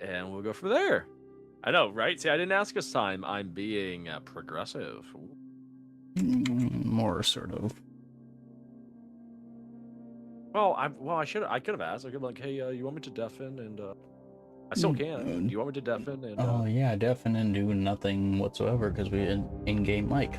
and we'll go from there. I know, right? See, I didn't ask this time. I'm being progressive. More sort of. Well, I could have asked. I could be like, hey, you want me to deafen? And I still can. Do you want me to deafen? And Oh yeah, deafen and do nothing whatsoever because we in-game mic.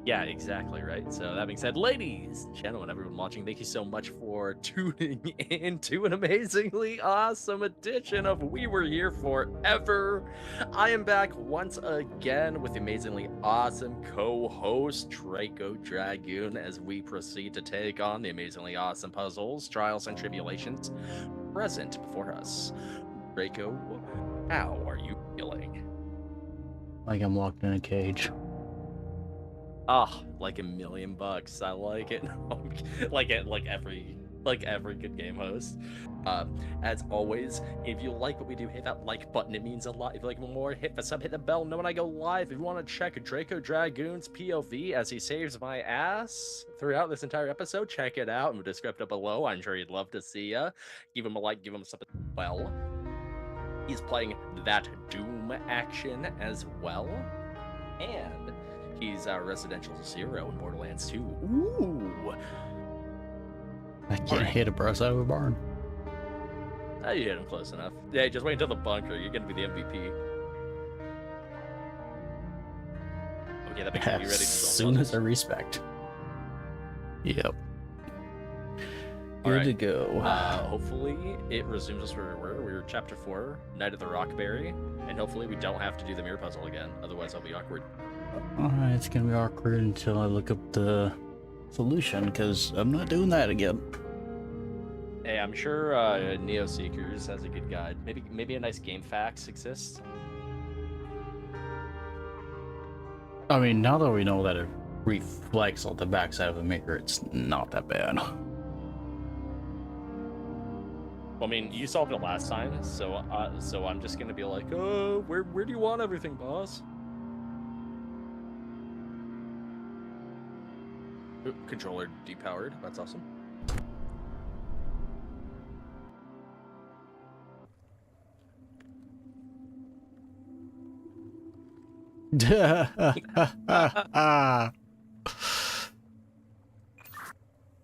yeah, exactly, right? So that being said, ladies and gentlemen, everyone watching, thank you so much for tuning in to an amazingly awesome edition of We Were Here Forever. I am back once again with the amazingly awesome co-host Draco Dragoon as we proceed to take on the amazingly awesome puzzles, trials, and tribulations present before us. Draco, how are you feeling? Like I'm locked in a cage. Ah, like $1,000,000. I like it. like every good game host. As always, if you like what we do, hit that like button. It means a lot. If you like more, hit the sub, hit the bell. Know when I go live. If you want to check Draco Dragoon's POV as he saves my ass throughout this entire episode, check it out in the description below. I'm sure he'd love to see ya. Give him a like, give him a sub as well. He's playing that Doom action as well. And he's Residential Zero in Borderlands 2. Ooh! I can't hit a brush out of a barn. You hit him close enough. Yeah, just wait until the bunker. You're gonna be the MVP. Okay, that makes me ready to go. As soon as I respect. Yep. Good to go. Hopefully it resumes us where we were. We were chapter 4, Night of the Rockberry, and hopefully we don't have to do the mirror puzzle again. Otherwise, I'll be awkward. Alright, it's gonna be awkward until I look up the solution, because I'm not doing that again. Hey, I'm sure Neo Seekers has a good guide. Maybe a nice game facts exists. I mean, now that we know that it reflects on the backside of the mirror, it's not that bad. Well, I mean, you solved it last time, so I'm just gonna be like, where do you want everything, boss? Controller depowered. That's awesome.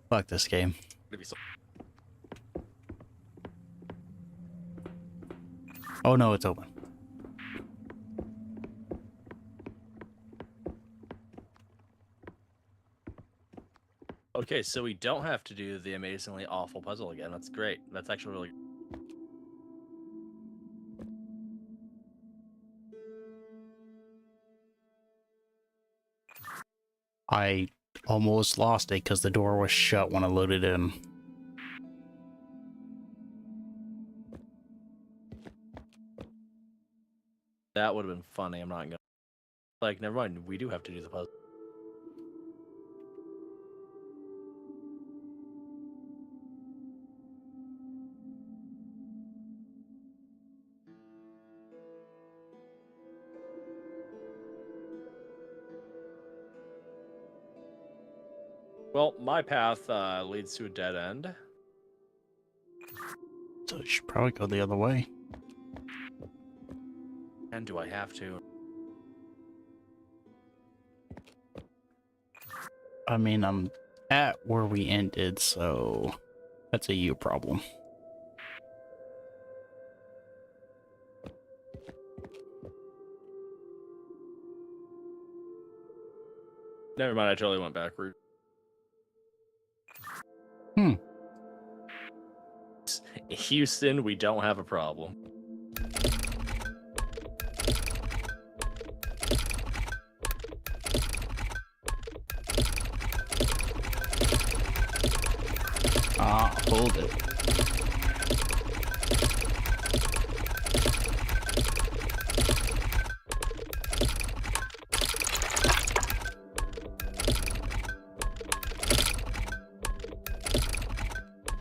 Fuck this game. Oh no, it's open. Okay, so we don't have to do the amazingly awful puzzle again. That's great. That's actually really... I almost lost it because the door was shut when I loaded in. That would have been funny. I'm not gonna... Like, never mind. We do have to do the puzzle. Well, my path leads to a dead end. So I should probably go the other way. And do I have to? I mean, I'm at where we ended, so that's a you problem. Never mind, I totally went backward. Houston, we don't have a problem. Hold it.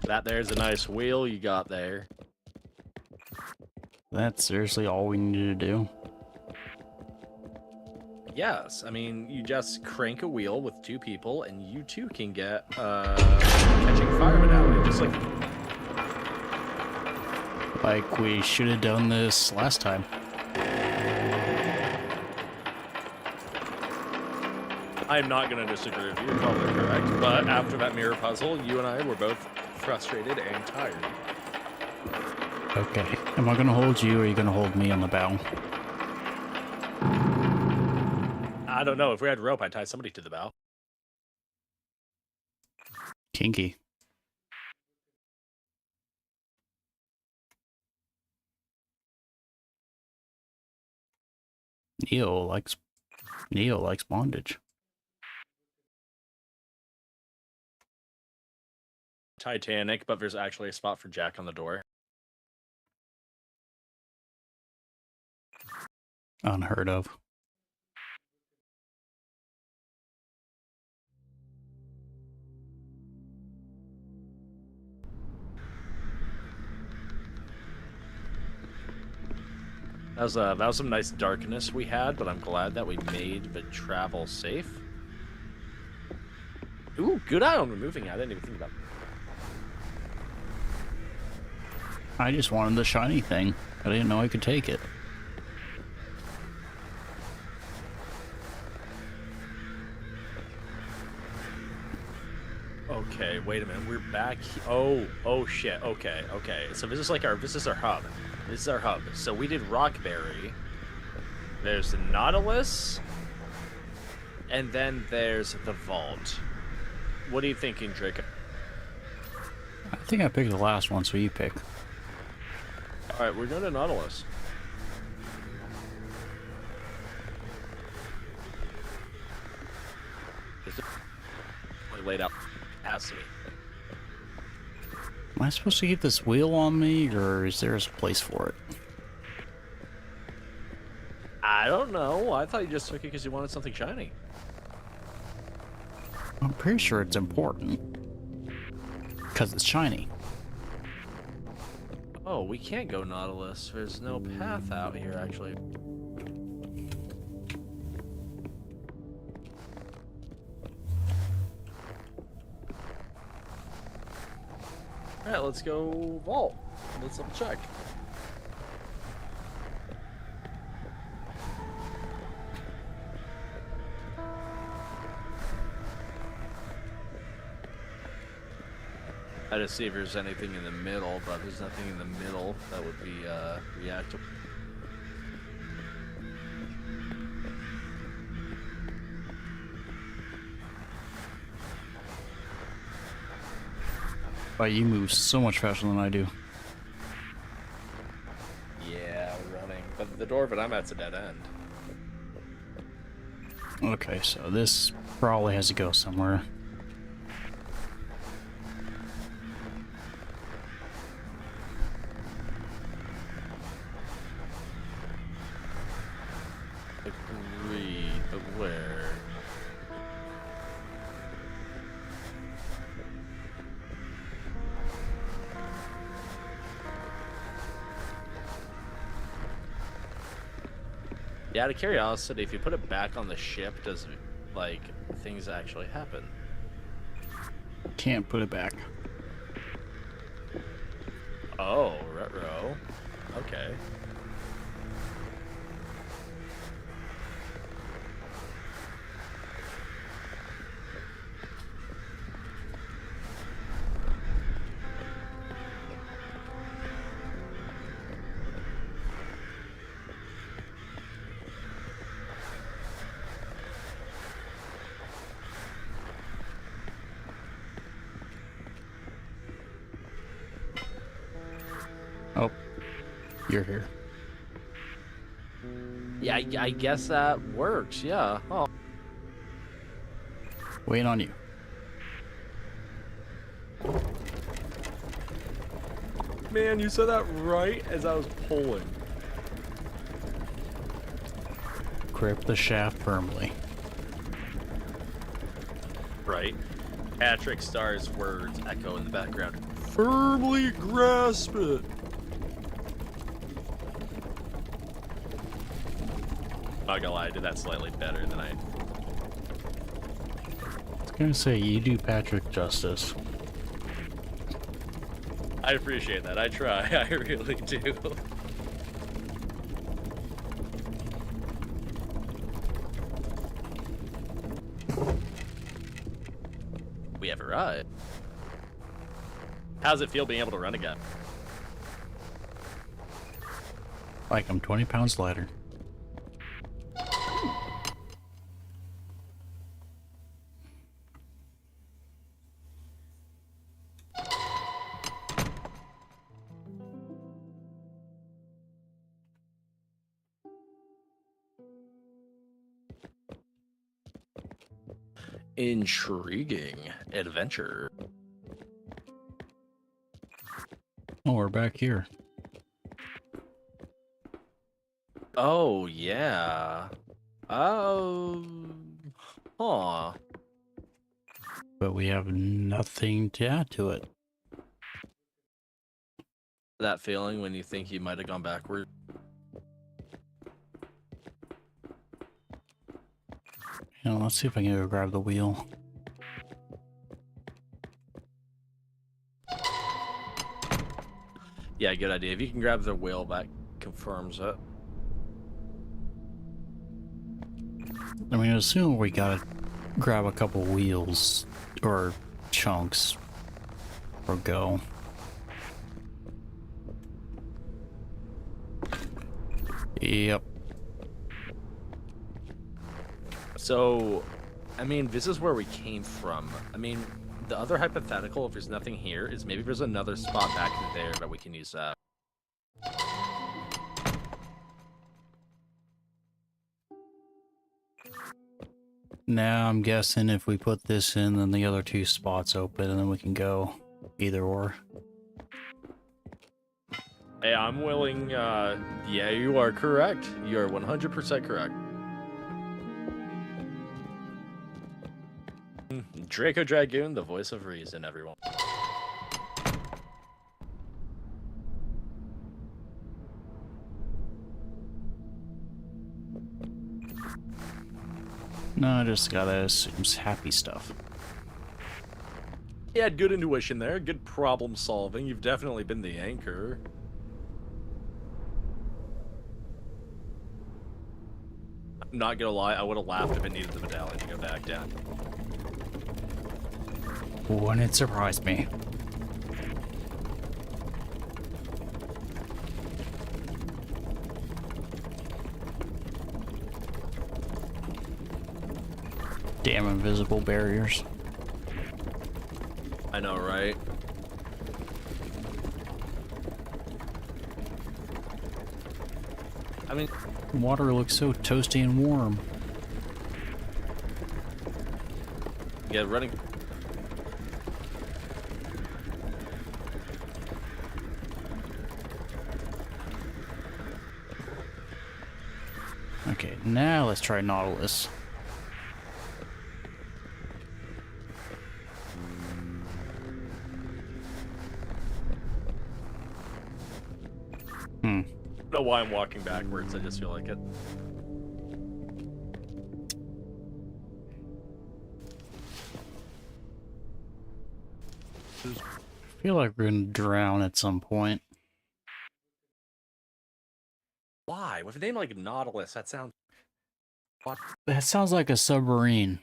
That there's a nice wheel you got there. That's seriously all we need to do. Yes, I mean, you just crank a wheel with two people, and you too can get catching fire mentality, just like... Like, we should have done this last time. I'm not going to disagree with you. You're probably correct. But after that mirror puzzle, you and I were both frustrated and tired. Okay. Am I gonna hold you, or are you gonna hold me on the bow? I don't know. If we had rope, I'd tie somebody to the bow. Kinky. Neo likes bondage. Titanic, but there's actually a spot for Jack on the door. Unheard of. That was some nice darkness we had, but I'm glad that we made the travel safe. Ooh, good eye on removing it. I didn't even think about it. I just wanted the shiny thing. I didn't know I could take it. Okay, wait a minute. We're back. Oh shit. Okay. So this is our hub. This is our hub. So we did Rockberry. There's the Nautilus, and then there's the Vault. What are you thinking, Drake? I think I picked the last one, so you pick. All right, we're going to Nautilus. Is it laid out past me? Am I supposed to keep this wheel on me, or is there a place for it? I don't know. I thought you just took it because you wanted something shiny. I'm pretty sure it's important. Because it's shiny. Oh, we can't go Nautilus. There's no path out here, actually. Alright, let's go Vault. Let's double check. I just see if there's anything in the middle, but there's nothing in the middle that would be reactive. But you move so much faster than I do. Yeah, we're running. But the door that I'm at's a dead end. Okay, so this probably has to go somewhere. Agreed, but where? Yeah, out of curiosity, if you put it back on the ship, does like things actually happen? Can't put it back. Oh, retro. Okay. Oh, you're here. Yeah, I guess that works. Yeah. Oh. Waiting on you. Man, you said that right as I was pulling. Grip the shaft firmly. Right. Patrick Starr's words echo in the background. Firmly grasp it. Not gonna lie, I did that slightly better than I. I was gonna say, you do Patrick justice. I appreciate that. I try. I really do. We have arrived. How's it feel being able to run again? Like I'm 20 pounds lighter. Intriguing adventure. Oh, we're back here. Oh, yeah. Oh, huh. But we have nothing to add to it. That feeling when you think you might have gone backward. You know, let's see if I can go grab the wheel. Yeah, good idea. If you can grab the wheel, that confirms it. I mean, assume we gotta grab a couple wheels or chunks or go. Yep. So, I mean, this is where we came from. I mean, the other hypothetical, if there's nothing here, is maybe there's another spot back there that we can use that. Now I'm guessing if we put this in, then the other two spots open, and then we can go either or. Hey, I'm willing, yeah, you are correct. You are 100% correct. Draco Dragoon, the voice of reason, everyone. No, I just gotta assume happy stuff. You had good intuition there, good problem solving. You've definitely been the anchor. I'm not gonna lie, I would have laughed if it needed the medallion to go back down. Wouldn't it surprise me? Damn invisible barriers. I know, right? I mean, Water looks so toasty and warm. yeah, running. Okay, now let's try Nautilus. I don't know why I'm walking backwards, I just feel like it. I feel like we're gonna drown at some point. Why? With a name like Nautilus, that sounds... What? That sounds like a submarine.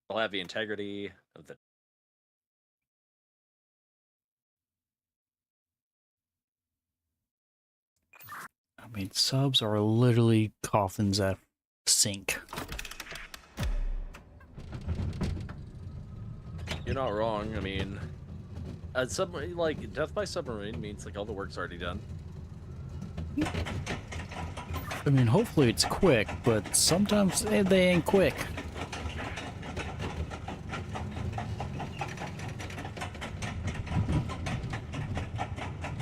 I'll have the integrity of the... I mean, subs are literally coffins that sink. You're not wrong, I mean... A submarine, like, death by submarine means, like, all the work's already done. I mean, hopefully it's quick, but sometimes they ain't quick.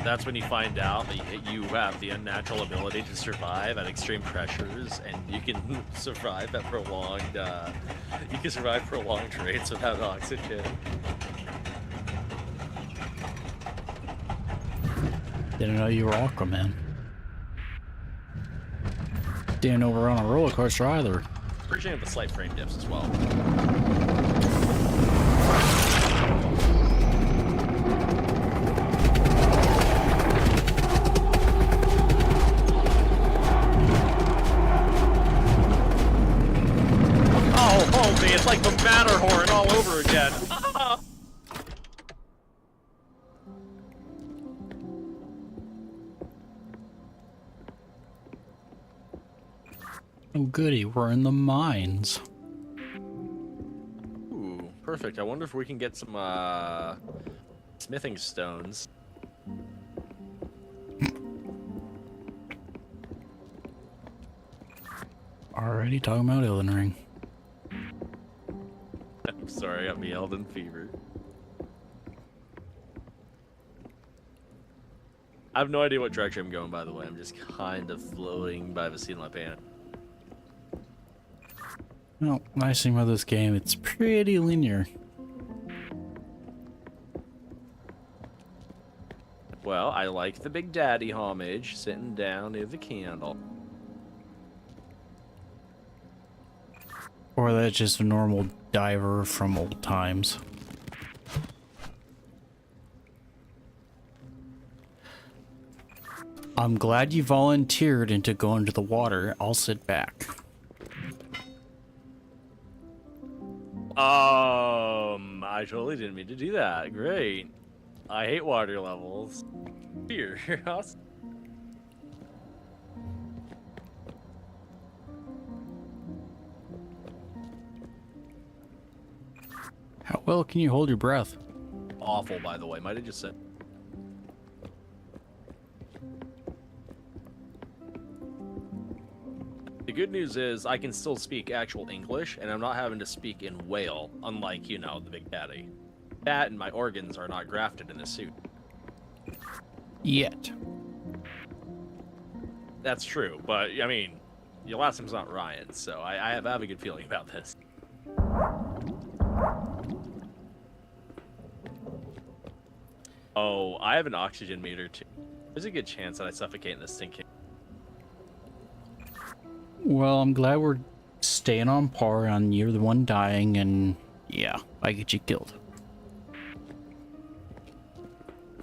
That's when you find out that you have the unnatural ability to survive at extreme pressures, and you can survive at prolonged, you can survive prolonged rates without oxygen. Didn't know you were Aquaman. Didn't know we're on a roller coaster either. Appreciate the slight frame dips as well. the Matterhorn all over again. Oh goody, we're in the mines. Ooh, perfect. I wonder if we can get some smithing stones. Already talking about Elden Ring. I'm sorry, I got me Elden fever. I have no idea what direction I'm going, by the way. I'm just kind of floating by the seat of my pants. Well, nice thing about this game, it's pretty linear. Well, I like the Big Daddy homage, sitting down near the candle. Or that's just a normal diver from old times. I'm glad you volunteered into going to the water. I'll sit back. I totally didn't mean to do that. Great. I hate water levels. Here, awesome. How well can you hold your breath? Awful, by the way. Might have just said. The good news is I can still speak actual English, and I'm not having to speak in whale, unlike, you know, the Big Daddy. That and my organs are not grafted in this suit. Yet. That's true, but, I mean, your last name's not Ryan, so I have a good feeling about this. Oh, I have an oxygen meter, too. There's a good chance that I suffocate in this sinking. Well, I'm glad we're staying on par on you're the one dying, and yeah, I get you killed.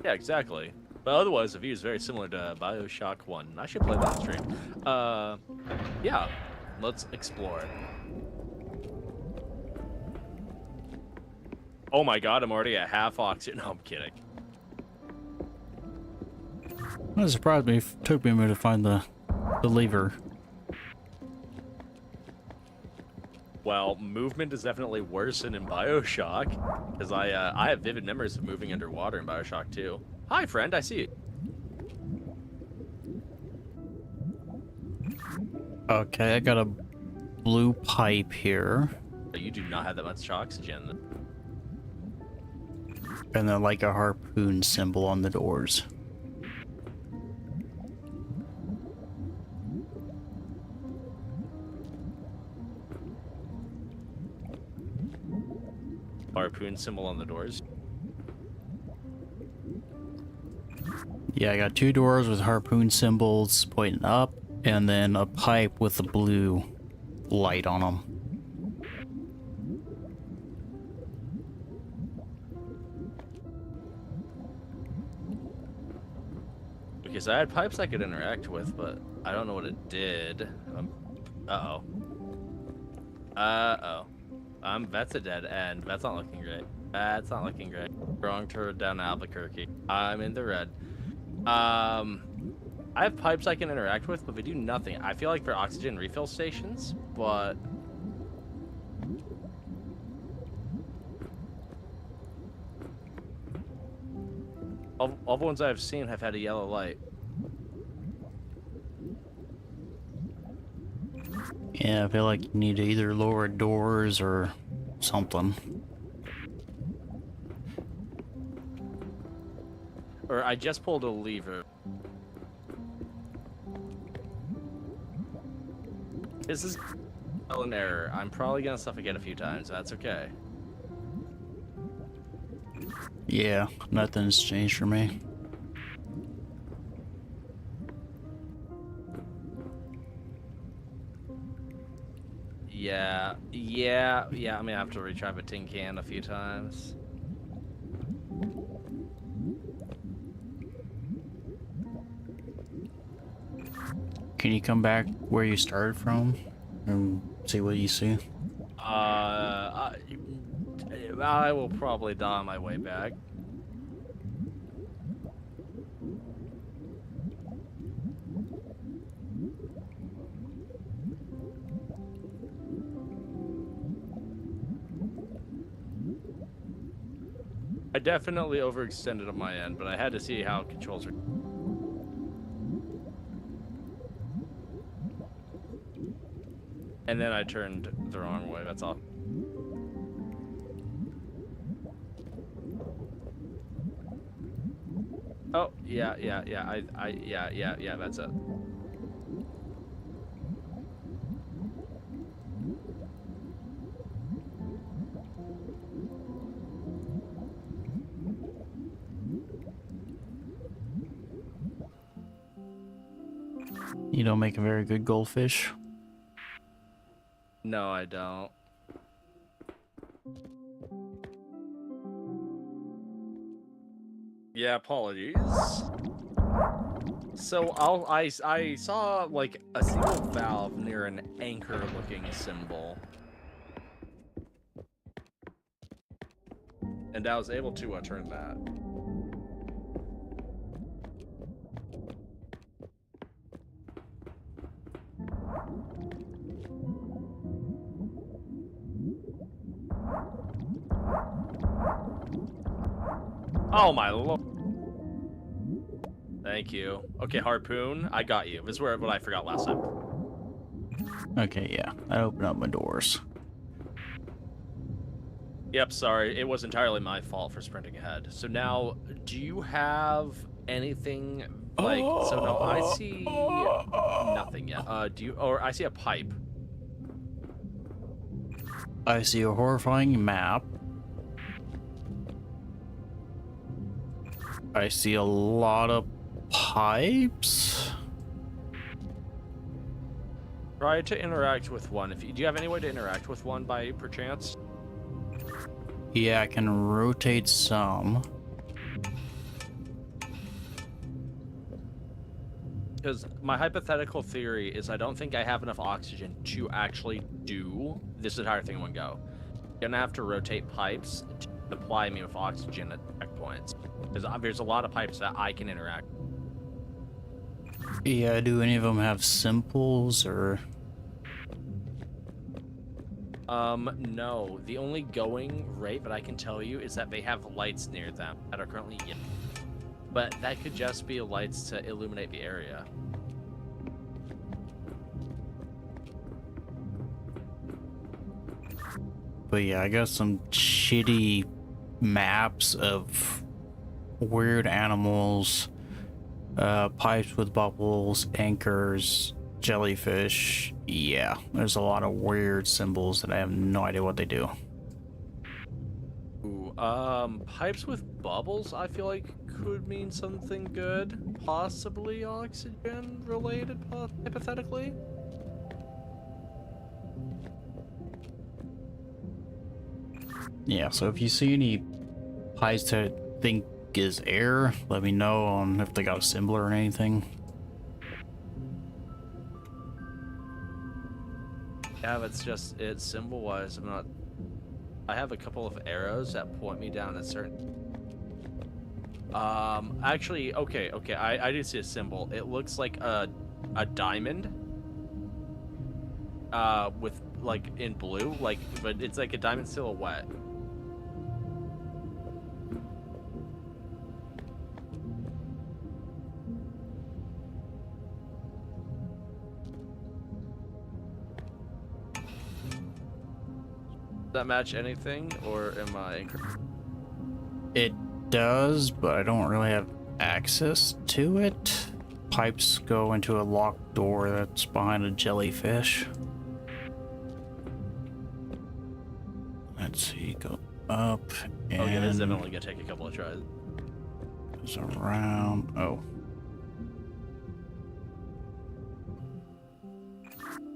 Yeah, exactly. But otherwise, the view is very similar to BioShock 1. I should play that stream. Yeah, let's explore. Oh my god, I'm already at half oxygen. No, I'm kidding. That surprised me. It took me a minute to find the lever. Well, movement is definitely worse than in BioShock, because I have vivid memories of moving underwater in BioShock 2. Hi, friend, I see you. Okay, I got a blue pipe here. You do not have that much oxygen. And then like a harpoon symbol on the doors. Harpoon symbol on the doors. Yeah, I got two doors with harpoon symbols pointing up, and then a pipe with a blue light on them. Okay, so I had pipes I could interact with, but I don't know what it did. Uh-oh. Uh-oh. That's a dead end. That's not looking great. That's not looking great. Wrong turn down Albuquerque. I'm in the red. I have pipes I can interact with, but they do nothing. I feel like for oxygen refill stations, but... all the ones I've seen have had a yellow light. Yeah, I feel like you need to either lower doors or something. Or I just pulled a lever. This is an error. I'm probably gonna suffocate a few times. That's okay. Yeah, nothing's changed for me. Yeah, I'm gonna have to retry the tin can a few times. Can you come back where you started from and see what you see? I will probably die on my way back. I definitely overextended on my end, but I had to see how controls are. And then I turned the wrong way, that's all. Oh, yeah, that's it. You don't make a very good goldfish. No, I don't. Yeah, apologies. So I saw like a single valve near an anchor-looking symbol, and I was able to turn that. Oh my lord. Thank you. Okay, harpoon, I got you. This is what I forgot last time. Okay, yeah. I opened up my doors. Yep, sorry. It was entirely my fault for sprinting ahead. So now, do you have anything like... So now I see nothing yet. Or I see a pipe. I see a horrifying map. I see a lot of pipes. Try to interact with one. Do you have any way to interact with one by perchance? Yeah, I can rotate some. Because my hypothetical theory is I don't think I have enough oxygen to actually do this entire thing in one go. You're gonna have to rotate pipes to supply me with oxygen at checkpoints. Because there's a lot of pipes that I can interact. Yeah, do any of them have simples or... No. The only going rate that I can tell you is that they have lights near them that are currently yellow. But that could just be lights to illuminate the area. But yeah, I got some shitty maps of weird animals, pipes with bubbles, anchors, jellyfish. Yeah, there's a lot of weird symbols that I have no idea what they do. Ooh, pipes with bubbles, I feel like could mean something good. Possibly oxygen related, hypothetically. Yeah, so if you see any pipes that I think is air, let me know on if they got a symbol or anything. Yeah, it's symbol wise. I have a couple of arrows that point me down a certain. Actually, okay, I do see a symbol. It looks like a diamond. With like in blue, but it's like a diamond silhouette. Does that match anything, or am I incorrect? It does, but I don't really have access to it. Pipes go into a locked door that's behind a jellyfish. Let's see, go up and Okay, this is definitely gonna take a couple of tries. goes around. Oh.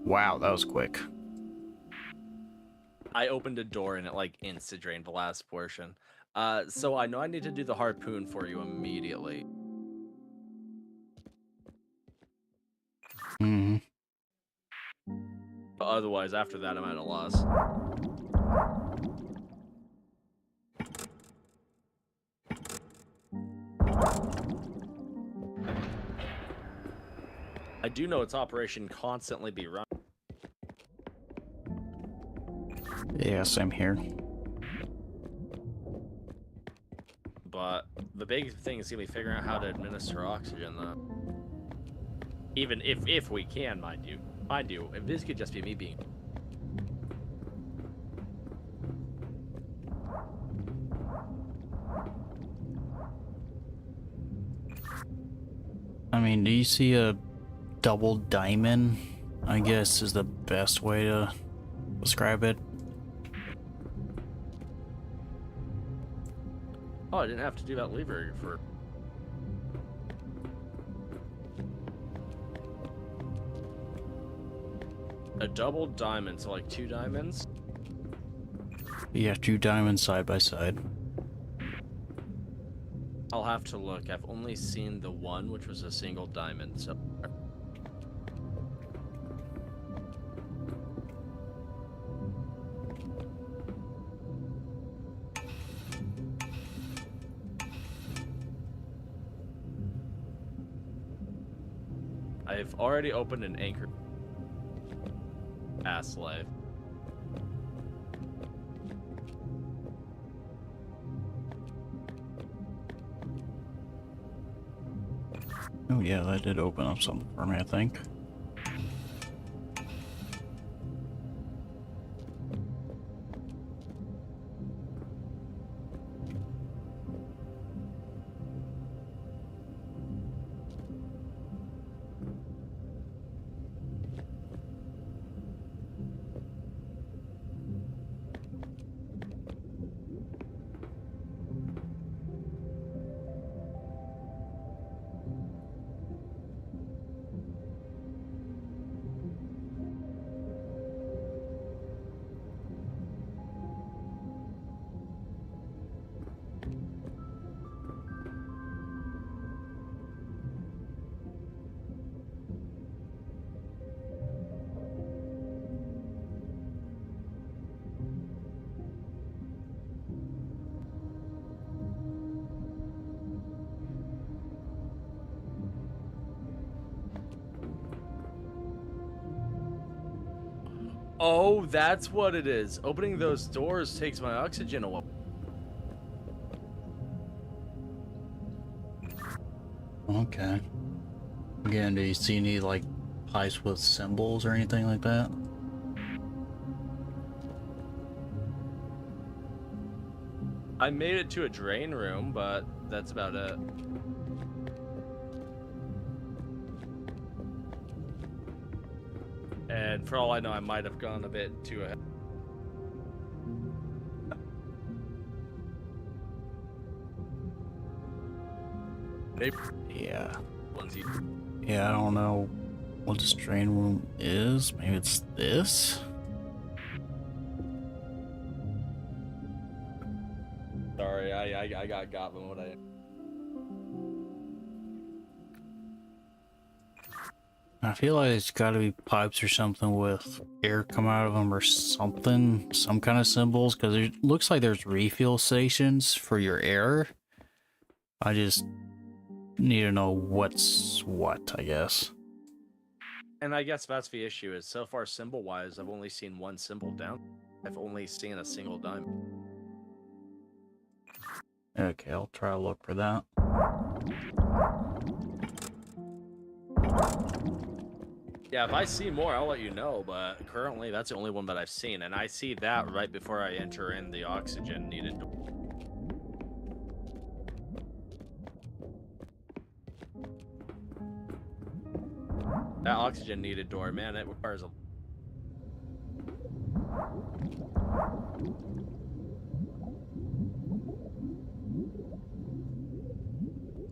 Wow, that was quick. I opened a door and it like insta drained the last portion. So I know I need to do the harpoon for you immediately. Mm-hmm. But otherwise, after that, I'm at a loss. do know its operation constantly be run. Yeah, same here. But the big thing is gonna be figuring out how to administer oxygen, though. Even if we can, mind you. Mind you, if this could just be me being... I mean, do you see a double diamond? I guess is the best way to describe it. Oh, I didn't have to do that lever for... A double diamond, so like 2 diamonds? Yeah, 2 diamonds side by side. I'll have to look. I've only seen the one, which was a single diamond, so... I've already opened an anchor. Past life. Oh yeah, that did open up something for me, I think. Oh, that's what it is. Opening those doors takes my oxygen away. Okay. Again, do you see any like pipes with symbols or anything like that? I made it to a drain room, but that's about it. And for all I know, I might have gone a bit too ahead. Yeah. Once you... Yeah, I don't know what this drain room is. Maybe it's this? Sorry, I got them what I... I feel like it's got to be pipes or something with air come out of them or something, some kind of symbols, because it looks like there's refill stations for your air. I just need to know what's what, I guess. And I guess that's the issue, is so far symbol-wise, I've only seen one symbol down. I've only seen a single diamond. Okay, I'll try to look for that. Yeah, if I see more, I'll let you know, but currently that's the only one that I've seen, and I see that right before I enter in the oxygen needed. That oxygen needed door, man, it requires a...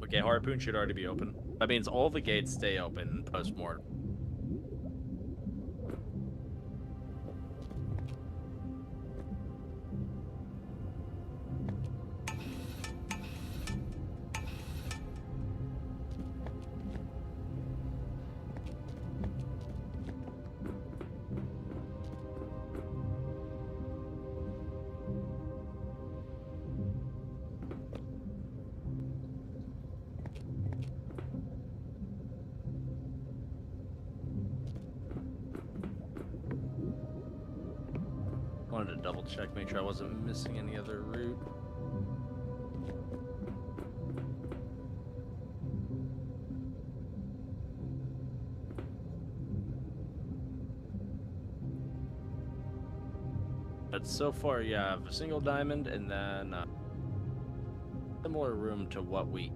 Okay, Harpoon should already be open. That means all the gates stay open post-mortem. wanted to double check, make sure I wasn't missing any other route. But so far, yeah, I have a single diamond and then similar room to what we.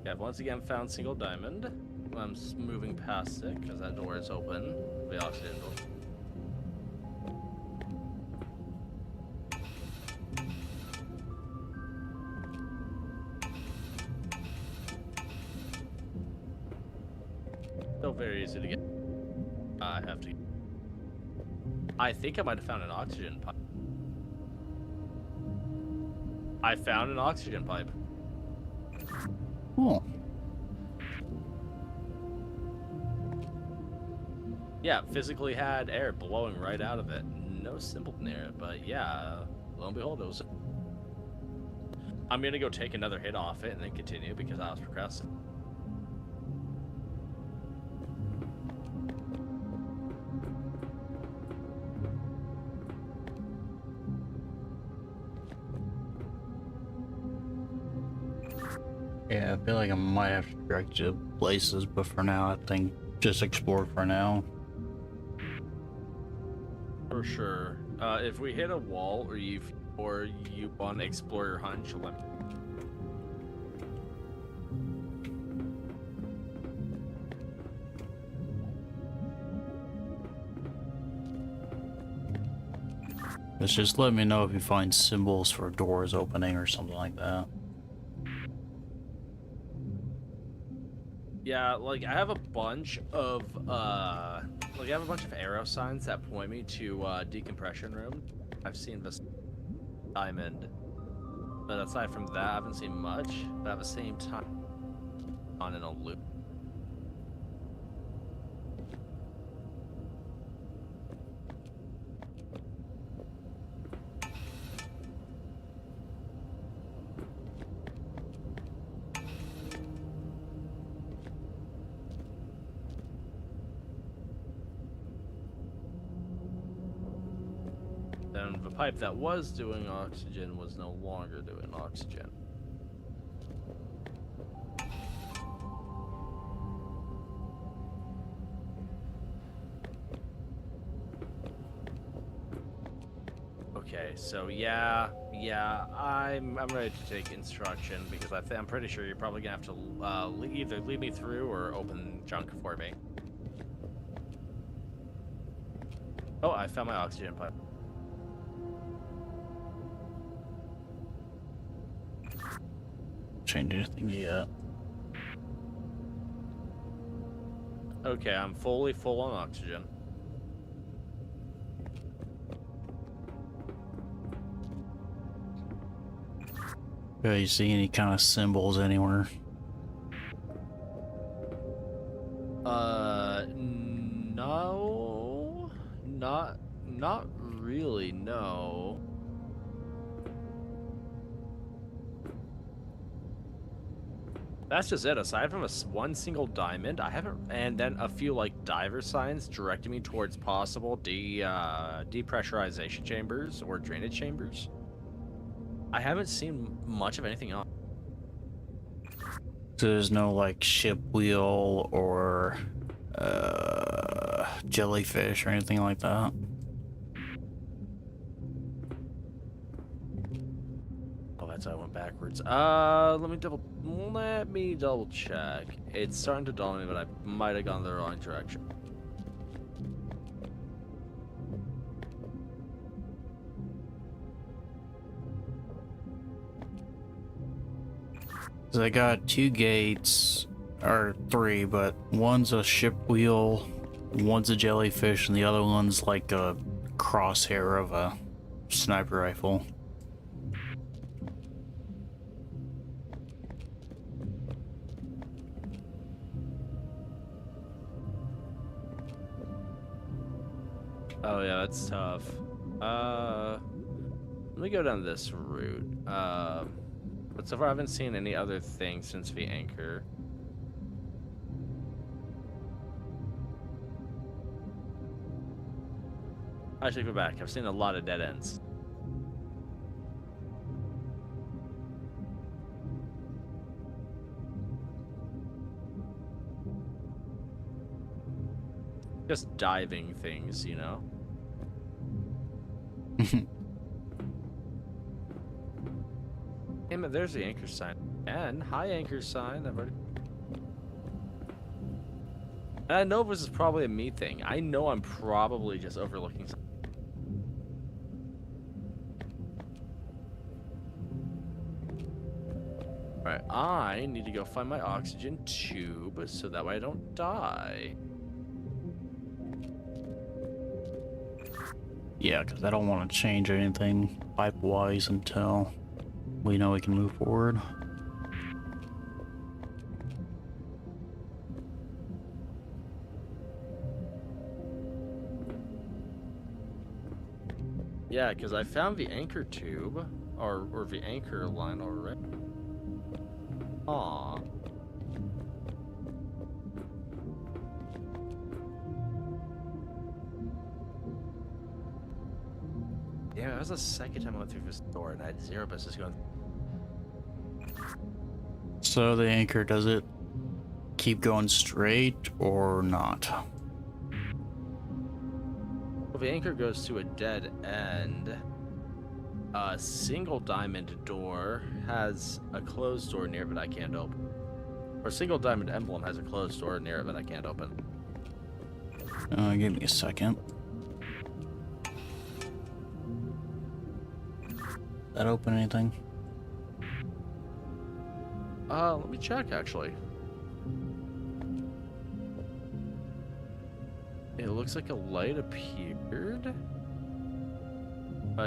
Yeah, once again found single diamond. I'm moving past it because that door is open. The oxygen door. Still very easy to get. I have to. I think I might have found an oxygen pipe. I found an oxygen pipe. Cool. Yeah, physically had air blowing right out of it. No symbol there, but yeah, lo and behold, it was. I'm gonna go take another hit off it and then continue because I was procrastinating. Yeah, I feel like I might have to direct you to places, but for now, I think just explore for now. For sure. If we hit a wall or you want to explore your hunch, let me. Just let me know if you find symbols for doors opening or something like that. Yeah, like I have a bunch of arrow signs that point me to decompression room. I've seen this diamond, but aside from that, I haven't seen much. But at the same time, on in a loop. Then the pipe that was doing oxygen was no longer doing oxygen. Okay, so yeah, I'm ready to take instruction because I'm pretty sure you're probably gonna have to either lead me through or open junk for me. Oh, I found my oxygen pipe. Change anything yet? Okay, I'm fully full on oxygen. Do you see any kind of symbols anywhere? No, not really, no. That's just it. Aside from one single diamond, I haven't, and then a few like diver signs directing me towards possible depressurization chambers or drainage chambers. I haven't seen much of anything else. So there's no like ship wheel or jellyfish or anything like that. Oh, that's how I went backwards. Let me double check. It's starting to dawn on me, but I might have gone the wrong direction. So I got 2 gates or three, but one's a ship wheel, one's a jellyfish, and the other one's like a crosshair of a sniper rifle. Oh yeah, that's tough. Let me go down this route. But so far I haven't seen any other things since the anchor. I should go back. I've seen a lot of dead ends. Just diving things, you know? Hey man, there's the anchor sign. And hi anchor sign. I've already... And I know this is probably a me thing. I know I'm probably just overlooking something. Alright, I need to go find my oxygen tube so that way I don't die. Yeah, because I don't want to change anything pipe-wise until we know we can move forward. Yeah, because I found the anchor tube, or the anchor line already. Aw. Yeah, that was the second time I went through this door and I had zero business going. So the anchor, does it keep going straight or not? Well, the anchor goes to a dead end. A single diamond door has a closed door near it that I can't open. Or a single diamond emblem has a closed door near it that I can't open. Give me a second. That open anything? Let me check actually. It looks like a light appeared.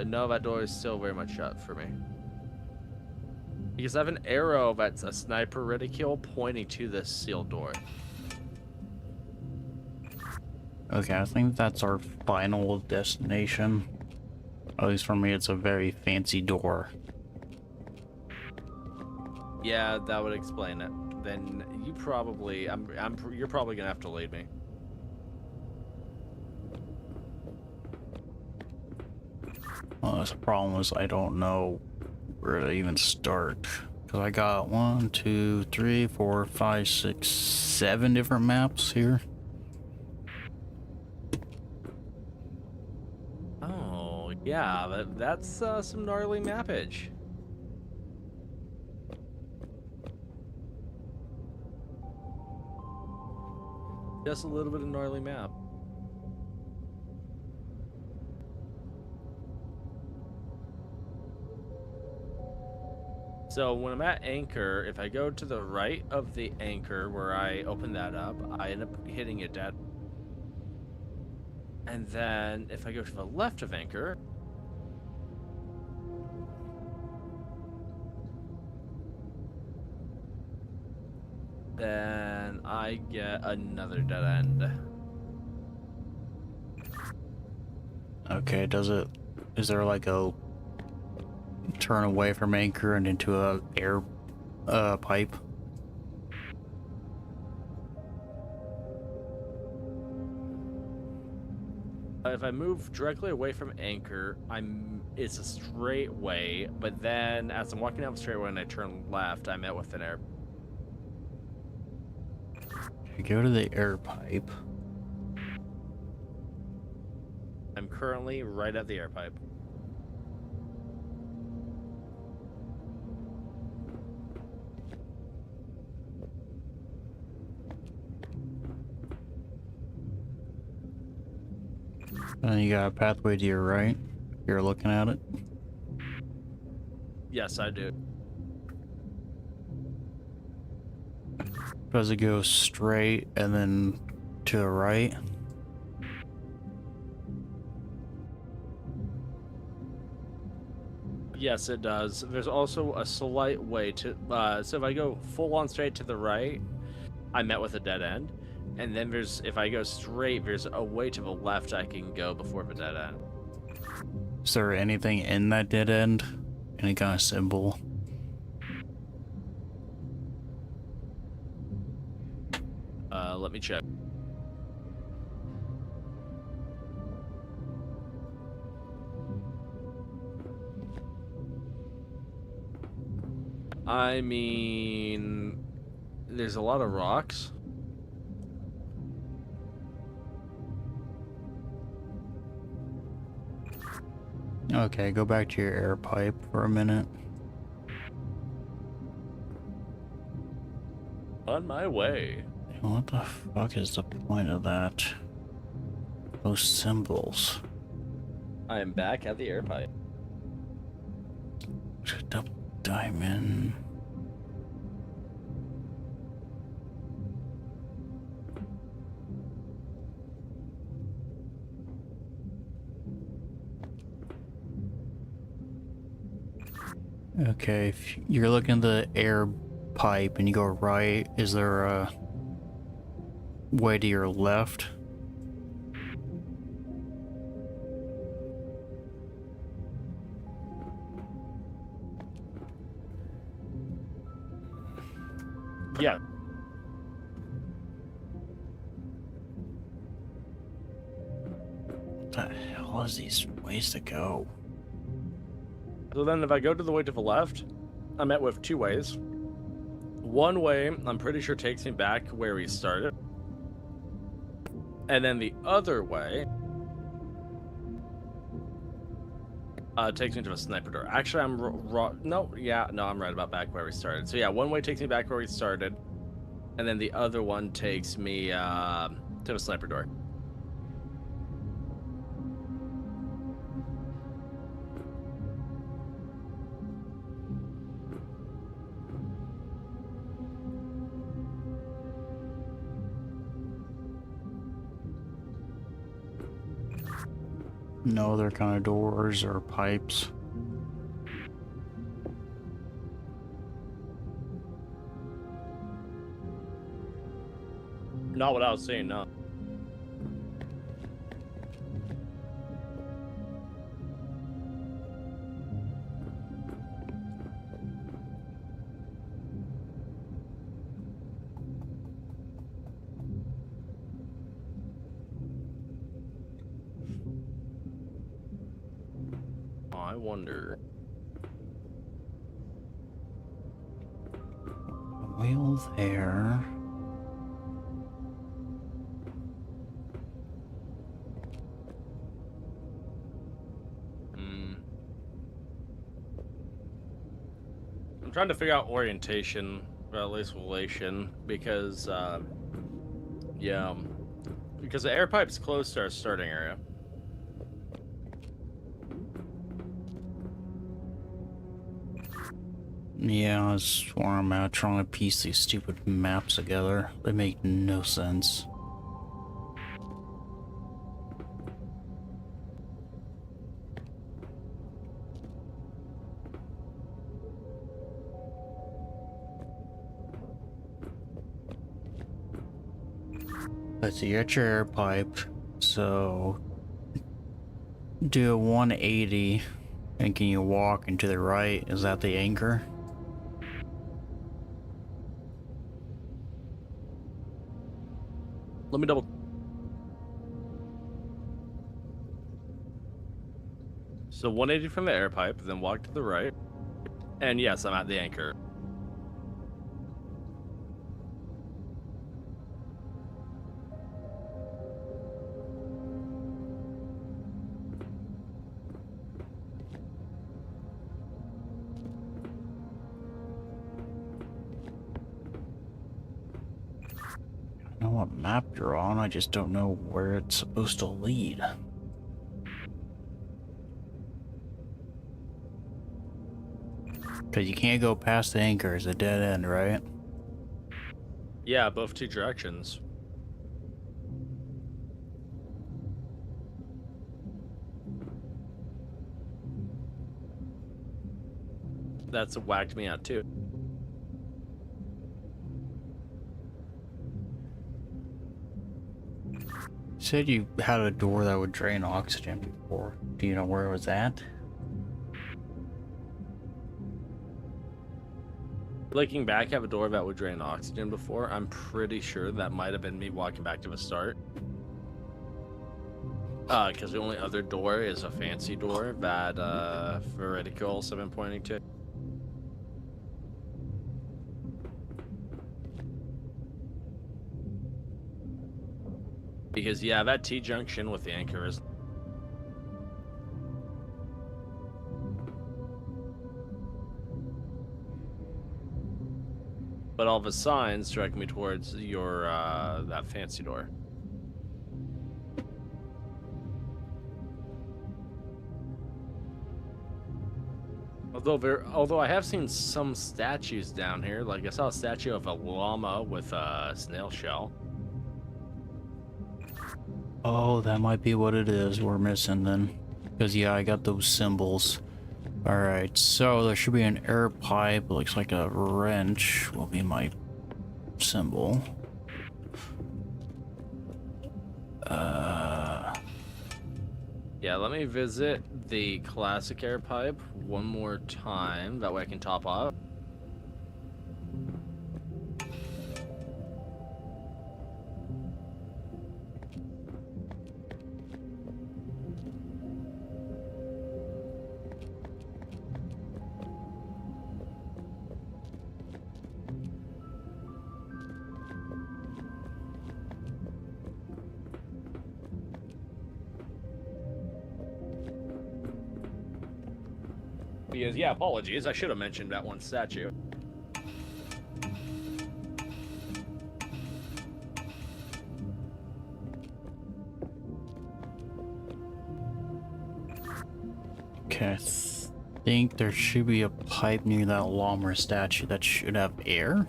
No, that door is still very much shut for me. Because I have an arrow that's a sniper reticule pointing to this sealed door. Okay, I think that's our final destination. At least for me, it's a very fancy door. Yeah, that would explain it. Then you probably, you're probably gonna have to lead me. Well, that's the problem is I don't know where to even start. Because I got 1, 2, 3, 4, 5, 6, 7 different maps here. Oh, yeah, that's some gnarly mappage. Just a little bit of gnarly map. So when I'm at anchor, if I go to the right of the anchor where I open that up, I end up hitting it dead. And then if I go to the left of anchor, then I get another dead end. Okay, is there like a turn away from anchor and into a air pipe? If I move directly away from anchor, it's a straight way, but then as I'm walking down the straightaway and I turn left, I met with an air. You go to the air pipe. I'm currently right at the air pipe. And you got a pathway to your right. You're looking at it. Yes, I do. Does it go straight and then to the right? Yes, it does. There's also a slight way to, so if I go full on straight to the right, I met with a dead end. And then if I go straight, there's a way to the left I can go before the dead end. Is there anything in that dead end? Any kind of symbol? Let me check. I mean, there's a lot of rocks. Okay, go back to your air pipe for a minute. On my way. What the fuck is the point of that? Those symbols. I am back at the air pipe. Double diamond. Okay, if you're looking at the air pipe and you go right, is there a way to your left? Yeah. What the hell is these ways to go? So then if I go to the way to the left, I met with two ways. One way, I'm pretty sure takes me back where we started. And then the other way takes me to a sniper door. Actually, I'm wrong. No, I'm right about back where we started. So yeah, one way takes me back where we started. And then the other one takes me to a sniper door. No other kind of doors or pipes. Not what I was saying, no. I wonder. Wheel there. I'm trying to figure out orientation, or at least relation, because, because the air pipe's close to our starting area. Yeah, that's where I'm at, trying to piece these stupid maps together. They make no sense. Let's see, you got your air pipe, so do a 180, and can you walk into the right? Is that the anchor? Let me double. So 180 from the air pipe, then walk to the right. And yes, I'm at the anchor. I know what map you're on, I just don't know where it's supposed to lead. Because you can't go past the anchor, it's a dead end, right? Yeah, both two directions. That's whacked me out too. You said you had a door that would drain oxygen before. Do you know where it was at? Looking back, I have a door that would drain oxygen before. I'm pretty sure that might have been me walking back to the start. Because the only other door is a fancy door that Veridica also been pointing to. Because yeah, that T-junction with the anchor is. But all the signs direct me towards your that fancy door. Although I have seen some statues down here, like I saw a statue of a llama with a snail shell. Oh, that might be what it is we're missing then. Because yeah, I got those symbols. Alright, so there should be an air pipe. Looks like a wrench will be my symbol. Yeah, let me visit the classic air pipe one more time. That way I can top off. Because, yeah, apologies. I should have mentioned that one statue. Okay, I think there should be a pipe near that llama statue that should have air.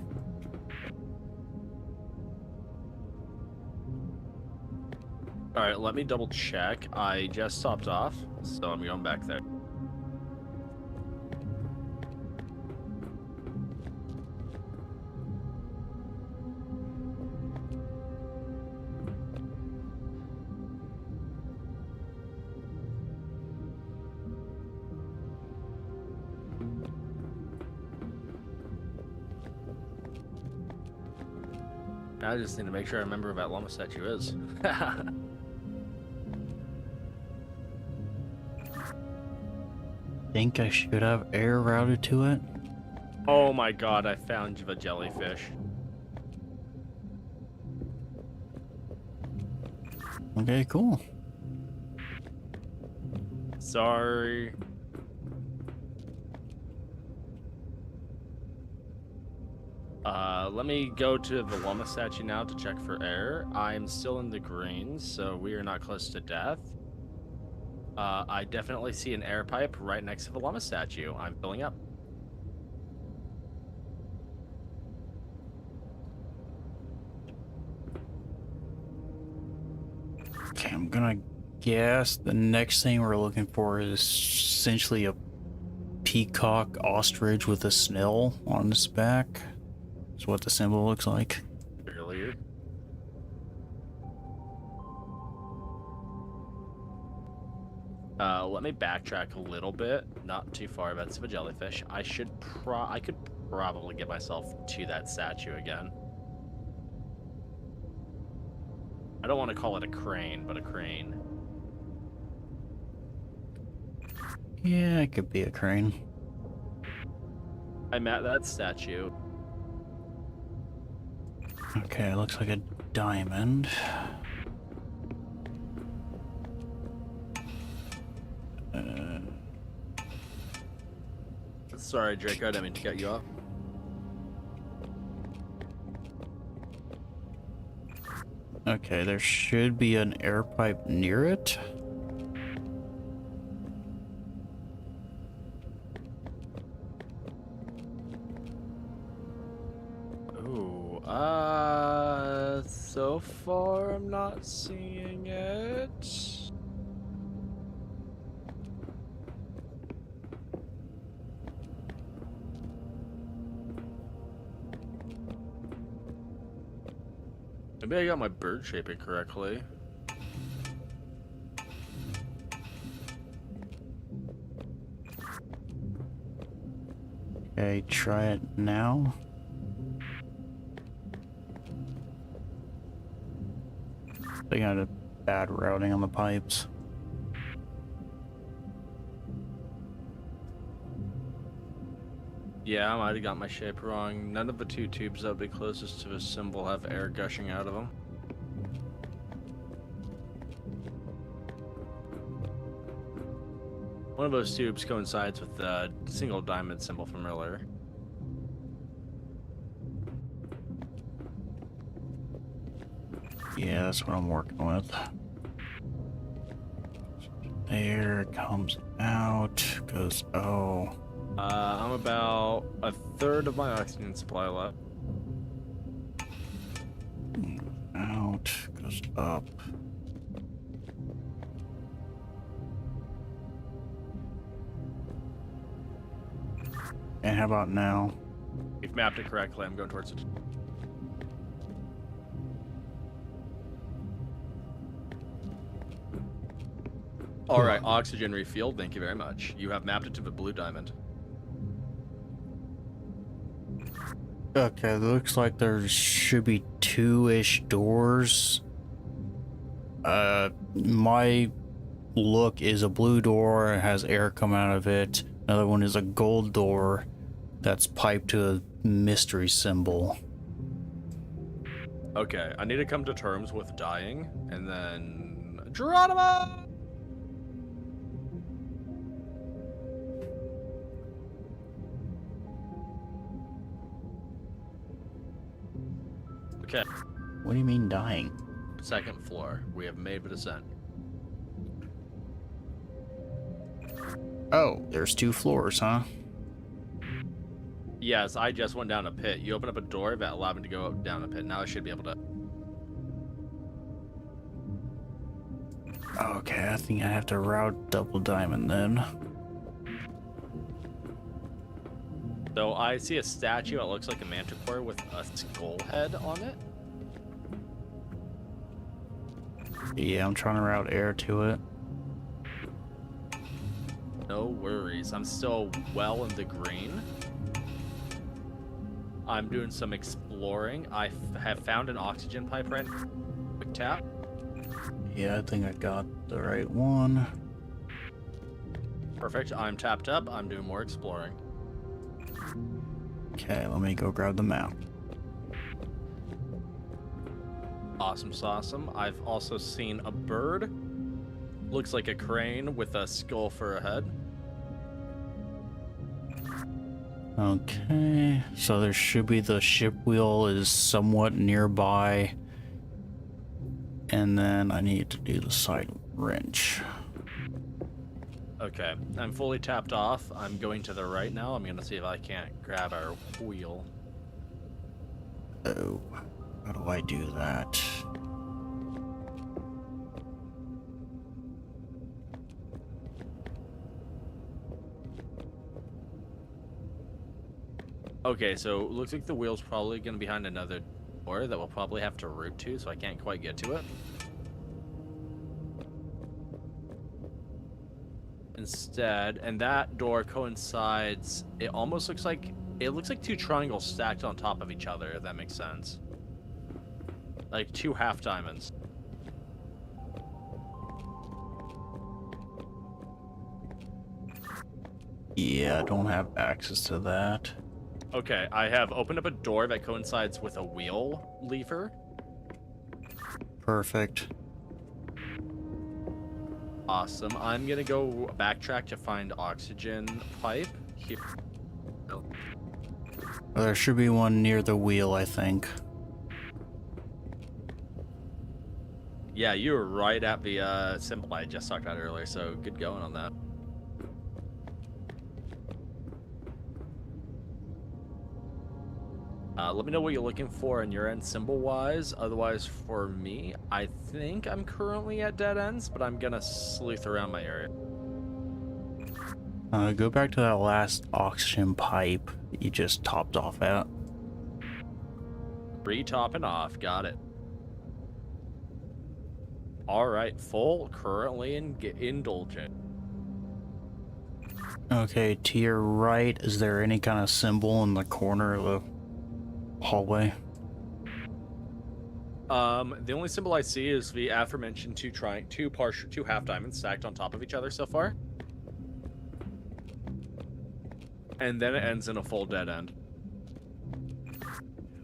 Alright, let me double check. I just stopped off, so I'm going back there. I just need to make sure I remember where that llama statue is. Think I should have air routed to it. Oh my god, I found the jellyfish. Okay, cool. Sorry. Let me go to the llama statue now to check for air. I'm still in the green, so we are not close to death. I definitely see an air pipe right next to the llama statue. I'm filling up. Okay, I'm gonna guess the next thing we're looking for is essentially a peacock ostrich with a snail on its back. That's what the symbol looks like. Earlier. Let me backtrack a little bit. Not too far. That's the jellyfish. I could probably get myself to that statue again. I don't want to call it a crane, but a crane. Yeah, it could be a crane. I'm at that statue. Okay, it looks like a diamond. Sorry, Draco, I didn't mean to cut you off. Okay, there should be an air pipe near it. Ooh, So far, I'm not seeing it. Maybe I got my bird shaping correctly. Okay, try it now. They got a bad routing on the pipes. Yeah, I might have got my shape wrong. None of the two tubes that would be closest to the symbol have air gushing out of them. One of those tubes coincides with the single diamond symbol from earlier. Yeah, that's what I'm working with. Air comes out, goes, oh. I'm about a third of my oxygen supply left. Out, goes up. And how about now? We've mapped it correctly. I'm going towards it. All right, oxygen refueled. Thank you very much. You have mapped it to the blue diamond. Okay, looks like there should be two-ish doors. My look is a blue door, it has air coming out of it. Another one is a gold door that's piped to a mystery symbol. Okay, I need to come to terms with dying, and then Geronimo! Okay, What do you mean dying? second floor. We have made the descent. Oh, there's two floors, huh? Yes, I just went down a pit. You open up a door that allowed me to go down a pit. Now I should be able to. Okay, I think I have to route double diamond then. So I see a statue that looks like a manticore with a skull head on it. Yeah, I'm trying to route air to it. No worries. I'm still well in the green. I'm doing some exploring. I have found an oxygen pipe right now. Quick tap. Yeah, I think I got the right one. Perfect. I'm tapped up. I'm doing more exploring. Okay, let me go grab the map. Awesome awesome. I've also seen a bird. Looks like a crane with a skull for a head. Okay, so there should be the ship wheel is somewhat nearby. And then I need to do the side wrench. Okay, I'm fully tapped off. I'm going to the right now. I'm going to see if I can't grab our wheel. Oh, how do I do that? Okay, so it looks like the wheel's probably going to be behind another door that we'll probably have to route to, so I can't quite get to it. Instead, and that door coincides, it almost looks like, two triangles stacked on top of each other, if that makes sense. Like two half diamonds. Yeah, I don't have access to that. Okay, I have opened up a door that coincides with a wheel lever. Perfect. Awesome. I'm gonna go backtrack to find oxygen pipe. Here. Well, there should be one near the wheel, I think. Yeah, you were right at the symbol I just talked about earlier, so good going on that. Let me know what you're looking for on your end symbol-wise. Otherwise, for me, I think I'm currently at dead ends, but I'm gonna sleuth around my area. Go back to that last oxygen pipe you just topped off at. Re-topping off, got it. All right, full, currently indulgent. Okay, to your right, is there any kind of symbol in the corner of the hallway? The only symbol I see is the aforementioned two half diamonds stacked on top of each other so far. And then it ends in a full dead end.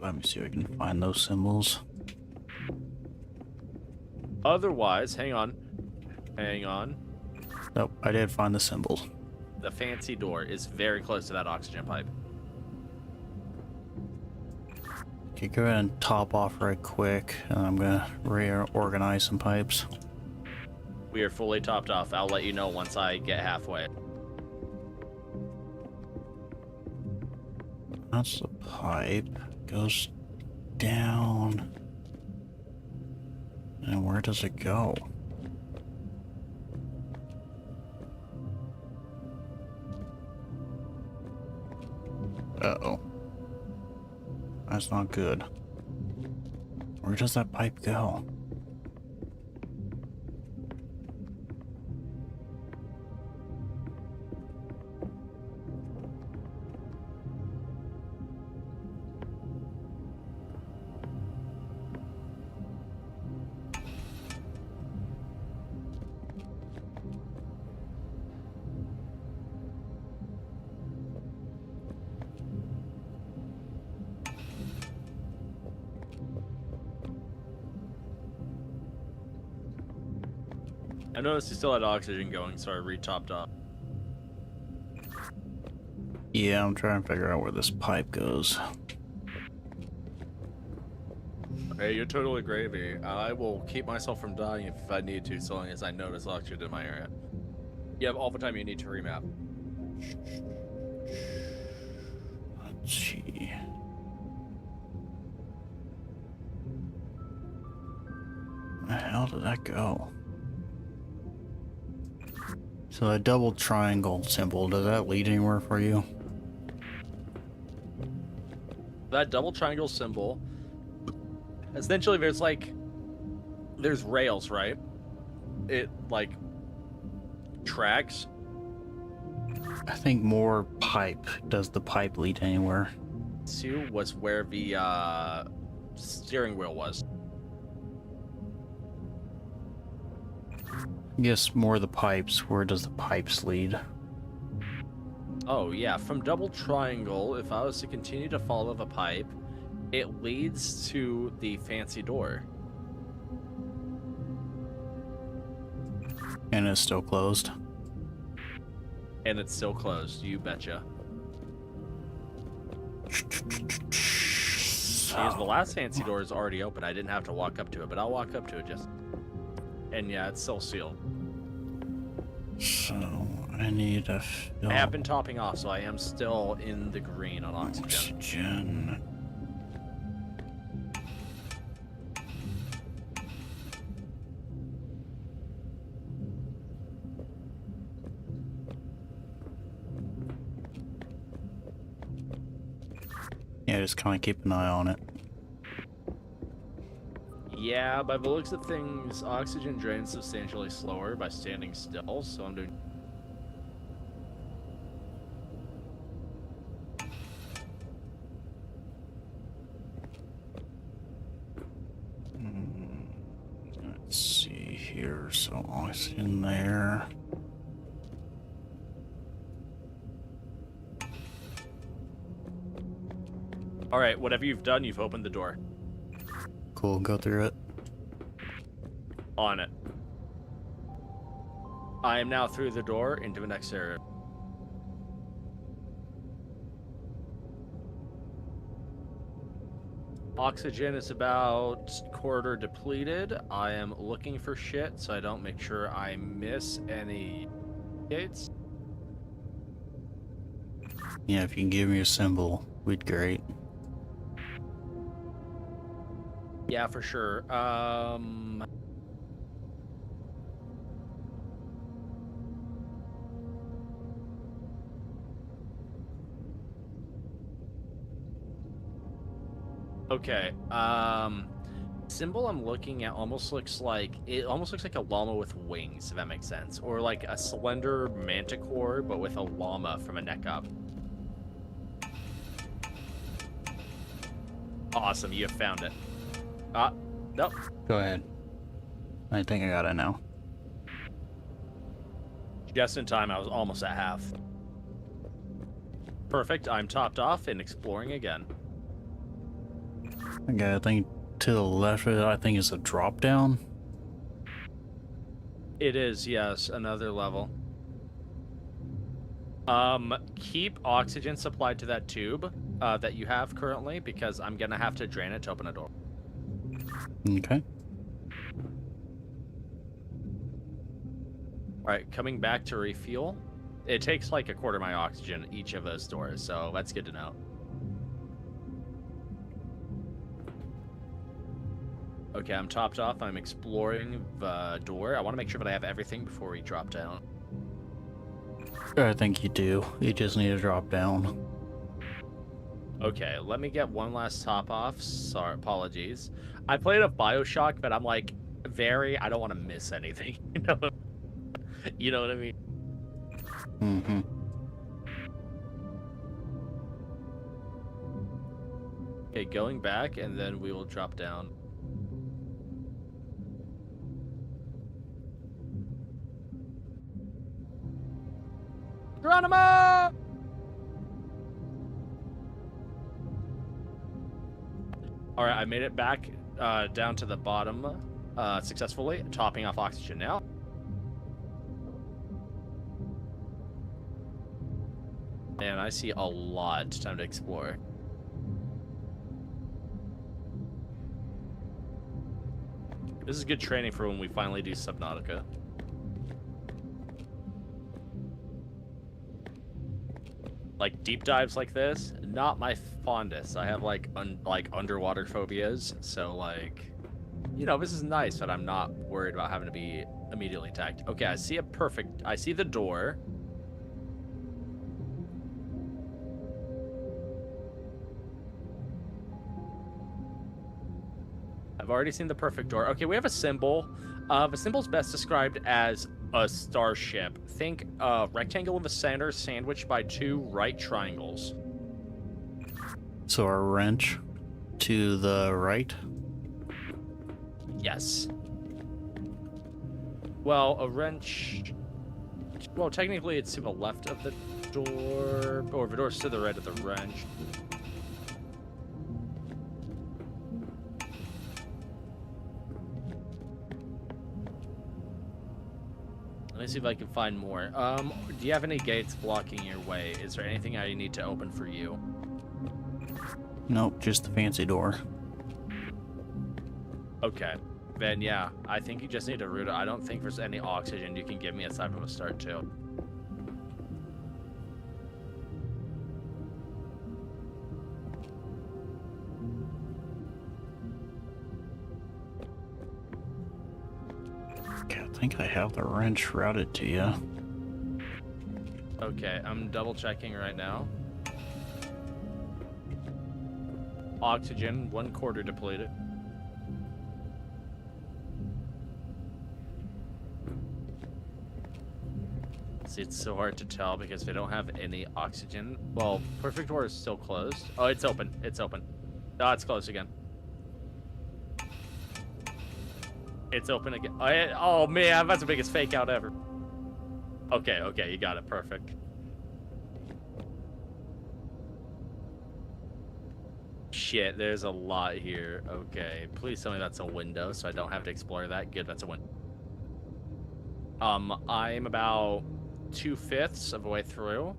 Let me see if I can find those symbols. Otherwise, hang on. Nope, I did find the symbols. The fancy door is very close to that oxygen pipe. Okay, go ahead and top off right quick, and I'm gonna reorganize some pipes. We are fully topped off. I'll let you know once I get halfway. That's the pipe. Goes down. And where does it go? Uh-oh. That's not good. Where does that pipe go? I noticed you still had oxygen going, so I re-topped off. Yeah, I'm trying to figure out where this pipe goes. Hey, you're totally gravy. I will keep myself from dying if I need to, so long as I notice oxygen in my area. You have all the time you need to remap. Let's see. Where the hell did that go? So a double triangle symbol, does that lead anywhere for you? That double triangle symbol, essentially there's rails, right? It like tracks. I think more pipe. Does the pipe lead anywhere? 2 was where the steering wheel was. I guess more the pipes. Where does the pipes lead? Oh yeah, from double triangle, if I was to continue to follow the pipe, it leads to the fancy door. And it's still closed. And it's still closed, you betcha. Because the last fancy door is already open. I didn't have to walk up to it, but I'll walk up to it just... And yeah, it's still sealed. So, I need a fill. I have been topping off, so I am still in the green on oxygen. Oxygen. Yeah, just kind of keep an eye on it. Yeah, by the looks of things, oxygen drains substantially slower by standing still, so I'm doing... Let's see here. So oxygen there. Alright, whatever you've done, you've opened the door. Cool, go through it. On it. I am now through the door into the next area. Oxygen is about quarter depleted. I am looking for shit, so I don't make sure I miss any gates. Yeah, if you can give me a symbol, we'd great. Yeah, for sure. Okay. Symbol I'm looking at almost looks like a llama with wings, if that makes sense, or like a slender manticore but with a llama from a neck up. Awesome, you have found it. Nope. Go ahead. I think I got it now. Just in time, I was almost at half. Perfect, I'm topped off and exploring again. Okay, I think to the left of it, I think is a drop down. It is, yes, another level. Keep oxygen supplied to that tube that you have currently, because I'm gonna have to drain it to open a door. Okay. Alright, coming back to refuel. It takes like a quarter of my oxygen each of those doors, so that's good to know. Okay, I'm topped off. I'm exploring the door. I want to make sure that I have everything before we drop down. I think you do. You just need to drop down. Okay, let me get one last top off. Sorry, apologies. I played a BioShock, but I'm like I don't want to miss anything. You know what I mean? Mm-hmm. Okay, going back, and then we will drop down. Geronimo! All right, I made it back down to the bottom successfully, topping off oxygen now. And I see a lot. Time to explore. This is good training for when we finally do Subnautica. Like deep dives like this, not my fondest. I have like underwater phobias, so like, you know, this is nice that I'm not worried about having to be immediately attacked. Okay, I see I see the door. I've already seen the perfect door. Okay, we have a symbol. The symbol's best described as a starship. Think rectangle in the center, sandwiched by two right triangles. So a wrench to the right? Yes. Well, a wrench... Well, technically it's to the left of the door, or the door's to the right of the wrench. Let me see if I can find more. Do you have any gates blocking your way? Is there anything I need to open for you? Nope, just the fancy door. Okay. Then yeah, I think you just need to root it. I don't think there's any oxygen you can give me aside from a start too. Okay, I think I have the wrench routed to you. Okay, I'm double checking right now. Oxygen, 1/4 depleted. See, it's so hard to tell because they don't have any oxygen. Well, Perfect Door is still closed. Oh, it's open. It's open. Oh, it's closed again. It's open again. Oh man, that's the biggest fake out ever. Okay, okay, you got it. Perfect. Shit, there's a lot here. Okay, please tell me that's a window so I don't have to explore that. Good, that's a window. I'm about 2/5 of the way through.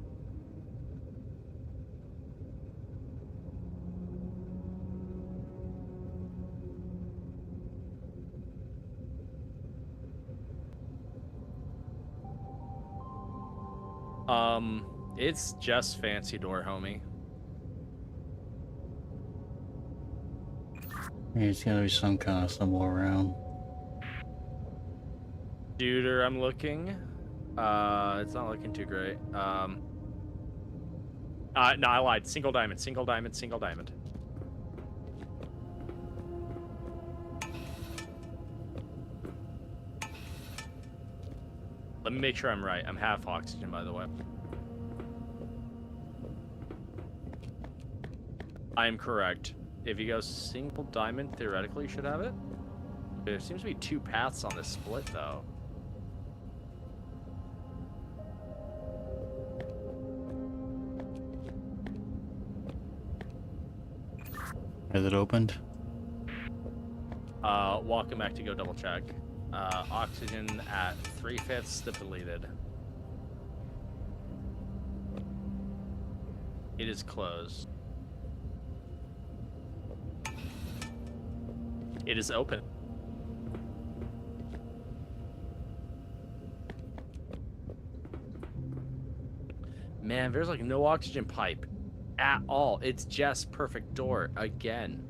It's just fancy door, homie. There's gotta be some kind of symbol around. Duder, I'm looking. It's not looking too great. No, I lied. Single diamond, single diamond, single diamond. Let me make sure I'm right. I'm half oxygen, by the way. I am correct. If you go single diamond, theoretically, you should have it. There seems to be 2 paths on this split, though. Is it opened? Welcome back to go double check. Oxygen at 3/5 depleted. It is closed. It is open. Man, there's like no oxygen pipe at all. It's just perfect door again.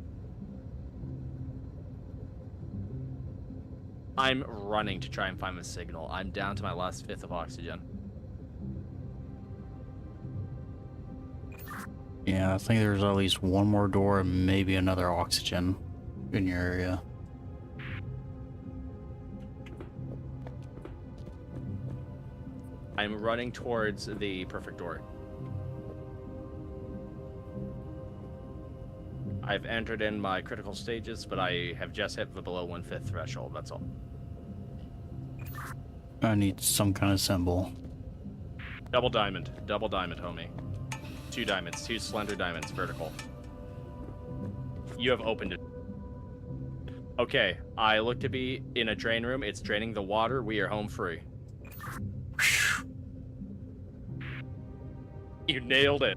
I'm running to try and find the signal. I'm down to my last 5th of oxygen. Yeah, I think there's at least one more door and maybe another oxygen in your area. I'm running towards the perfect door. I've entered in my critical stages, but I have just hit the below 1/5 threshold, that's all. I need some kind of symbol. Double diamond, homie. 2 diamonds, 2 slender diamonds, vertical. You have opened it. Okay, I look to be in a drain room. It's draining the water. We are home free. You nailed it.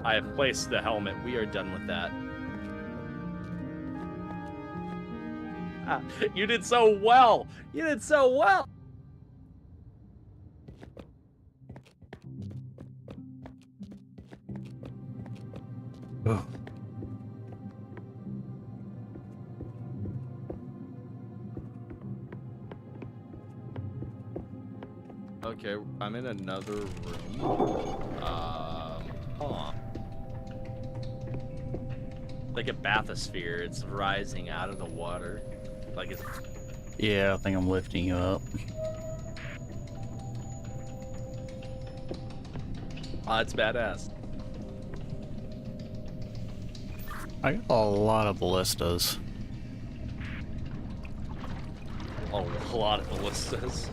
I have placed the helmet. We are done with that. You did so well. You did so well. Oh. Okay, I'm in another room. Hold on. Like a bathysphere, it's rising out of the water. Like it's... Yeah, I think I'm lifting you up. It's badass. I got a lot of ballistas. A lot of ballistas.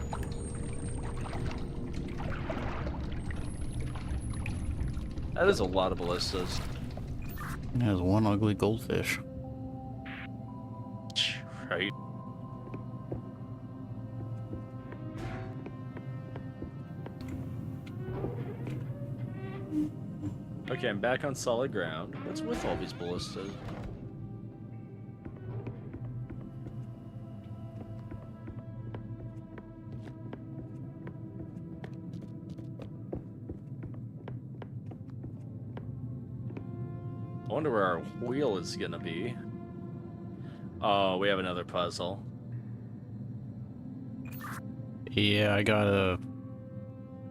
That is a lot of ballistas. There's one ugly goldfish. Right. Okay, I'm back on solid ground. What's with all these ballistas? I wonder where our wheel is gonna be. Oh, we have another puzzle. Yeah, I got a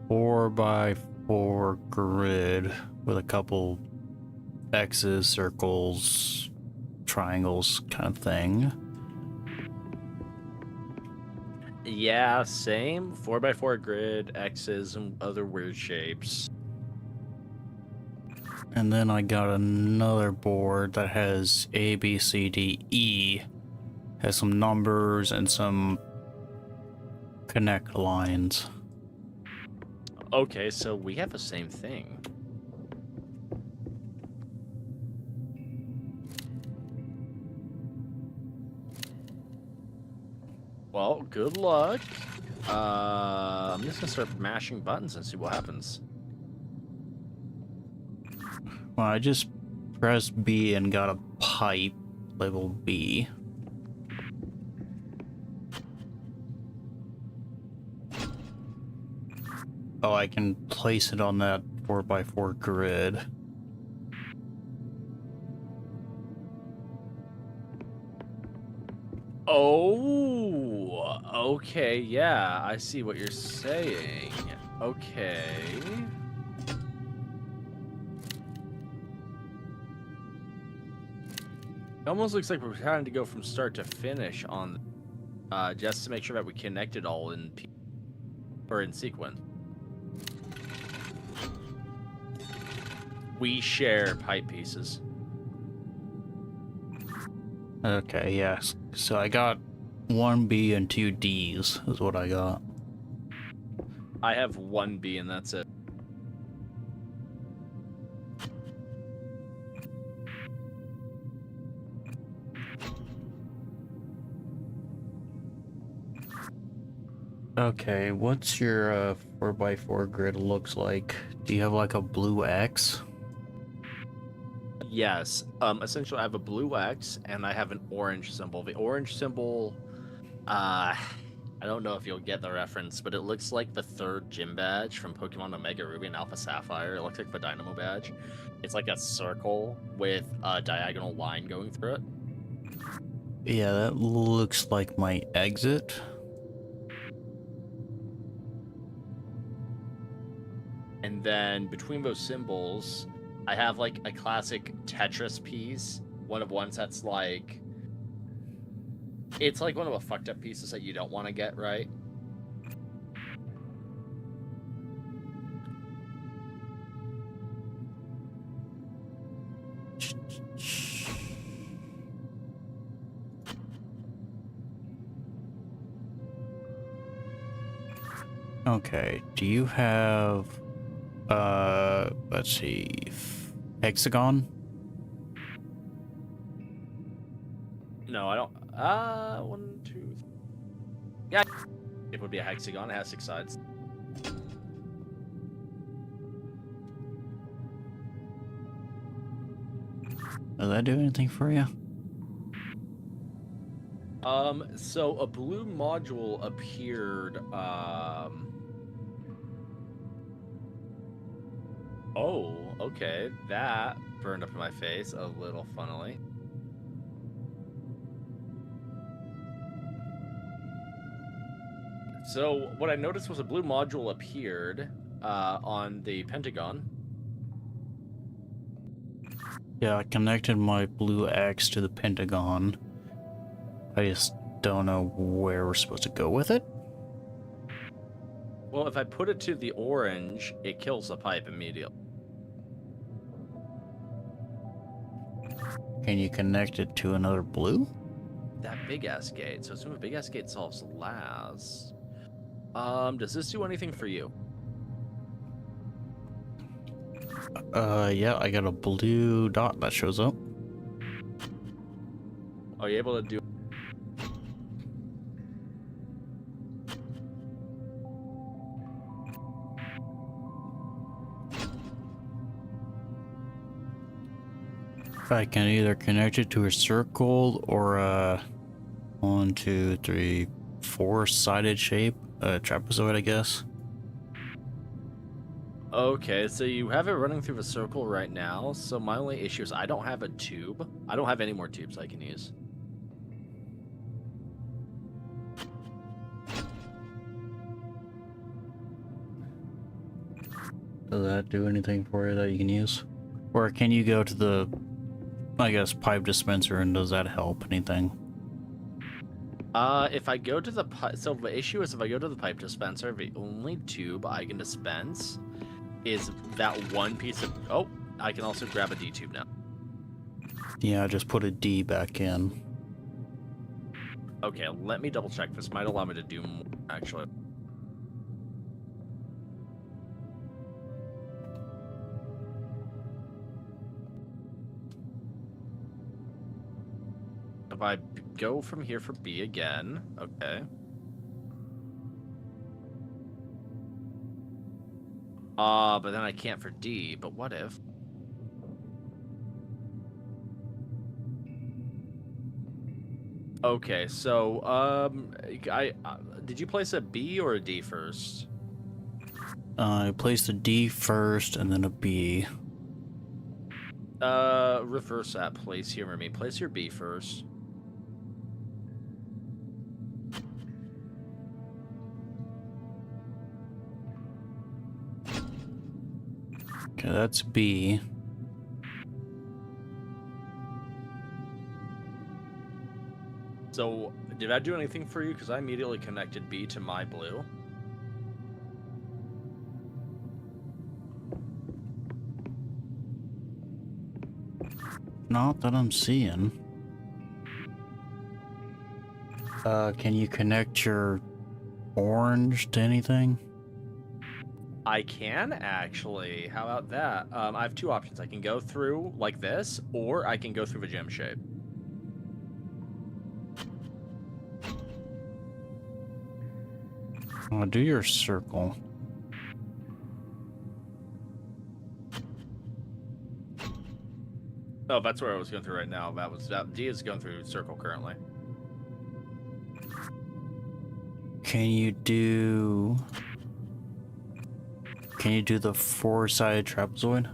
4x4 grid with a couple X's, circles, triangles kind of thing. Yeah, same. 4x4 grid, X's, and other weird shapes. And then I got another board that has A, B, C, D, E. Has some numbers and some connect lines. Okay, so we have the same thing. Well, good luck. I'm just gonna start mashing buttons and see what happens. Well, I just pressed B and got a pipe level B. Oh, I can place it on that 4x4 grid. Oh, okay, yeah, I see what you're saying. Okay. It almost looks like we're trying to go from start to finish on, just to make sure that we connect it all or in sequence. We share pipe pieces. Okay, yes. So I got 1 B and 2 Ds is what I got. I have 1 B and that's it. Okay, what's your 4x4 grid looks like? Do you have like a blue X? Yes. Essentially, I have a blue X and I have an orange symbol. The orange symbol, I don't know if you'll get the reference, but it looks like the 3rd gym badge from Pokemon Omega Ruby and Alpha Sapphire. It looks like the Dynamo badge. It's like a circle with a diagonal line going through it. Yeah, that looks like my exit. And then between those symbols, I have like a classic Tetris piece. One of ones that's like, it's like one of the fucked up pieces that you don't want to get, right? Okay, do you have let's see, hexagon? No, I don't. 1, 2, 3. Yeah, it would be a hexagon. It has 6 sides. Does that do anything for you? So a blue module appeared, oh, okay, that burned up in my face a little funnily. So what I noticed was a blue module appeared, on the Pentagon. Yeah, I connected my blue X to the Pentagon. I just don't know where we're supposed to go with it. Well, if I put it to the orange, it kills the pipe immediately. Can you connect it to another blue? That big ass gate. So assume a big ass gate solves last. Does this do anything for you? Yeah, I got a blue dot that shows up. Are you able to do? I can either connect it to a circle or a 1, 2, 3, 4-sided shape, a trapezoid, I guess. Okay, so you have it running through the circle right now. So my only issue is I don't have a tube. I don't have any more tubes I can use. Does that do anything for you that you can use? Or can you go to the, I guess, pipe dispenser, and does that help anything? If I go to the so the issue is if I go to the pipe dispenser, the only tube I can dispense is that one piece of. Oh, I can also grab a D tube now. Yeah, just put a D back in. Okay, let me double check. This might allow me to do more, actually. If I go from here for B again, okay. But then I can't for D, but what if? Okay, so, did you place a B or a D first? I placed a D first and then a B. Reverse that, please. Humor me. Place your B first. Okay, that's B. So, did I do anything for you? Because I immediately connected B to my blue. Not that I'm seeing. Can you connect your orange to anything? I can actually. How about that? I have two options. I can go through like this, or I can go through the gem shape. Do your circle. Oh, that's where I was going through right now. D is going through circle currently. Can you do the four-sided trapezoid?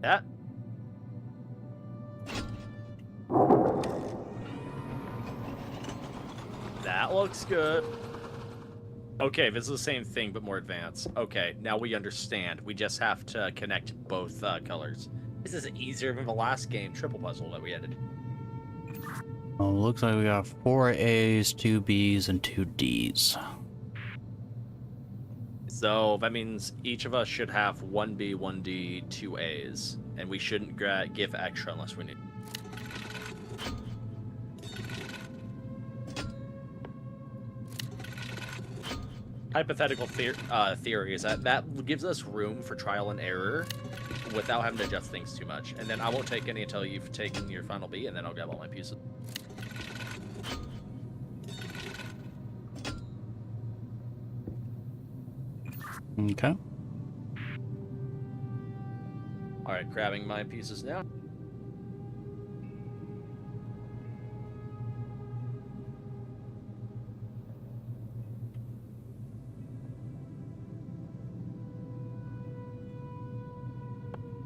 Yeah. That looks good. Okay, this is the same thing, but more advanced. Okay, now we understand. We just have to connect both colors. This is easier than the last game triple puzzle that we had to do. Oh, looks like we got 4 A's, 2 B's, and 2 D's. So that means each of us should have 1 B, 1 D, 2 A's, and we shouldn't give extra unless we need. Hypothetical theory is that gives us room for trial and error without having to adjust things too much. And then I won't take any until you've taken your final B, and then I'll grab all my pieces. Okay. All right, grabbing my pieces now.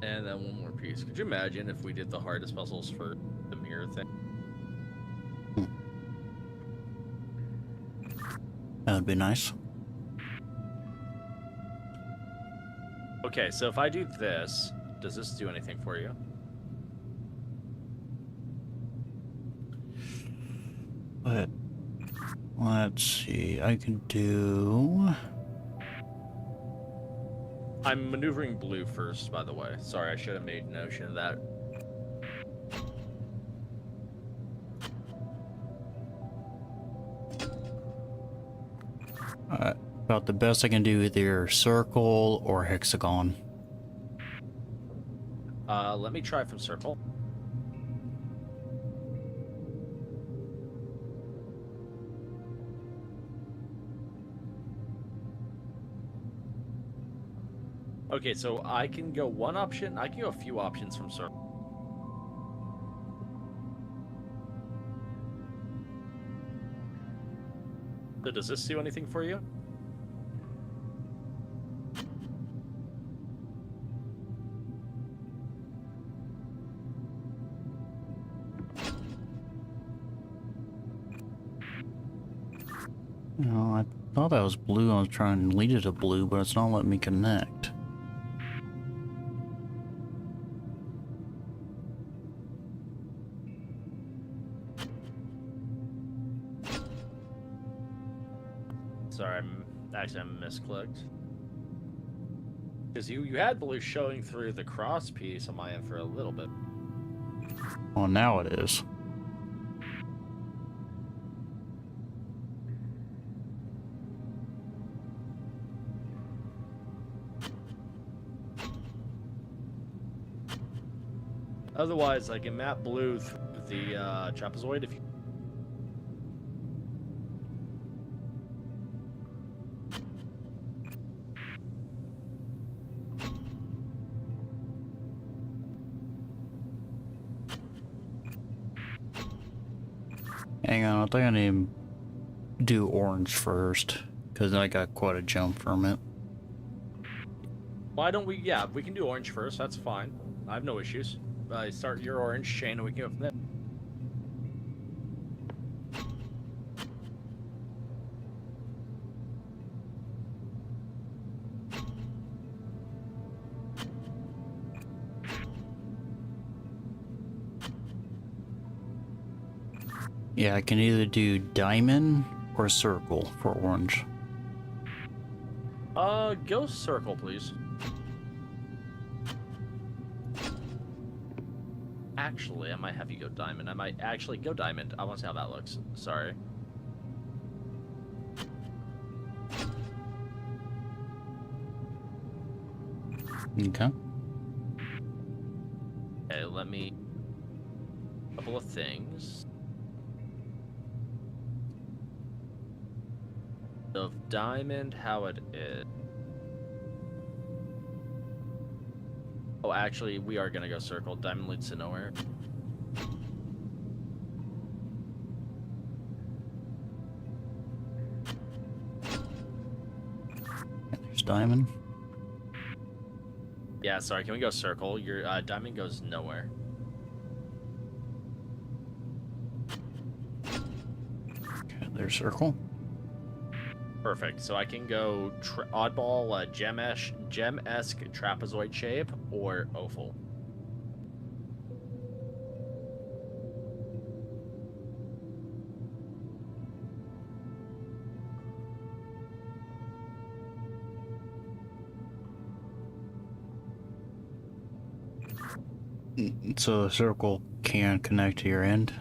And then one more piece. Could you imagine if we did the hardest puzzles for the mirror thing? That would be nice. Okay, so if I do this, does this do anything for you? But let's see. I can do. I'm maneuvering blue first, by the way. Sorry, I should have made notion of that. About the best I can do, either circle or hexagon. Let me try from circle. Okay, so I can go one option. I can go a few options from circle. So does this do anything for you? No, I thought that was blue. I was trying to lead it to blue, but it's not letting me connect. Sorry, I misclicked. Because you had blue showing through the cross piece on my end for a little bit. Well, now it is. Otherwise, I can map blue through the trapezoid if you. Hang on, I think I need to do orange first, because I got quite a jump from it. Why don't we? Yeah, we can do orange first. That's fine. I have no issues. Start your orange chain, and we can go from there. Yeah, I can either do diamond or circle for orange. Go circle, please. Actually, I might have you go diamond. I might actually go diamond. I want to see how that looks. Sorry. Okay. Okay, let me... A couple of things. Of diamond, how it is. Oh, actually, we are gonna go circle. Diamond leads to nowhere. There's diamond. Yeah, sorry, can we go circle? Your diamond goes nowhere. Okay, there's circle. Perfect. So I can go oddball, gem-esque trapezoid shape, or oval. So the circle can connect to your end.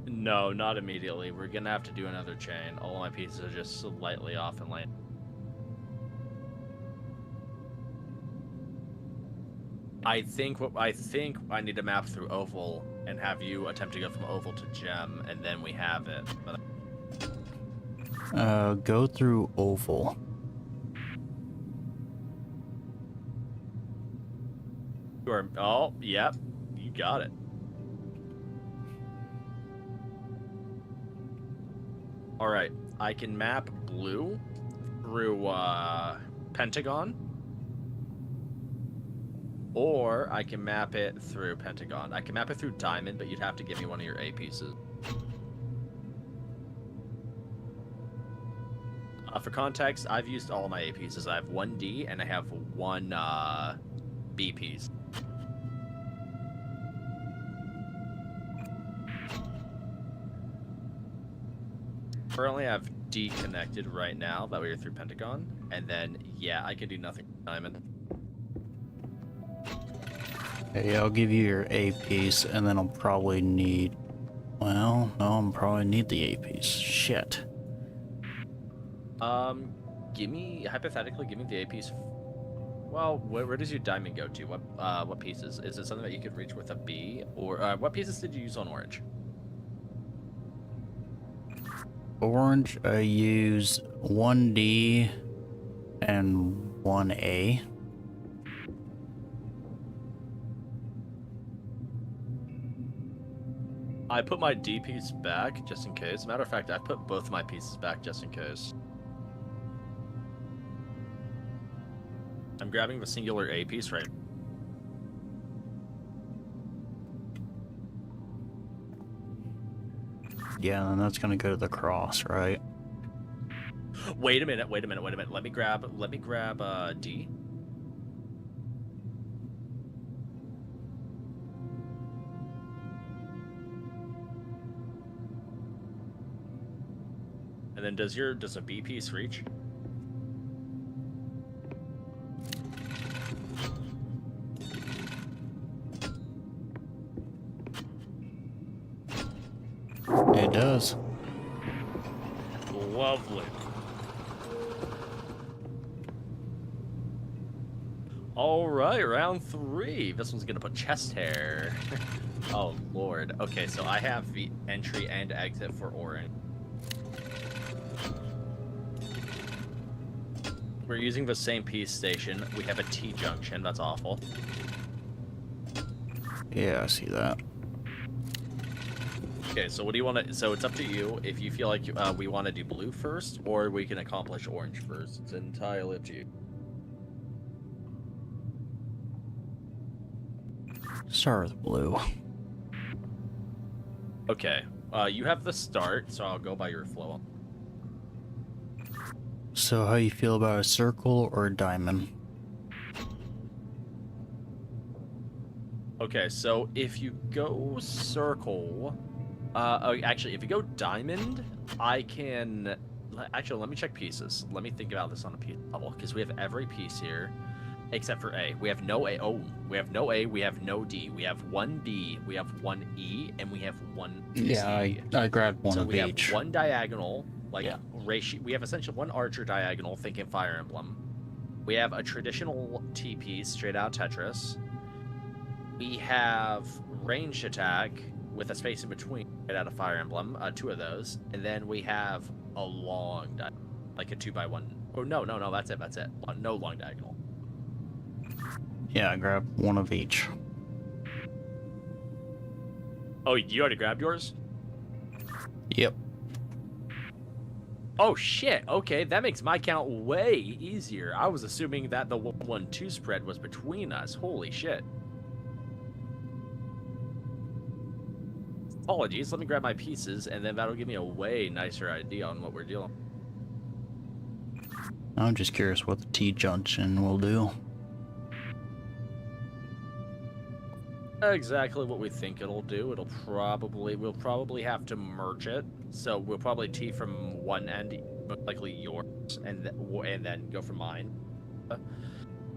No, not immediately. We're gonna have to do another chain. All my pieces are just slightly off in lane. I think I need to map through oval and have you attempt to go from oval to gem, and then we have it. But Go through oval. oh, yep, you got it. All right, I can map blue through Pentagon, or I can map it through Pentagon. I can map it through Diamond, but you'd have to give me one of your A pieces. For context, I've used all of my A pieces. I have one D and I have one B piece. Currently, I have D connected right now. That way, you're through Pentagon, and then yeah, I can do nothing with Diamond. Okay, I'll give you your A piece, and then I'll probably need. Well, no, I'll probably need the A piece. Shit. Hypothetically, give me the A piece. Well, where does your diamond go to? What pieces? Is it something that you could reach with a B, or what pieces did you use on orange? Orange, I use 1D and 1A. I put my D piece back just in case. Matter of fact, I put both of my pieces back just in case. I'm grabbing the singular A piece right. Yeah, and that's gonna go to the cross, right? Wait a minute. Let me grab D. And then does a B piece reach? It does. Lovely. All right, round 3. This one's gonna put chest hair. Oh lord. Okay, so I have the entry and exit for orange. We're using the same piece station. We have a T junction. That's awful. Yeah, I see that. Okay, so what do you want to... So it's up to you if you feel like we want to do blue first, or we can accomplish orange first. It's entirely up to you. Start with blue. Okay, you have the start, so I'll go by your flow. So how you feel about a circle or a diamond? Okay, so if you go circle, actually, if you go diamond, I can. Actually, let me check pieces. Let me think about this on a piece level because we have every piece here except for A. We have no A. Oh, we have no A. We have no D. We have one B. We have one E, and we have one Yeah, C. I grabbed one So of we each. have one diagonal, like Yeah. ratio. We have essentially one archer diagonal, thinking Fire Emblem. We have a traditional T piece straight out of Tetris. We have ranged attack with a space in between right out of Fire Emblem, 2 of those, and then we have a long like a 2x1. Oh no, that's it. No long diagonal. Yeah, I grabbed one of each. Oh, you already grabbed yours? Yep. Oh shit. Okay, that makes my count way easier. I was assuming that the 1-1-2 spread was between us. Holy shit. Apologies, let me grab my pieces, and then that'll give me a way nicer idea on what we're dealing with. I'm just curious what the T-junction will do. Exactly what we think it'll do. We'll probably have to merge it. So we'll probably T from one end, most likely yours, and then go from mine.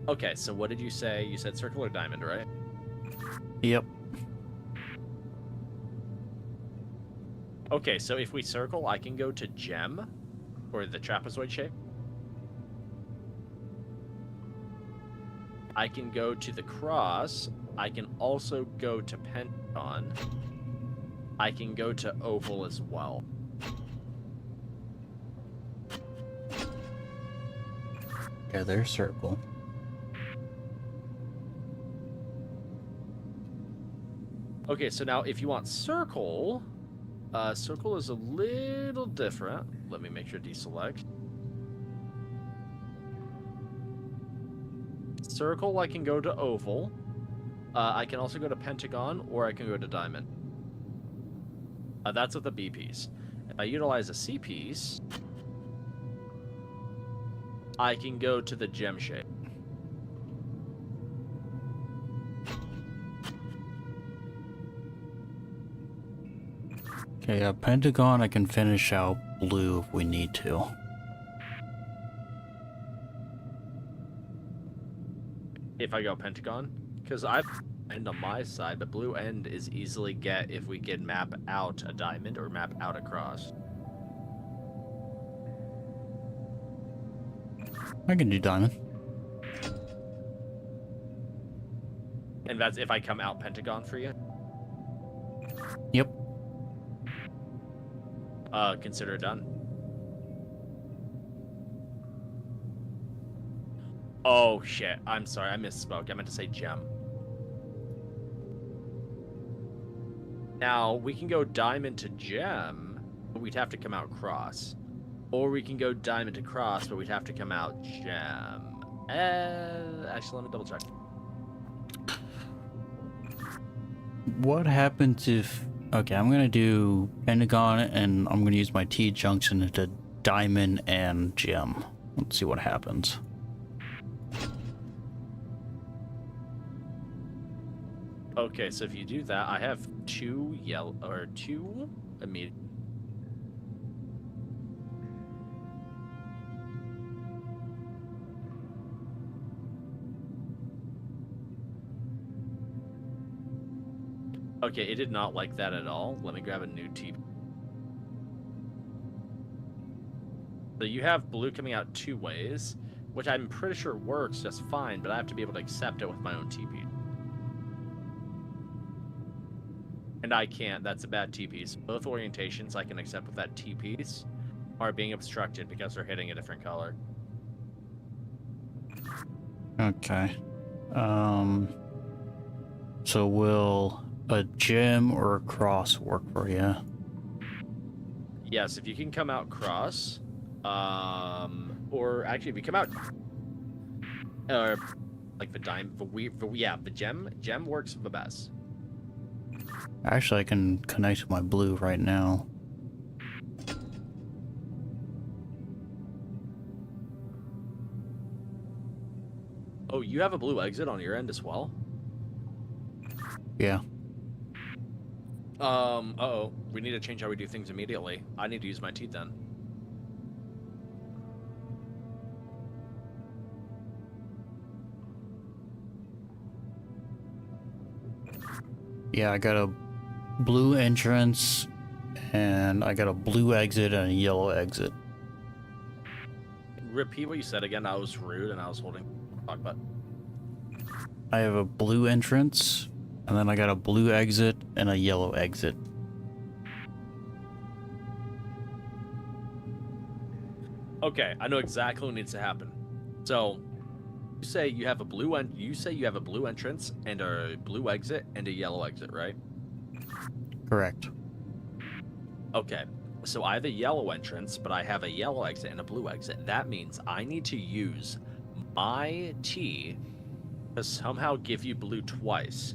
Okay, so what did you say? You said circle or diamond, right? Yep. Okay, so if we circle, I can go to gem, or the trapezoid shape. I can go to the cross. I can also go to pentagon. I can go to oval as well. Yeah, there's circle. Okay, so now if you want circle, circle is a little different. Let me make sure deselect. Circle, I can go to oval. I can also go to pentagon, or I can go to diamond. That's with the B piece. If I utilize a C piece, I can go to the gem shape. Okay, pentagon I can finish out blue if we need to. If I go pentagon, because I've end on my side, but blue end is easily get if we can map out a diamond or map out a cross. I can do diamond. And that's if I come out pentagon for you? Yep. Consider it done. Oh shit, I'm sorry, I misspoke. I meant to say gem. Now, we can go diamond to gem, but we'd have to come out cross. Or we can go diamond to cross, but we'd have to come out gem. Actually, let me double check. What happens if... Okay, I'm gonna do pentagon, and I'm gonna use my T-junction into diamond and gem. Let's see what happens. Okay, so if you do that, I have 2 yellow, or 2 immediate. Okay, it did not like that at all. Let me grab a new T. So you have blue coming out 2 ways, which I'm pretty sure works just fine, but I have to be able to accept it with my own TP. And I can't. That's a bad T-piece. Both orientations I can accept with that T-piece are being obstructed because they're hitting a different color. Okay. So will a gem or a cross work for you? Yes, if you can come out cross, or actually if you come out, like the diamond, the gem works the best. Actually, I can connect to my blue right now. Oh, you have a blue exit on your end as well? Yeah. Uh-oh. We need to change how we do things immediately. I need to use my teeth then. Yeah, I got a blue entrance, and I got a blue exit and a yellow exit. Repeat what you said again. I was rude and I was holding talk button. I have a blue entrance, and then I got a blue exit and a yellow exit. Okay, I know exactly what needs to happen. So, you say you have a blue entrance and a blue exit and a yellow exit, right? Correct. Okay. So I have a yellow entrance, but I have a yellow exit and a blue exit. That means I need to use my T to somehow give you blue twice.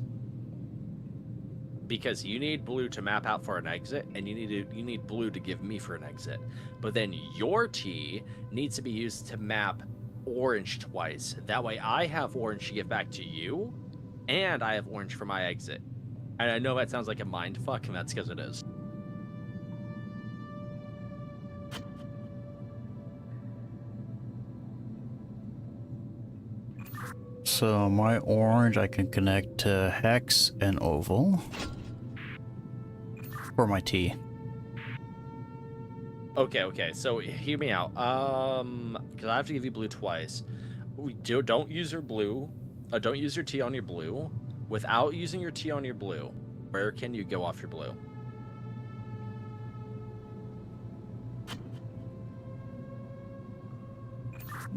Because you need blue to map out for an exit, and you need blue to give me for an exit. But then your T needs to be used to map orange twice. That way I have orange to give back to you, and I have orange for my exit. And I know that sounds like a mind fuck, and that's because it is. So my orange I can connect to hex and oval for my T. Okay. So hear me out. Because I have to give you blue twice. Don't use your blue. Don't use your T on your blue. Without using your T on your blue, where can you go off your blue?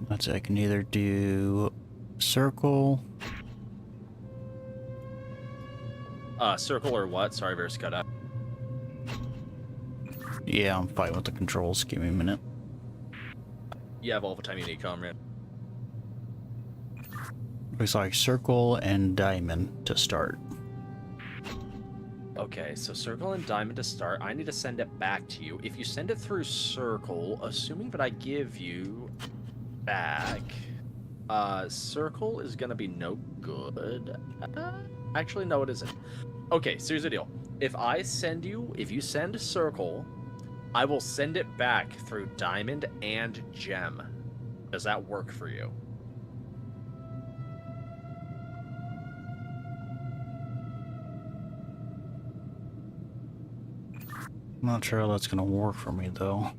Let's see, I can either do circle. Circle or what? Sorry, Verus cut out. Yeah, I'm fine with the controls. Give me a minute. You have all the time you need, comrade. Looks like circle and diamond to start. Okay, so circle and diamond to start. I need to send it back to you. If you send it through circle, assuming that I give you back, circle is gonna be no good. Actually, no, it isn't. Okay, so here's the deal. If you send circle, I will send it back through diamond and gem. Does that work for you? I'm not sure how that's gonna work for me though.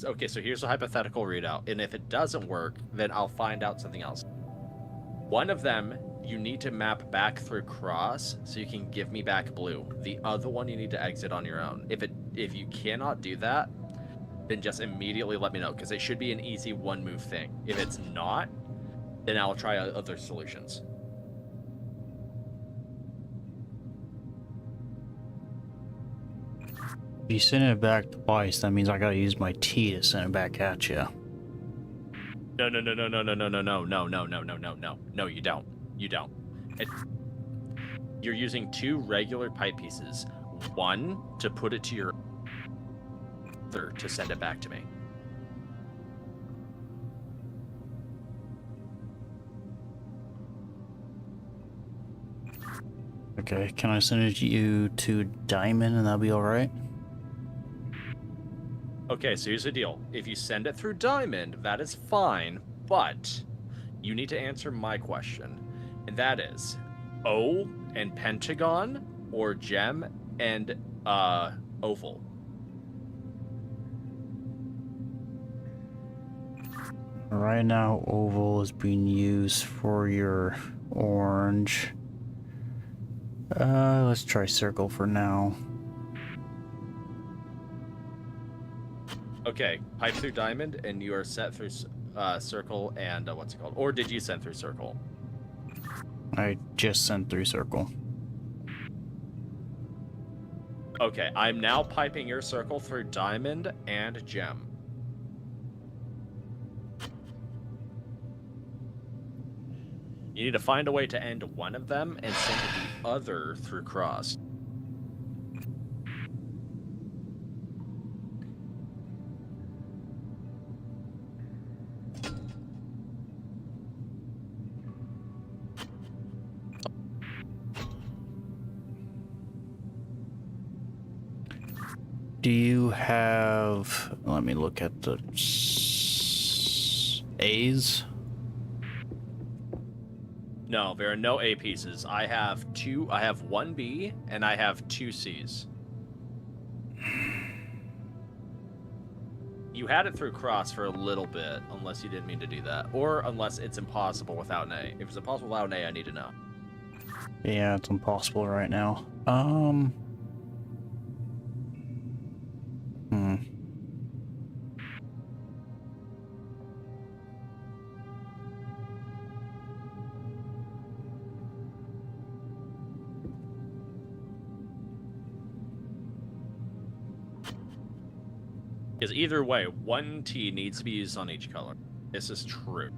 Okay, so here's a hypothetical readout, and if it doesn't work, then I'll find out something else. One of them you need to map back through cross, so you can give me back blue. The other one you need to exit on your own. If you cannot do that, then just immediately let me know, because it should be an easy one move thing. If it's not, then I'll try other solutions. If you send it back twice, that means I gotta use my T to send it back at you. No, you don't. You don't. You're using two regular pipe pieces. One to put it to your other to send it back to me. Okay, can I send it you to diamond and that'll be alright? Okay, so here's the deal. If you send it through diamond, that is fine, but you need to answer my question. And that is O and pentagon or gem and oval? Right now, oval is being used for your orange. Let's try circle for now. Okay, pipe through diamond, and you are set through circle and what's it called? Or did you send through circle? I just sent through circle. Okay, I'm now piping your circle through diamond and gem. You need to find a way to end one of them and send the other through cross. Do you have... Let me look at the... A's? No, there are no A pieces. I have one B, and I have 2 C's. You had it through cross for a little bit, unless you didn't mean to do that. Or unless it's impossible without an A. If it's impossible without an A, I need to know. Yeah, it's impossible right now. Because either way, 1 T needs to be used on each color. This is true.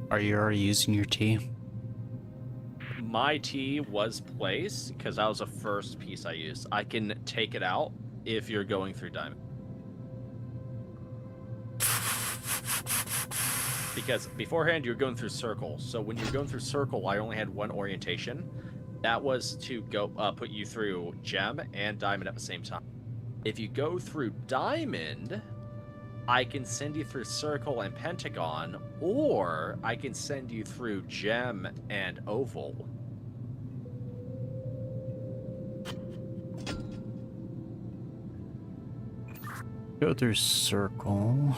Are you already using your T? My T was placed because that was the first piece I used. I can take it out if you're going through diamond. Because beforehand you're going through circle. So when you're going through circle, I only had 1 orientation. That was to go put you through gem and diamond at the same time. If you go through diamond, I can send you through circle and pentagon, or I can send you through gem and oval. Go through circle.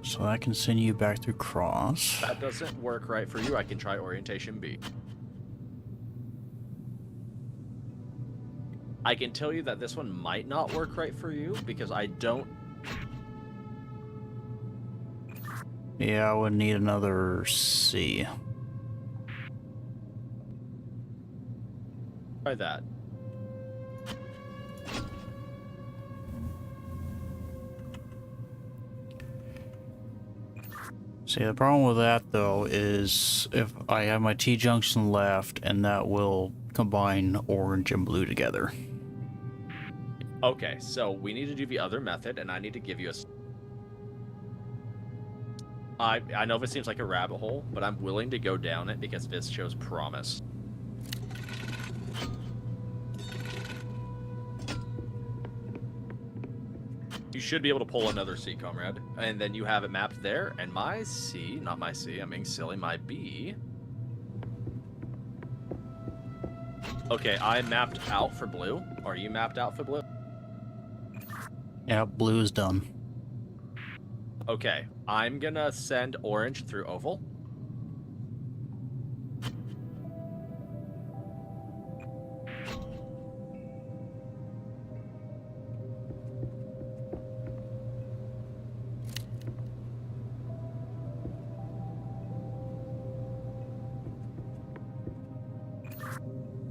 So I can send you back through cross. That doesn't work right for you. I can try orientation B. I can tell you that this one might not work right for you because I don't... Yeah, I would need another C. Try that. See, the problem with that, though, is if I have my T-junction left, and that will combine orange and blue together. Okay, so we need to do the other method, and I need to give you a... I know this seems like a rabbit hole, but I'm willing to go down it because this shows promise. You should be able to pull another C, comrade. And then you have it mapped there, and my C, not my C, I'm being silly, my B. Okay, I mapped out for blue. Are you mapped out for blue? Yeah, blue is done. Okay, I'm gonna send orange through oval.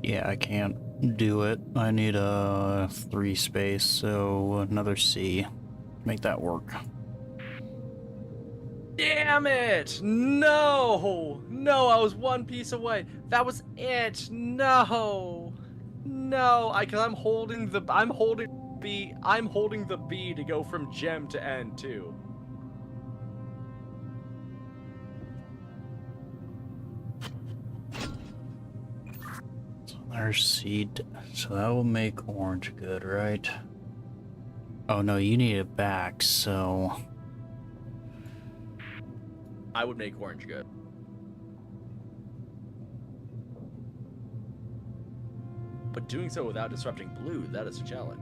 Yeah, I can't do it. I need a 3 space, so another C. Make that work. Damn it! No! No, I was 1 piece away. That was it. No. No, cuz I'm holding the B to go from gem to end too. So there's seed. So that will make orange good, right? Oh no, you need it back, so... I would make orange good. But doing so without disrupting blue, that is a challenge.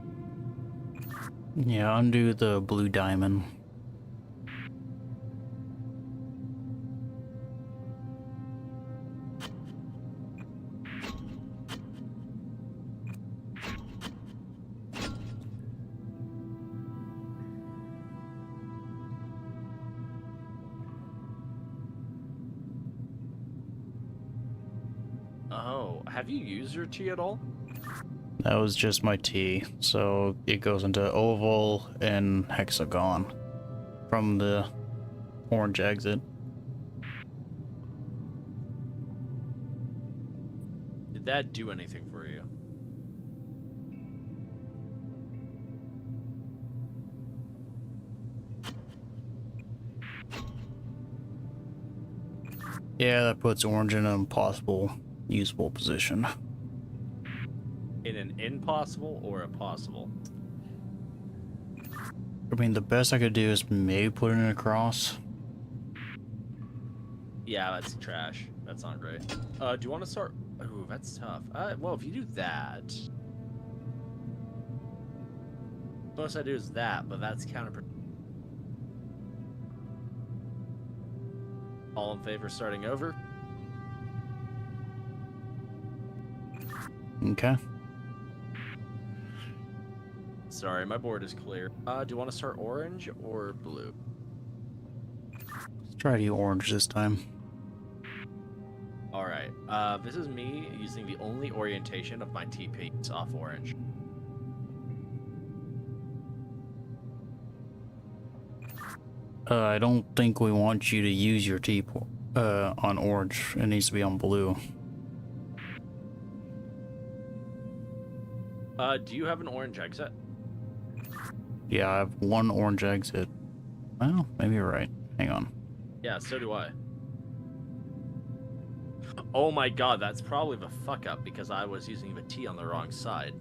Yeah, undo the blue diamond. Oh, have you used your T at all? That was just my T, so it goes into oval and hexagon from the orange exit. Did that do anything for you? Yeah, that puts orange in an impossible usable position. In an impossible or a possible? I mean, the best I could do is maybe put it in a cross. Yeah, that's trash. That's not great. Do you want to start? Ooh, that's tough. Well, if you do that, most I do is that, but that's counter. All in favor, starting over. Okay. Sorry, my board is clear. Do you want to start orange or blue? Let's try to do orange this time. All right. This is me using the only orientation of my TPs off orange. I don't think we want you to use your T on orange. It needs to be on blue. Do you have an orange exit? Yeah, I have one orange exit. Well, maybe you're right. Hang on. Yeah, so do I. Oh my god, that's probably the fuck up because I was using the T on the wrong side.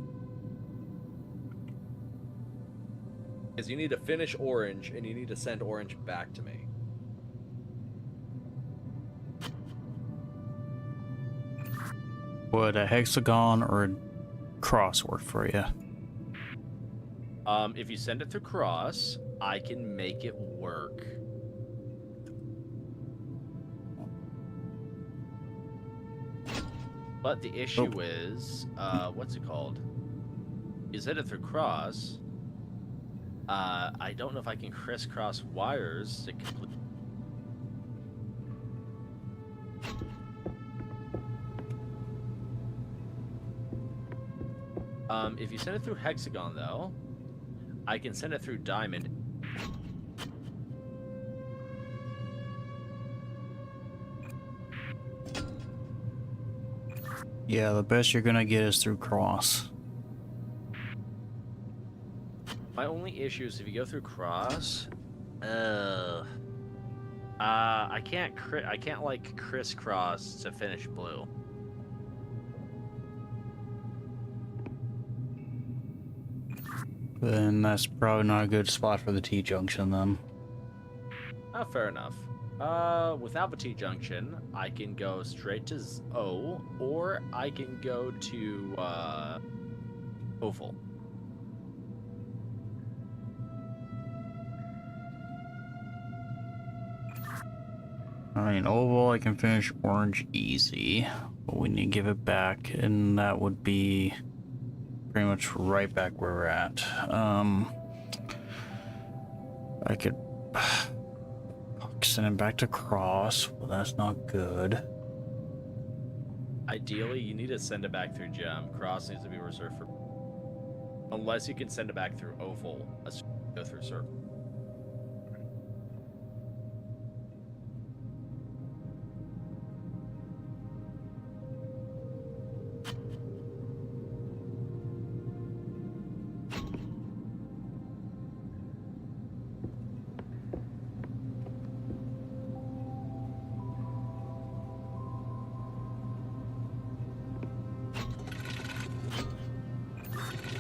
Because you need to finish orange and you need to send orange back to me. Would a hexagon or a cross work for you? If you send it through cross, I can make it work. But the issue is, what's it called? You send it through cross. I don't know if I can crisscross wires to complete. If you send it through hexagon, though, I can send it through diamond. Yeah, the best you're gonna get is through cross. My only issue is if you go through cross, I can't like crisscross to finish blue. Then that's probably not a good spot for the T-junction then. Oh, fair enough. Without the T-junction, I can go straight to O, or I can go to, oval. I mean, oval, I can finish orange easy, but we need to give it back, and that would be pretty much right back where we're at. I could send it back to cross, but that's not good. Ideally, you need to send it back through gem. Cross needs to be reserved for... Unless you can send it back through oval. Let's go through circle.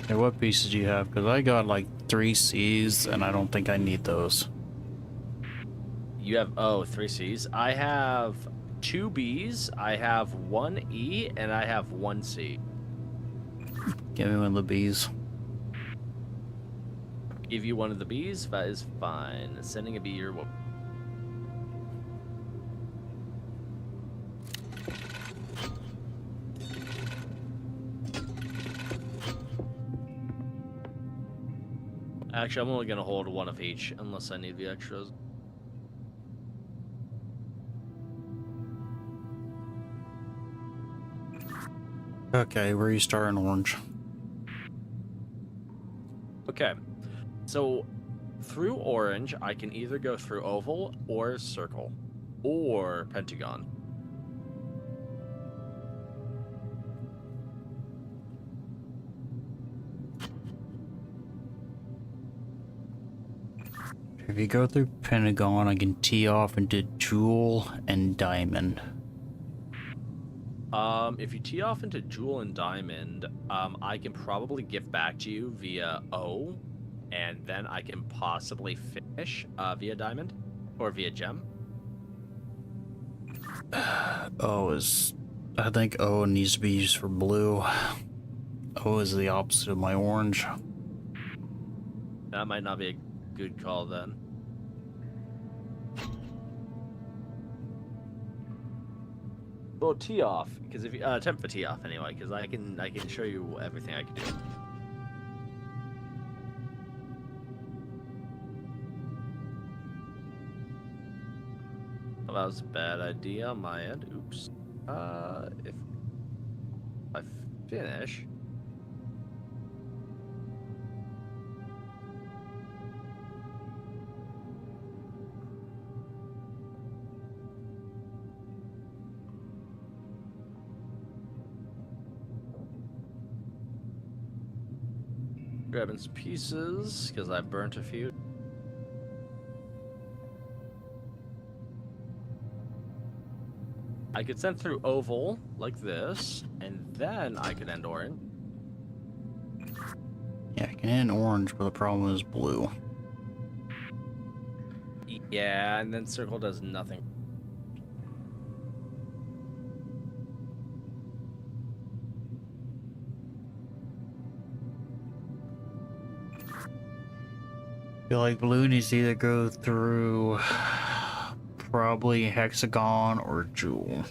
Hey, what pieces do you have? Because I got like 3 C's, and I don't think I need those. You have, 3 C's. I have 2 B's, I have 1 E, and I have 1 C. Give me one of the B's. Give you one of the B's, that is fine. Sending a B your way. Actually, I'm only gonna hold 1 of each, unless I need the extras. Okay, where are you starting orange? Okay, so through orange, I can either go through oval or circle or pentagon. If you go through pentagon, I can tee off into jewel and diamond. If you tee off into Jewel and Diamond, I can probably give back to you via O, and then I can possibly finish via Diamond or via Gem. O is. I think O needs to be used for blue. O is the opposite of my orange. That might not be a good call then. Well, tee off, because if you attempt for tee off anyway, because I can show you everything I can do. Well, that was a bad idea on my end. Oops. If I finish. Grabbing some pieces, because I burnt a few. I could send through oval, like this, and then I could end orange. Yeah, I can end orange, but the problem is blue. Yeah, and then circle does nothing. I feel like blue needs to either go through probably hexagon or jewel.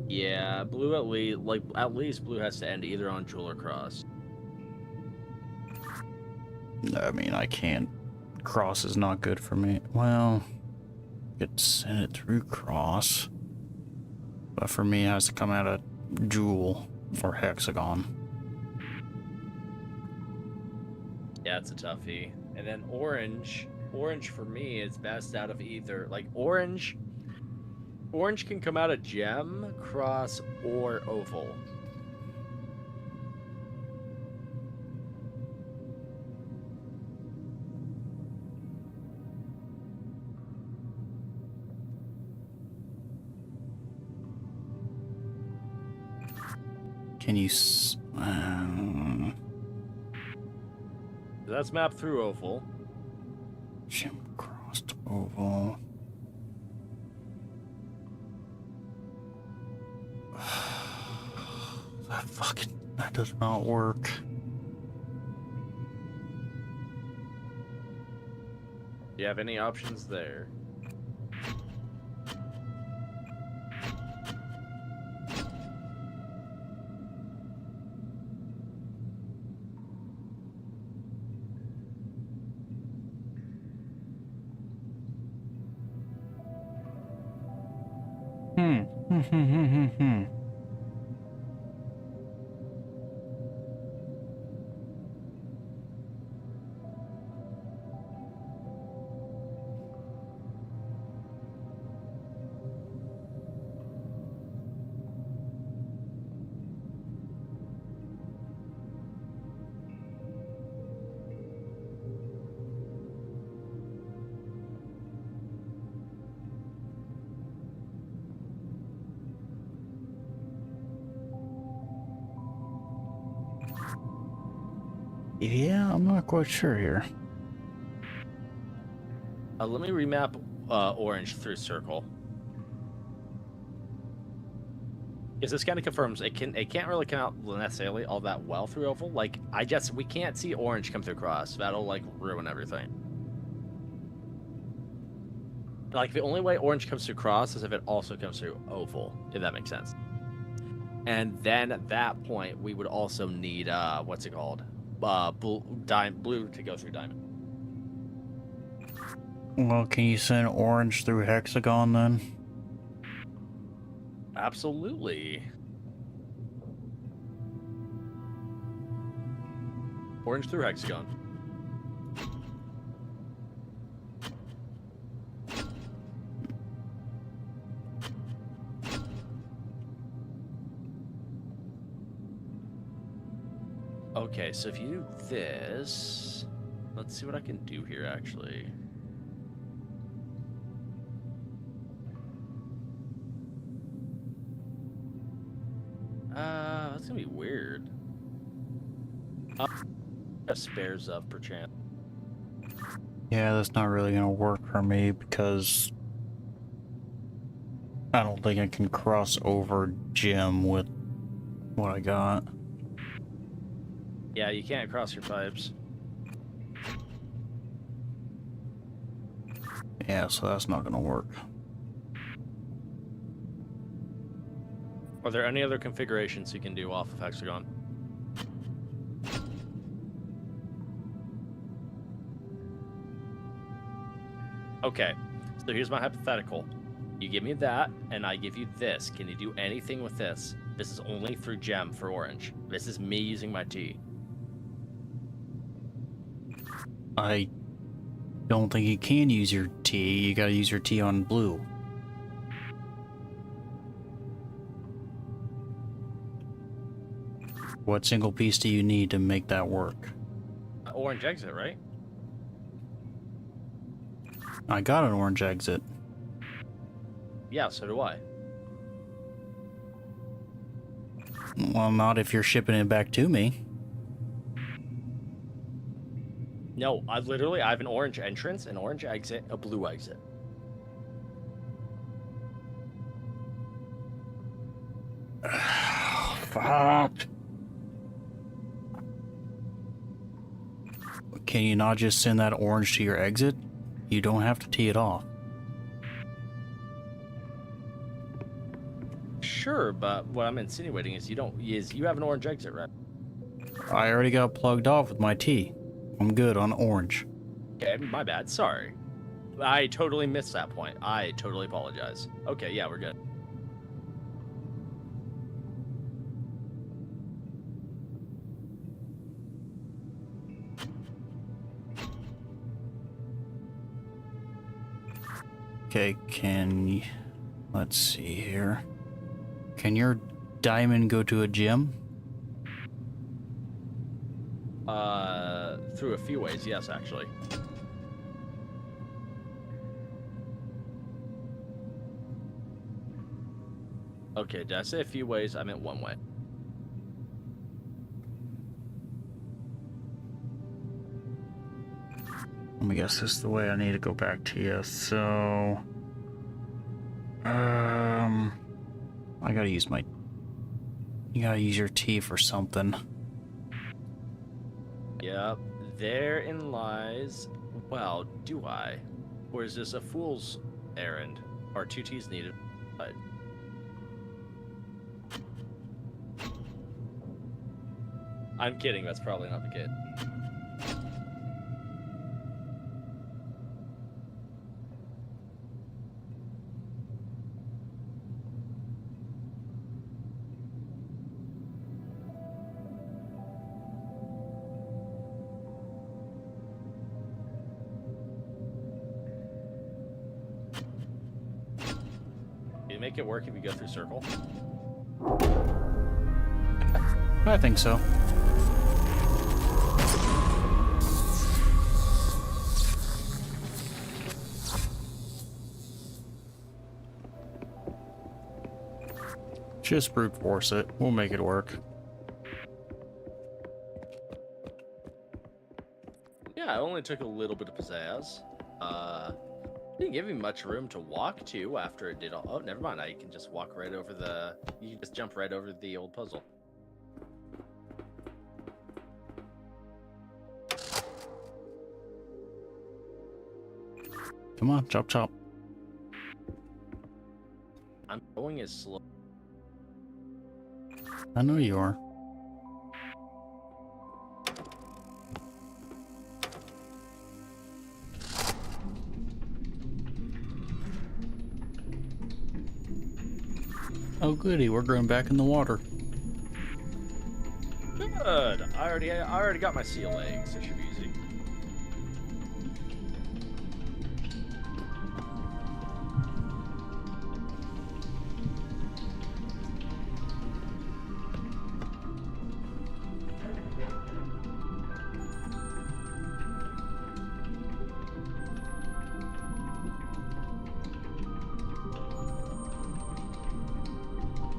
Yeah, blue at least blue has to end either on jewel or cross. I mean, I can't. Cross is not good for me. Well, I could send it through cross, but for me, it has to come out of jewel or hexagon. Yeah, it's a toughie. And then orange for me is best out of either like orange can come out of gem, cross, or oval. Can you That's mapped through oval. gem crossed oval? That does not work. Do you have any options there? Hmm. Yeah, I'm not quite sure here. Let me remap orange through circle. Because this kind of confirms it can't really come out necessarily all that well through oval. Like we can't see orange come through cross. That'll like ruin everything. Like the only way orange comes through cross is if it also comes through oval, if that makes sense. And then at that point we would also need what's it called? Blue to go through diamond. Well, can you send orange through hexagon then? Absolutely. Orange through hexagon. Okay, so if you do this, let's see what I can do here actually. That's gonna be weird. Have spares of perchance. Yeah, that's not really gonna work for me because I don't think I can cross over gym with what I got. Yeah, you can't cross your pipes. Yeah, so that's not gonna work. Are there any other configurations you can do off of Hexagon? Okay, so here's my hypothetical. You give me that, and I give you this. Can you do anything with this? This is only through gem for orange. This is me using my T. I don't think you can use your T. You gotta use your T on blue. What single piece do you need to make that work? Orange exit, right? I got an orange exit. Yeah, so do I. Well, not if you're shipping it back to me. No, I have an orange entrance, an orange exit, a blue exit. Fuck. Can you not just send that orange to your exit? You don't have to tee it off. Sure, but what I'm insinuating is you have an orange exit, right? I already got plugged off with my T. I'm good on orange. Okay, my bad. Sorry. I totally missed that point. I totally apologize. Okay, yeah, we're good. Okay, let's see here. Can your diamond go to a gym? Through a few ways, yes, actually. Okay, did I say a few ways? I meant one way. Let me guess, this is the way I need to go back to you. So, I gotta use my. You gotta use your T for something. Yep, therein lies. Well, do I? Or is this a fool's errand? Are two T's needed? But I'm kidding. That's probably not the case. You make it work if you go through circle. I think so. Just brute force it. We'll make it work. Yeah, it only took a little bit of pizzazz. Didn't give me much room to walk to after it did all. Oh, never mind. I can just walk right over the. You can just jump right over the old puzzle. Come on, chop chop. I'm going as slow. I know you are. Oh goody, we're going back in the water. Good. I already got my seal eggs. It should be easy.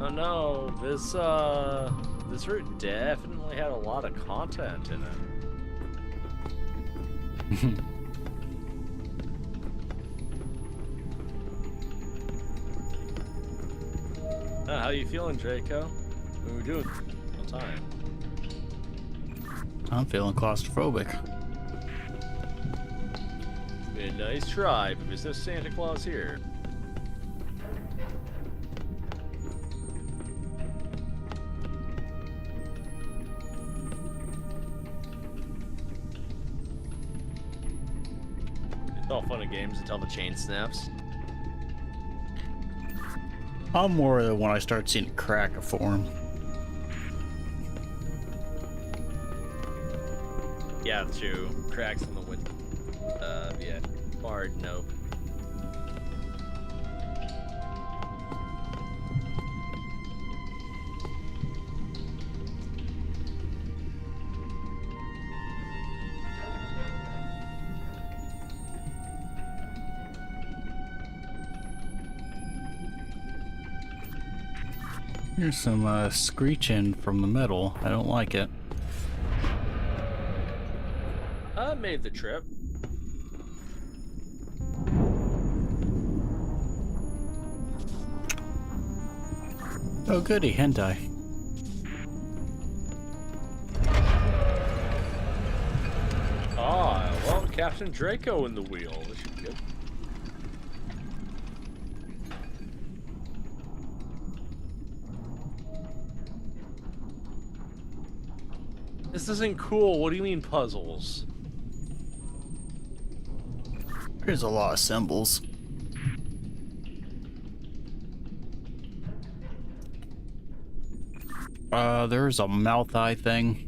Oh no, this route definitely had a lot of content in it. How you feeling, Draco? What are we doing all the time? I'm feeling claustrophobic. Been a nice try, but there's no Santa Claus here. It's all fun and games until the chain snaps. I'm more than when I start seeing crack form. Yeah, true. Cracks in the window. Yeah. Hard, no. Here's some screeching from the metal. I don't like it. I made the trip. Oh goody, hentai. Ah, well, Captain Draco in the wheel. This should be good. This isn't cool. What do you mean puzzles? There's a lot of symbols. There's a mouth eye thing.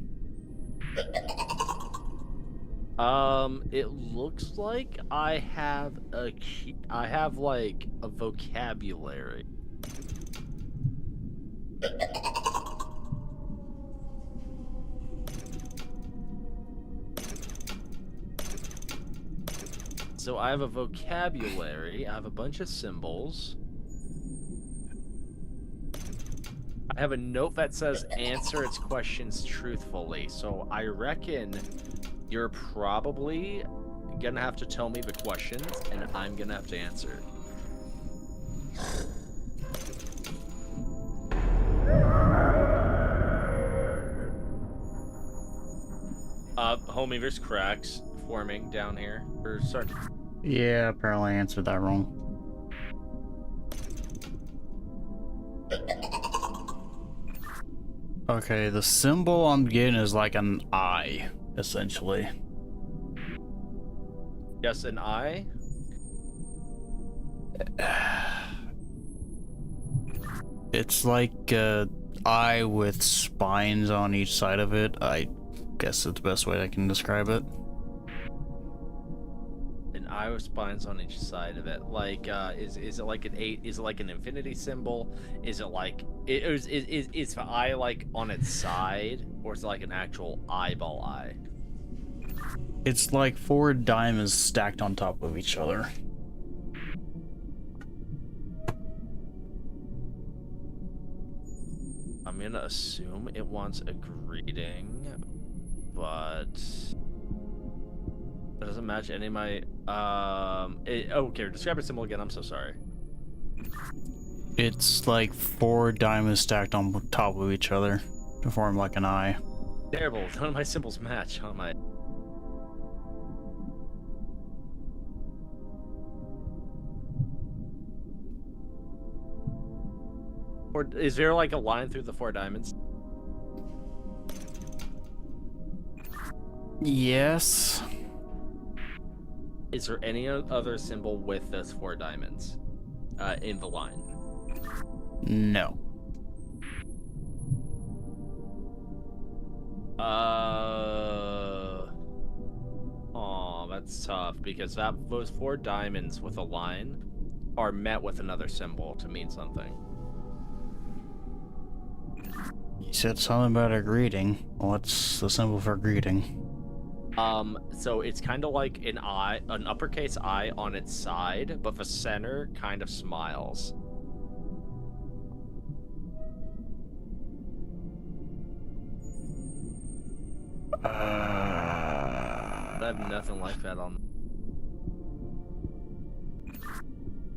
It looks like I have a key. I have like a vocabulary. So I have a vocabulary. I have a bunch of symbols. I have a note that says answer its questions truthfully. So I reckon you're probably gonna have to tell me the questions and I'm gonna have to answer. Homie, there's cracks forming down here. Or starting. Yeah, apparently I answered that wrong. Okay, the symbol I'm getting is like an eye, essentially. Yes, an eye. It's like a eye with spines on each side of it. I guess that's the best way I can describe it. An eye with spines on each side of it. Like, is it like an eight? Is it like an infinity symbol? Is it like is the eye like on its side, or is it like an actual eyeball eye? It's like 4 diamonds stacked on top of each other. I'm gonna assume it wants a greeting, but that doesn't match any of my okay, describe a symbol again. I'm so sorry. It's like 4 diamonds stacked on top of each other to form like an eye. Terrible. None of my symbols match on my. Or is there like a line through the 4 diamonds? Yes. Is there any other symbol with those 4 diamonds in the line? No. Oh, that's tough because those 4 diamonds with a line are met with another symbol to mean something. You said something about a greeting. What's the symbol for greeting? So it's kind of like an eye, an uppercase I on its side, but the center kind of smiles. I have nothing like that on.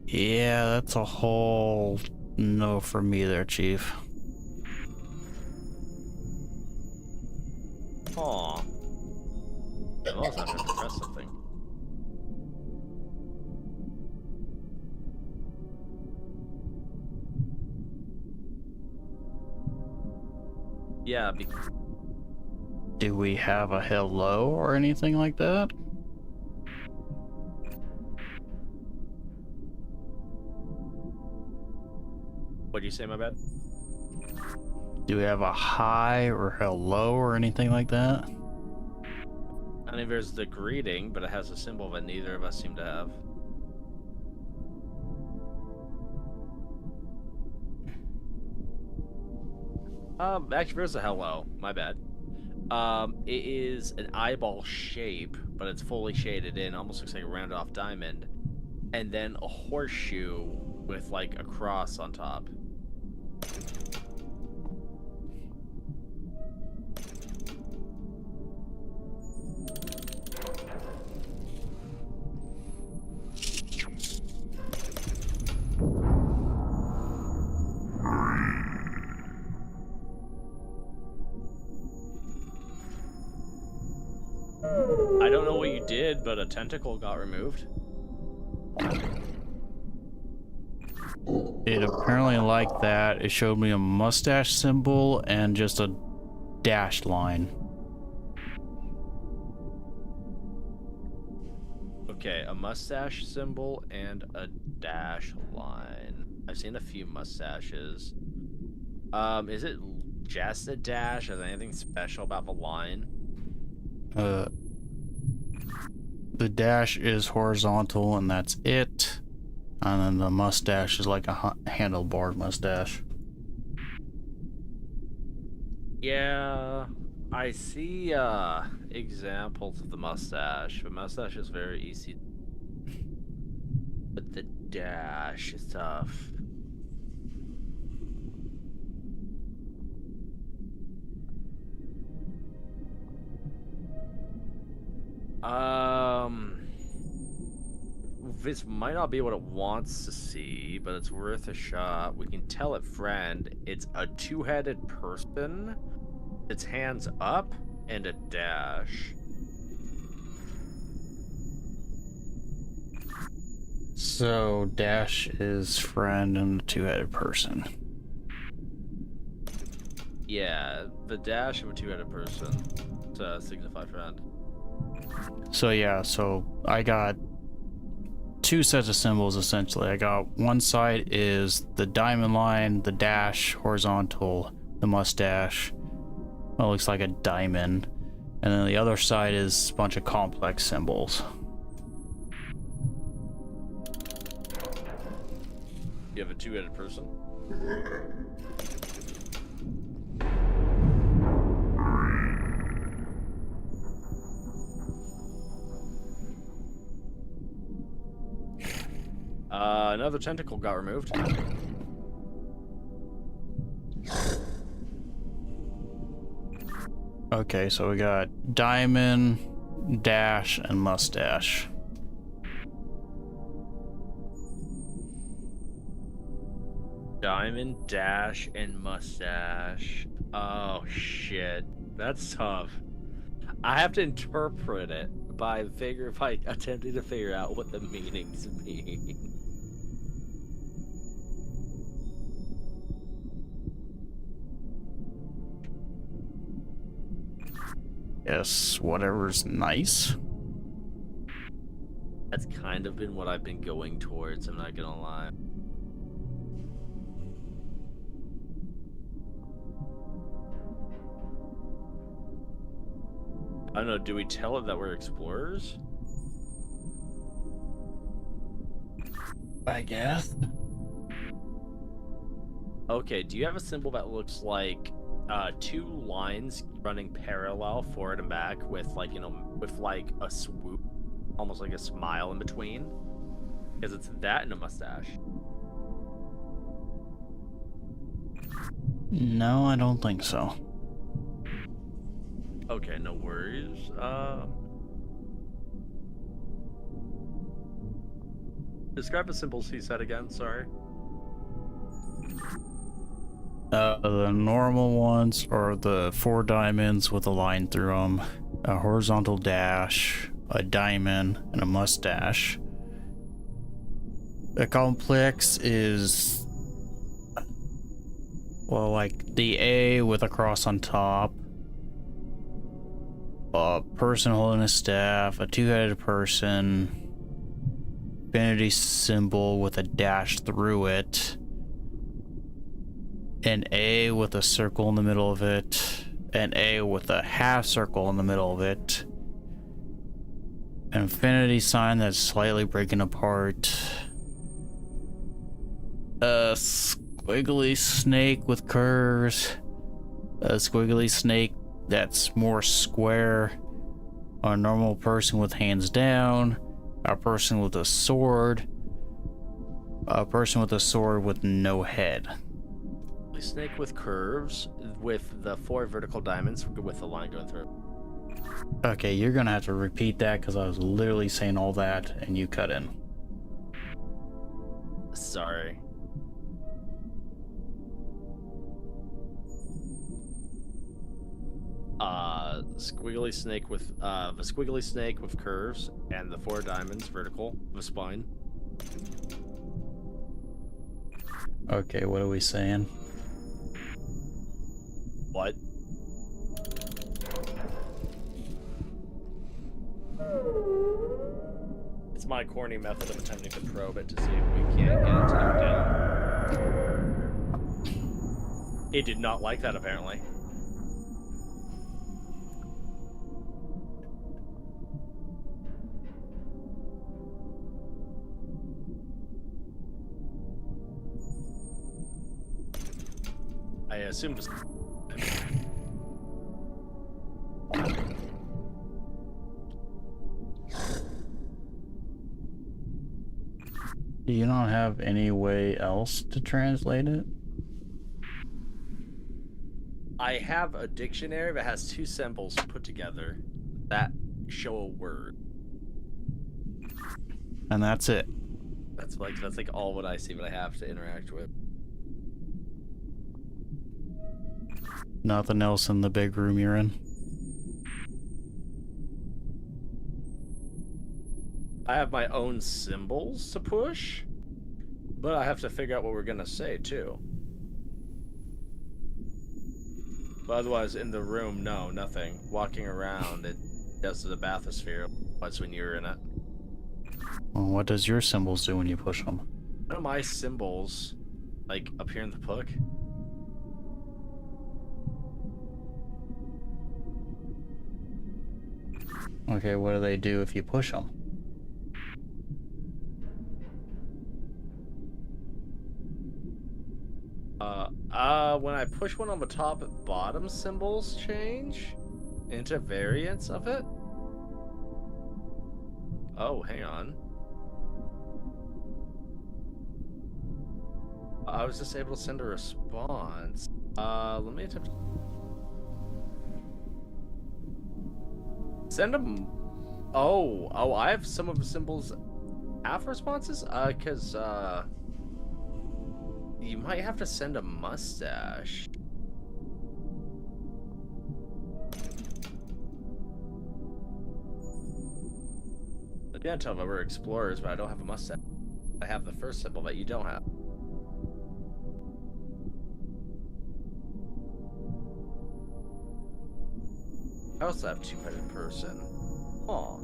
Yeah, that's a whole no for me there, Chief. Aw. I must have to press something. Yeah, Do we have a hello or anything like that? what'd you say, my bad? Do we have a hi or hello or anything like that? I mean, there's the greeting, but it has a symbol that neither of us seem to have. Actually, there's a hello. My bad. It is an eyeball shape, but it's fully shaded in, almost looks like a rounded off diamond, and then a horseshoe with like a cross on top. I don't know what you did, but a tentacle got removed. It apparently liked that. It showed me a mustache symbol and just a dashed line. Okay, a mustache symbol and a dash line. I've seen a few mustaches. Is it just a dash? Is there anything special about the line? The dash is horizontal and that's it. And then the mustache is like a handlebar mustache. Yeah, I see examples of the mustache. The mustache is very easy, but the dash is tough. This might not be what it wants to see, but it's worth a shot. We can tell it friend. It's a two-headed person. Its hands up and a dash. So dash is friend and a two-headed person. Yeah, the dash of a two-headed person to signify friend. So yeah, so I got two sets of symbols essentially. I got one side is the diamond line, the dash, horizontal, the mustache. Well, it looks like a diamond. And then the other side is a bunch of complex symbols. You have a two-headed person? Another tentacle got removed. Okay, so we got diamond, dash, and mustache. Diamond, dash, and mustache. Oh shit, that's tough. I have to interpret it by attempting to figure out what the meanings mean. Yes, whatever's nice. That's kind of been what I've been going towards, I'm not gonna lie. I don't know, do we tell it that we're explorers? I guess. Okay, do you have a symbol that looks like two lines running parallel forward and back with like, you know, with like a swoop, almost like a smile in between? Because it's that and a mustache. No, I don't think so. Okay, no worries. Describe the symbols he said again, sorry. The normal ones are the 4 diamonds with a line through them, a horizontal dash, a diamond, and a mustache. The complex is, well, like the A with a cross on top, a person holding a staff, a 2-headed person, infinity symbol with a dash through it, an A with a circle in the middle of it, an A with a half circle in the middle of it, an infinity sign that's slightly breaking apart, a squiggly snake with curves, a squiggly snake that's more square, a normal person with hands down, a person with a sword, a person with a sword with no head. Snake with curves, with the 4 vertical diamonds with the line going through. Okay, you're gonna have to repeat that because I was literally saying all that and you cut in. Sorry. Squiggly snake with the squiggly snake with curves and the 4 diamonds vertical with a spine. Okay, what are we saying? What? It's my corny method of attempting to probe it to see if we can't get it to go down. It did not like that, apparently. I assume just... Do you not have any way else to translate it? I have a dictionary that has 2 symbols put together that show a word. And that's it. That's like all what I see what I have to interact with. Nothing else in the big room you're in? I have my own symbols to push, but I have to figure out what we're gonna say too. But otherwise, in the room, no, nothing. Walking around, it does the bathysphere. That's when you're in it. Well, what does your symbols do when you push them? One of my symbols, like up here in the book. Okay, what do they do if you push them? When I push one on the top and bottom symbols change into variants of it. Oh, hang on. I was just able to send a response. Let me attempt. Send them. Oh, I have some of the symbols have responses. Cause you might have to send a mustache. I can't tell if we're explorers, but I don't have a mustache. I have the first symbol that you don't have. I also have 2-headed person. Aw.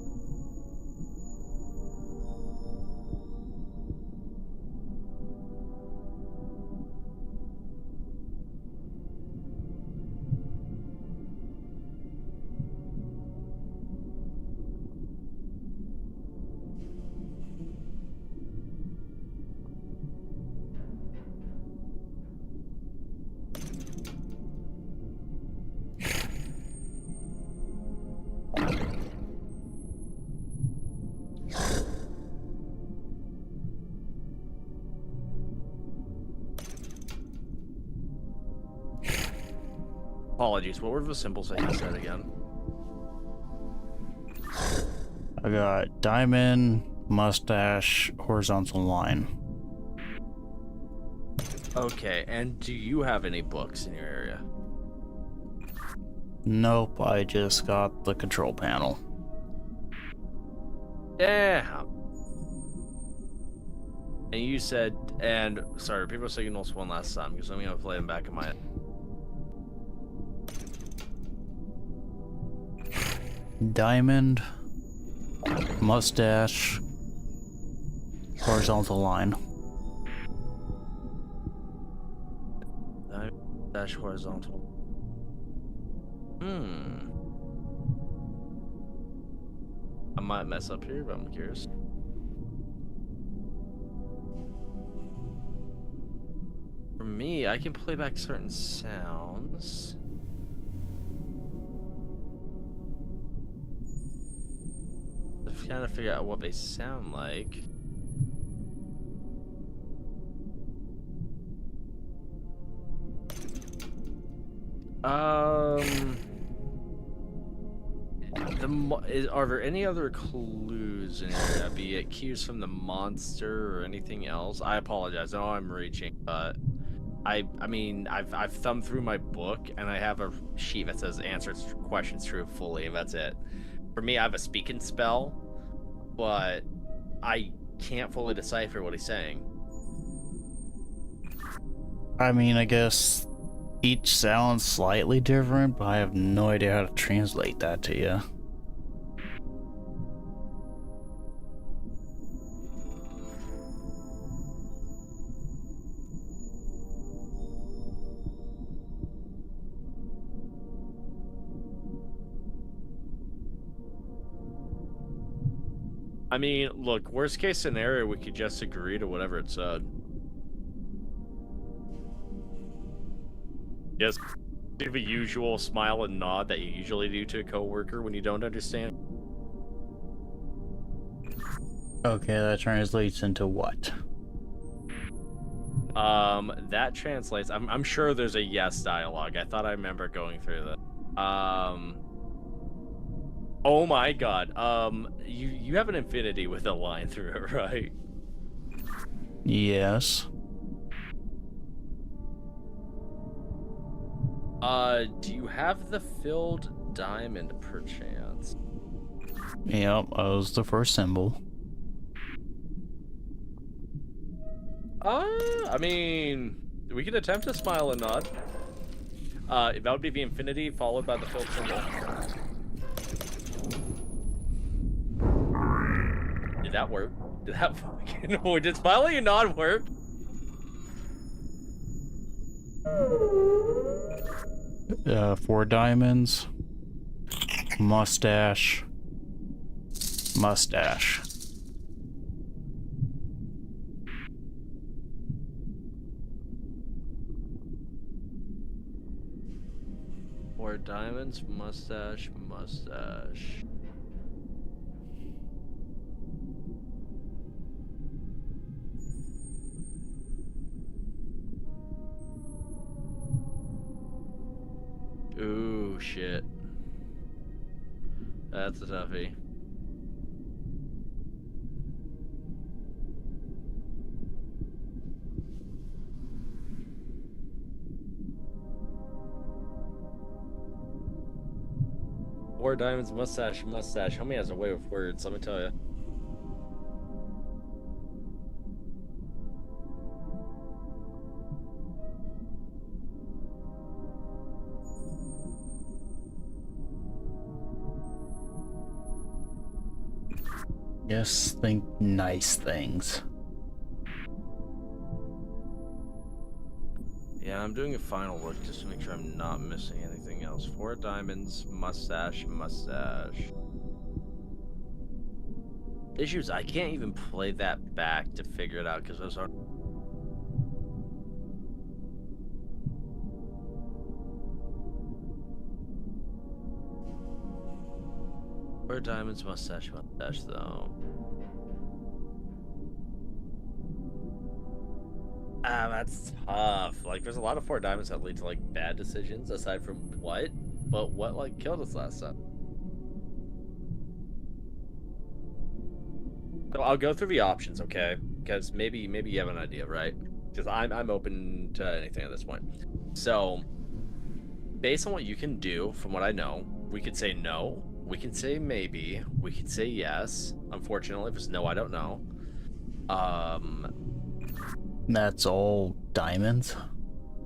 Apologies, what were the symbols that you said again? I got diamond, mustache, horizontal line. Okay, and do you have any books in your area? Nope, I just got the control panel. Yeah. And you said, and sorry, people signals one last time because I'm gonna play them back in my head. Diamond, mustache, horizontal line. Dash horizontal. I might mess up here, but I'm curious. For me, I can play back certain sounds. To kind of figure out what they sound like. Are there any other clues in here? Be it cues from the monster or anything else? I apologize. I know I'm reaching, but I mean, I've thumbed through my book and I have a sheet that says answer questions true fully, and that's it. For me, I have a speaking spell, but I can't fully decipher what he's saying. I mean, I guess each sounds slightly different, but I have no idea how to translate that to you. I mean, look, worst case scenario, we could just agree to whatever it said. Yes, give a usual smile and nod that you usually do to a coworker when you don't understand. Okay, that translates into what? That translates. I'm sure there's a yes dialogue. I thought I remember going through that. Oh my god. You have an infinity with a line through it, right? Yes. Do you have the filled diamond perchance? Yep, that was the first symbol. I mean, we can attempt to smile and nod. That would be the infinity followed by the filled symbol. Did that work? Did that fucking work? Did smiling and nod work? Four diamonds. Mustache. Mustache. Four diamonds, mustache, mustache. Ooh, shit. That's a toughie. Four diamonds, mustache, mustache. Homie has a way with words, let me tell you. Yes, think nice things. Yeah, I'm doing a final look just to make sure I'm not missing anything else. Four diamonds, mustache, mustache. Issues, I can't even play that back to figure it out because those are... Four diamonds, mustache, mustache, though. Ah, that's tough. Like, there's a lot of four diamonds that lead to, like, bad decisions, aside from what? But what, like, killed us last time? So I'll go through the options, okay? Because maybe you have an idea, right? Because I'm open to anything at this point. So, based on what you can do, from what I know, we could say no. We can say maybe. We could say yes. Unfortunately, if it's no, I don't know. That's all diamonds.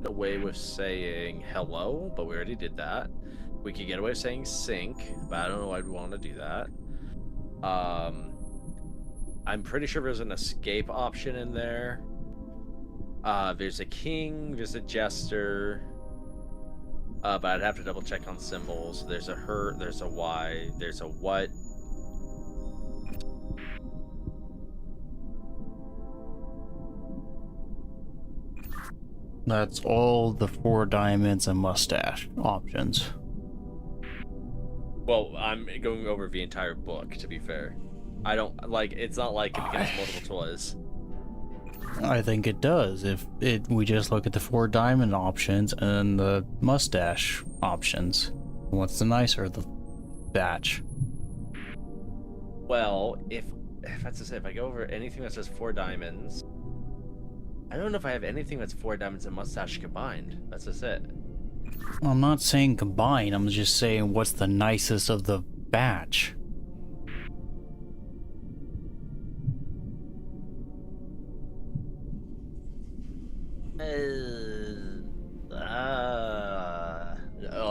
Away with saying hello, but we already did that. We could get away with saying sink, but I don't know why I'd want to do that. I'm pretty sure there's an escape option in there. There's a king, there's a jester. But I'd have to double check on symbols. There's a her, there's a why, there's a what. That's all the 4 diamonds and mustache options. Well, I'm going over the entire book, to be fair. I don't, like, it's not like it gets multiple choice. I think it does. If we just look at the 4 diamond options and the mustache options. What's the nicer, the batch? Well, if that's to say, if I go over anything that says 4 diamonds, I don't know if I have anything that's 4 diamonds and mustache combined. That's just it. I'm not saying combine, I'm just saying what's the nicest of the batch.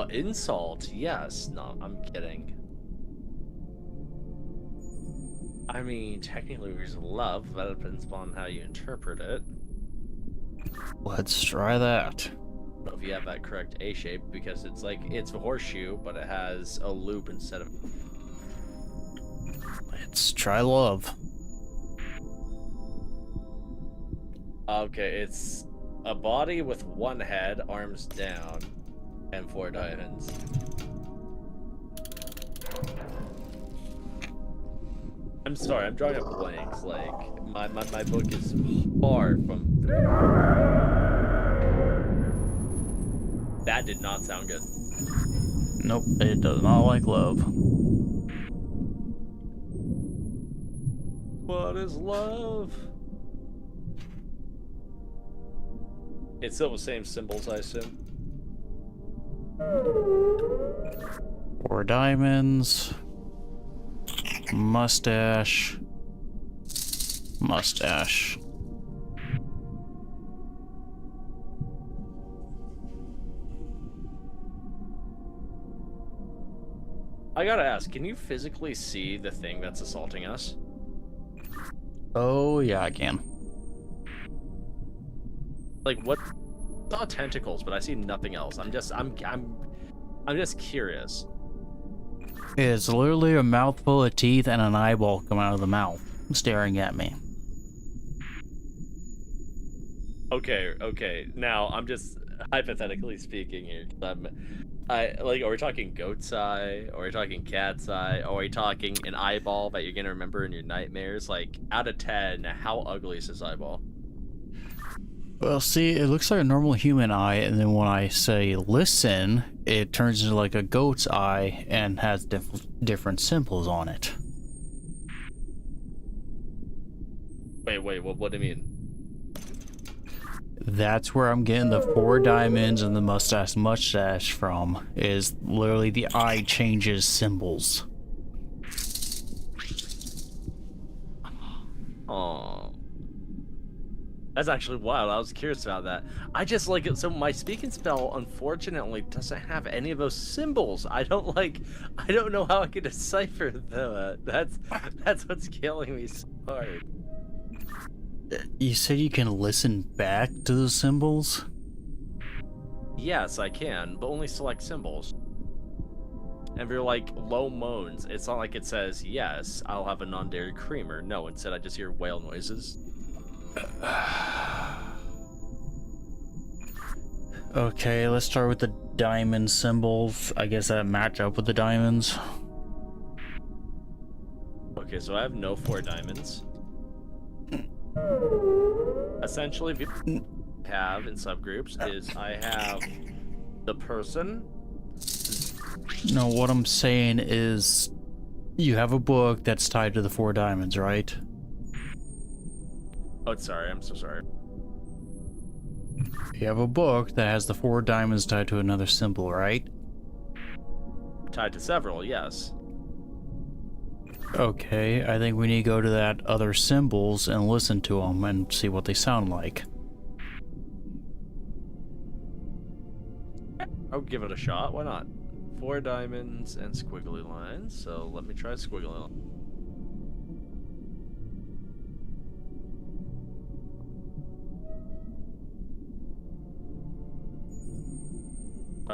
Insult, yes. No, I'm kidding. I mean, technically there's love, that depends upon how you interpret it. Let's try that. I don't know if you have that correct A shape, because it's like, it's a horseshoe, but it has a loop instead of... Let's try love. Okay, it's a body with 1 head, arms down, and 4 diamonds. I'm sorry, I'm drawing up blanks. Like, my book is far from... That did not sound good. Nope, it does not like love. What is love? It's still the same symbols, I assume. 4 diamonds. Mustache. Mustache. I gotta ask, can you physically see the thing that's assaulting us? Oh yeah, I can. Like, what? I saw tentacles, but I see nothing else. I'm just curious. It's literally a mouthful of teeth and an eyeball coming out of the mouth, staring at me. Okay. Now, I'm just hypothetically speaking here. Are we talking goat's eye? Or are we talking cat's eye? Or are we talking an eyeball that you're gonna remember in your nightmares? Like, out of 10, how ugly is this eyeball? Well, see, it looks like a normal human eye, and then when I say listen, it turns into like a goat's eye and has different symbols on it. Wait, what do you mean? That's where I'm getting the 4 diamonds and the mustache from, is literally the eye changes symbols. Oh. That's actually wild. I was curious about that. I just like it. So my speak and spell, unfortunately, doesn't have any of those symbols. I don't know how I can decipher that. That's what's killing me so hard. You said you can listen back to the symbols? Yes, I can, but only select symbols. And if you're like low moans, it's not like it says, yes, I'll have a non-dairy creamer. No, instead I just hear whale noises. Okay, let's start with the diamond symbols. I guess that match up with the diamonds. Okay, so I have no 4 diamonds. Essentially, what I have in subgroups is I have the person. No, what I'm saying is you have a book that's tied to the 4 diamonds, right? Oh, sorry. I'm so sorry. You have a book that has the 4 diamonds tied to another symbol, right? Tied to several, yes. Okay, I think we need to go to that other symbols and listen to them and see what they sound like. I'll give it a shot. Why not? 4 diamonds and squiggly lines. So let me try squiggly lines.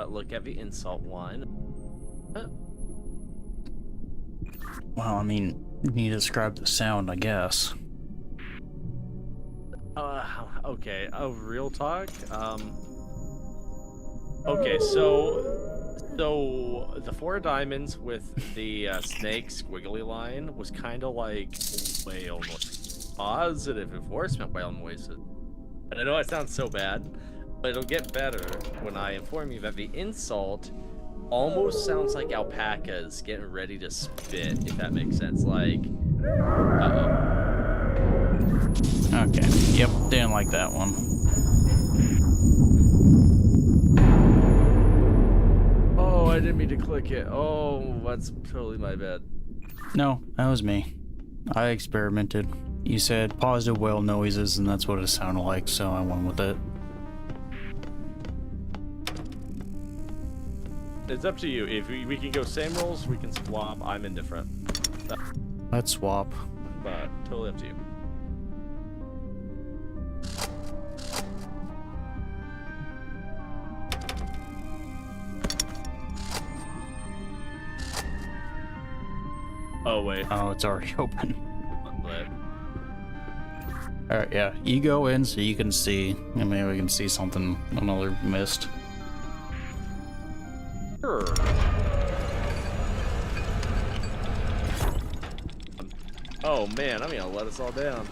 Look at the insult line. Well, I mean, you need to describe the sound, I guess. Okay. Oh, real talk. Okay, so the 4 diamonds with the snake squiggly line was kind of like whale noise, positive enforcement whale noises. And I know it sounds so bad, but it'll get better when I inform you that the insult almost sounds like alpacas getting ready to spit, if that makes sense. Like, Okay, yep, didn't like that one. oh, I didn't mean to click it. Oh, that's totally my bad. No, that was me. I experimented. You said positive whale noises, and that's what it sounded like, so I went with it. It's up to you. If we can go same rolls, we can swap. I'm indifferent. Let's swap. But totally up to you. Oh, wait. Oh, it's already open. But Alright, yeah. You go in so you can see. And maybe we can see something another missed. sure. Oh, man. I'm gonna let us all down.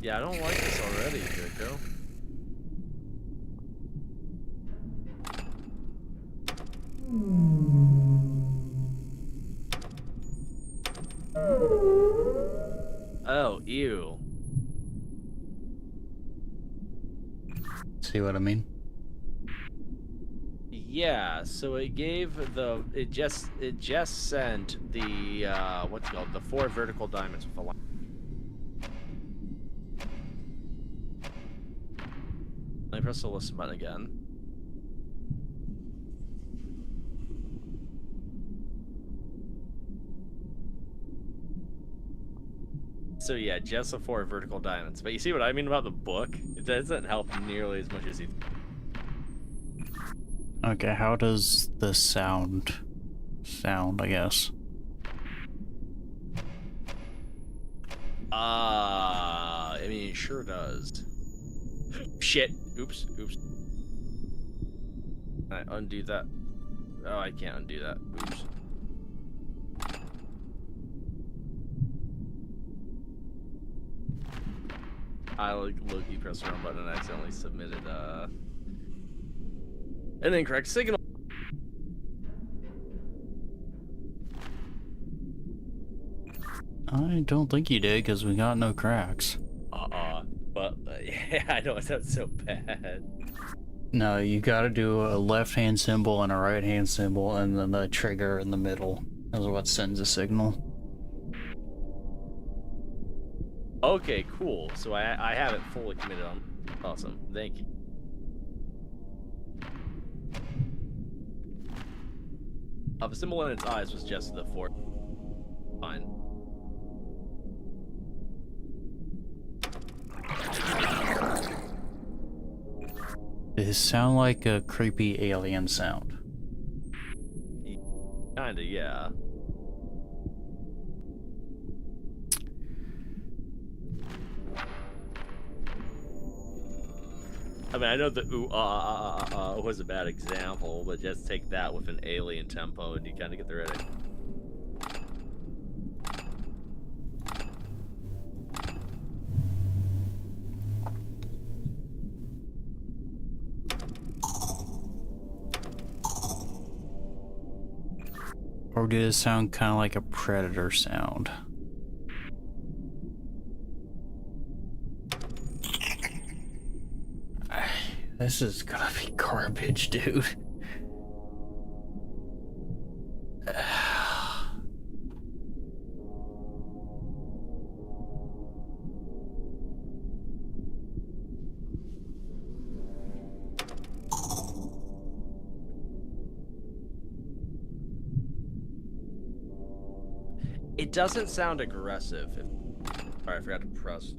Yeah, I don't like this already, Draco. Oh, ew. See what I mean? Yeah, so it gave it just sent the what's it called, the 4 vertical diamonds with a line. Let me press the listen button again. So yeah, just the 4 vertical diamonds. But you see what I mean about the book? It doesn't help nearly as much as you. Okay, how does the sound, I guess? I mean, it sure does. Shit. Oops. Can I undo that? Oh, I can't undo that. Oops. I low-key pressed the wrong button and accidentally submitted an incorrect signal. I don't think you did, because we got no cracks. But yeah, I know it sounds so bad. No, you gotta do a left-hand symbol and a right-hand symbol, and then the trigger in the middle is what sends a signal. Okay, cool. So I have it fully committed on. Awesome. Thank you. The symbol in its eyes was just the 4. Fine. Does it sound like a creepy alien sound? Kinda, yeah. I mean, I know the ooh was a bad example, but just take that with an alien tempo and you kind of get the ready. Or did it sound kind of like a predator sound? This is gonna be garbage, dude. It doesn't sound aggressive. Sorry, I forgot to press.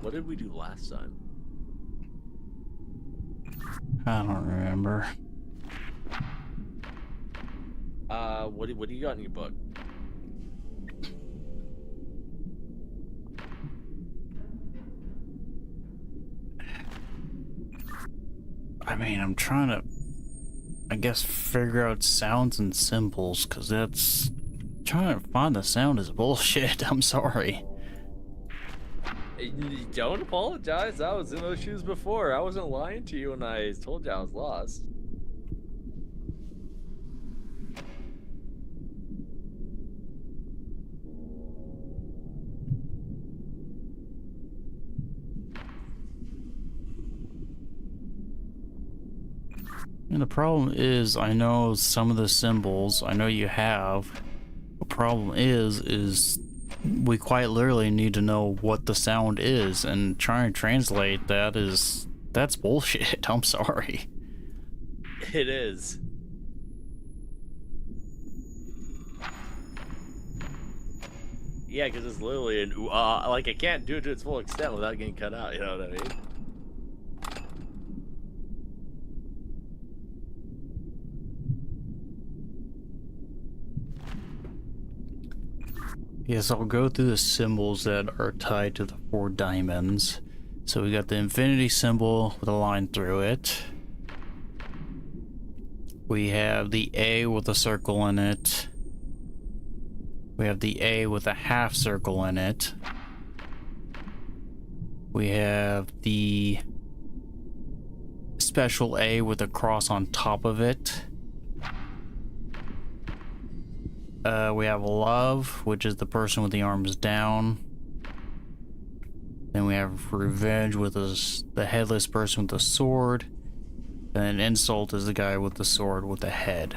What did we do last time? I don't remember. What do you got in your book? I mean, I'm trying to, I guess, figure out sounds and symbols, because that's... Trying to find the sound is bullshit. I'm sorry. Don't apologize. I was in those shoes before. I wasn't lying to you when I told you I was lost. And the problem is, I know some of the symbols, I know you have. The problem is we quite literally need to know what the sound is, and trying to translate that that's bullshit. I'm sorry. It is. Yeah, because it's literally an like it can't do it to its full extent without getting cut out, you know what I mean? Yes, I'll go through the symbols that are tied to the 4 diamonds. So we got the infinity symbol with a line through it. We have the A with a circle in it. We have the A with a half circle in it. We have the special A with a cross on top of it. We have love, which is the person with the arms down. Then we have revenge with the headless person with the sword. And insult is the guy with the sword with the head.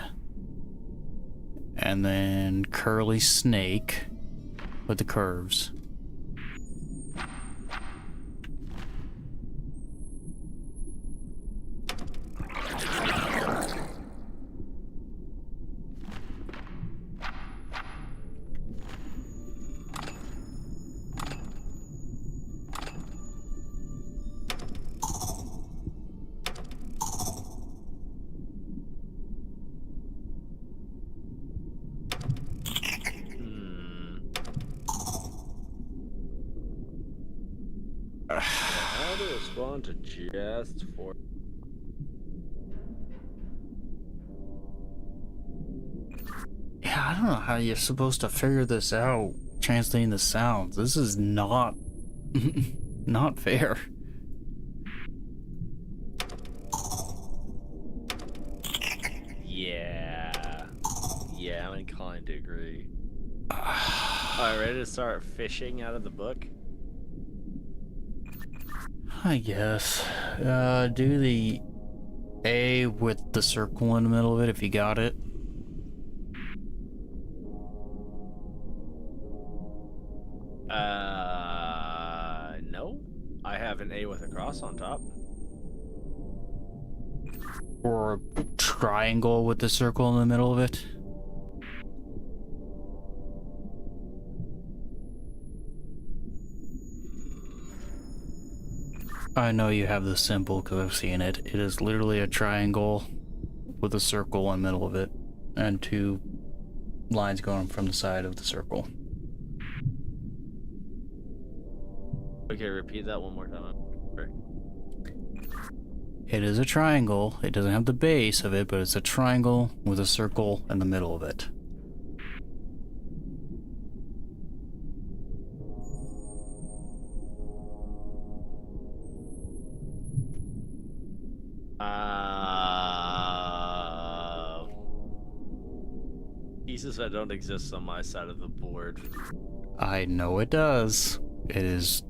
And then curly snake with the curves. How to respond to just for... Yeah, I don't know how you're supposed to figure this out, translating the sounds. This is not... not fair. Yeah, I'm inclined to agree. Alright, ready to start fishing out of the book? I guess. Do the A with the circle in the middle of it if you got it. No. I have an A with a cross on top. Or a triangle with the circle in the middle of it. I know you have the symbol because I've seen it. It is literally a triangle with a circle in the middle of it and 2 lines going from the side of the circle. Okay, repeat that one more time. Right. It is a triangle. It doesn't have the base of it, but it's a triangle with a circle in the middle of it. Pieces that don't exist on my side of the board. I know it does. It is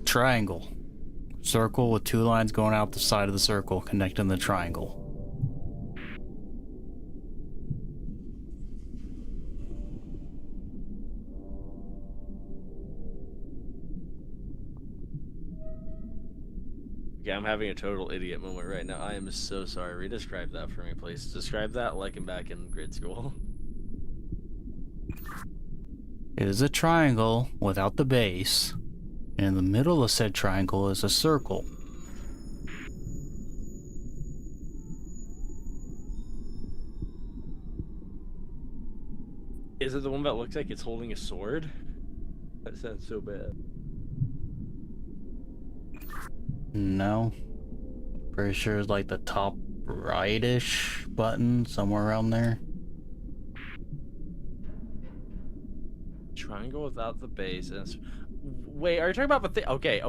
triangle. Circle with two lines going out the side of the circle connecting the triangle. Yeah, I'm having a total idiot moment right now. I am so sorry. Redescribe that for me, please. Describe that like I'm back in grade school. It is a triangle without the base, and in the middle of said triangle is a circle. Is it the one that looks like it's holding a sword? That sounds so bad. No. Pretty sure it's like the top right-ish button, somewhere around there. Triangle without the base. And wait, are you talking about the thing? Okay.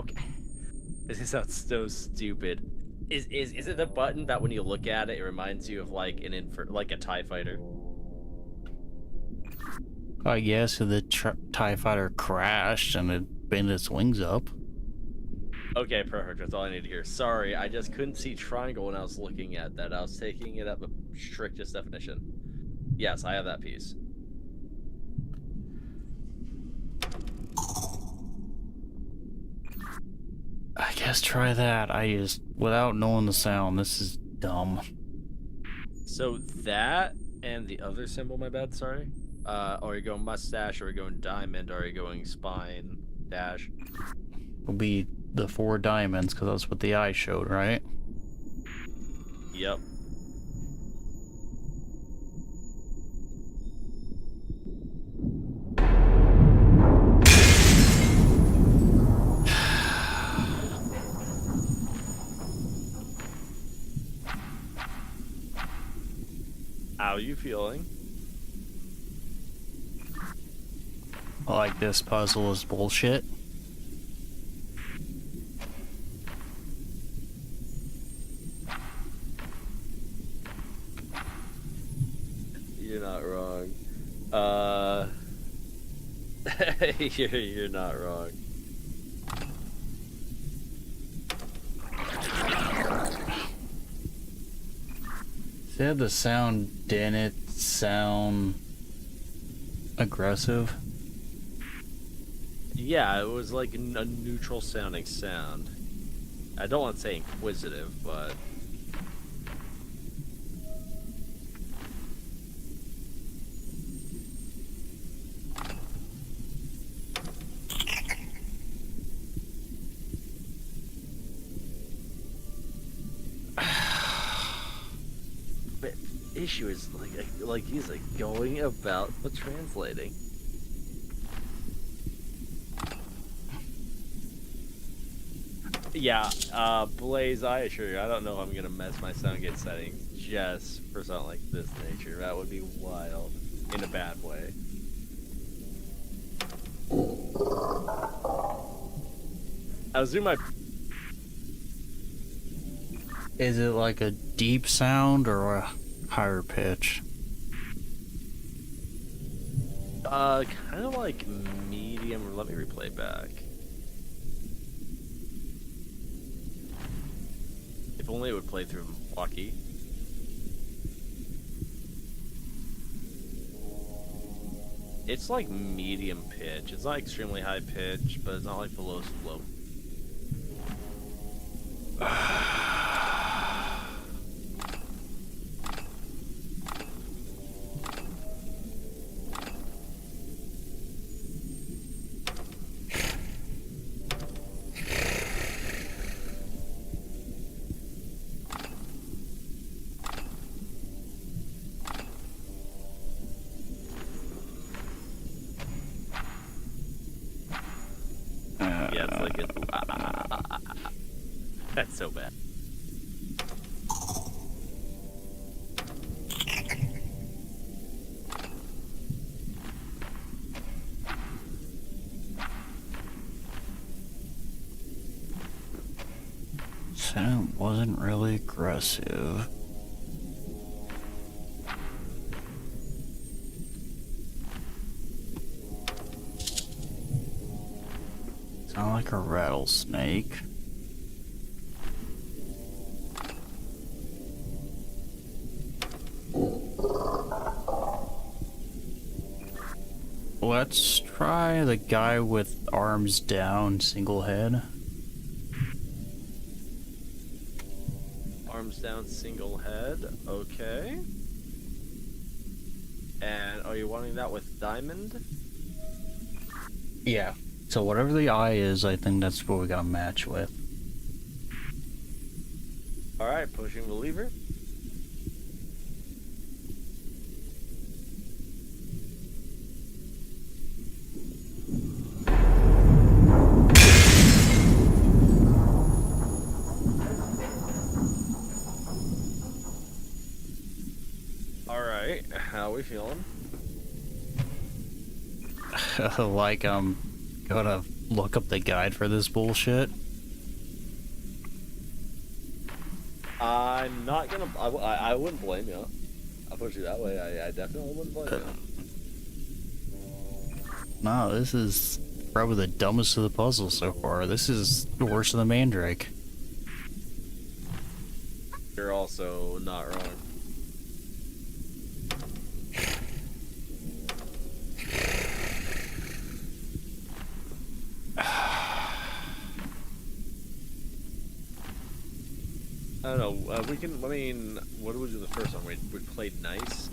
This sounds so stupid. Is it the button that when you look at it, it reminds you of like like a TIE fighter? I guess if the TIE fighter crashed and it bent its wings up. Okay, perfect. That's all I need to hear. Sorry, I just couldn't see triangle when I was looking at that. I was taking it at the strictest definition. Yes, I have that piece. I guess try that. Without knowing the sound, this is dumb. So that and the other symbol, my bad, sorry. Are you going mustache, are you going diamond, are you going spine, dash? Will be the 4 diamonds, because that's what the eye showed, right? Yep. How are you feeling? Like this puzzle is bullshit. You're not wrong. You're not wrong. Said the sound didn't sound aggressive. Yeah, it was like a neutral sounding sound. I don't want to say inquisitive, but... But issue is like he's like going about the translating. Yeah, Blaze, I assure you, I don't know if I'm gonna mess my sound gate settings just for something like this nature. That would be wild in a bad way. I was doing my... Is it like a deep sound or a higher pitch? Kind of like medium. Let me replay back. If only it would play through Milwaukee. It's like medium pitch. It's not extremely high pitch, but it's not like the lowest low. That's so bad. Senate wasn't really aggressive. Sound like a rattlesnake. Let's try the guy with arms down, single head. Arms down, single head. Okay. And are you wanting that with diamond? Yeah. So whatever the eye is, I think that's what we got to match with. All right, pushing the lever. All right, how we feeling? Like I'm gonna look up the guide for this bullshit. I'm not gonna. I wouldn't blame you. I'll put you that way. I definitely wouldn't blame you. No, this is probably the dumbest of the puzzles so far. This is worse than the Mandrake. You're also not wrong. I don't know. We can. I mean, what did we do the first one? We played nice.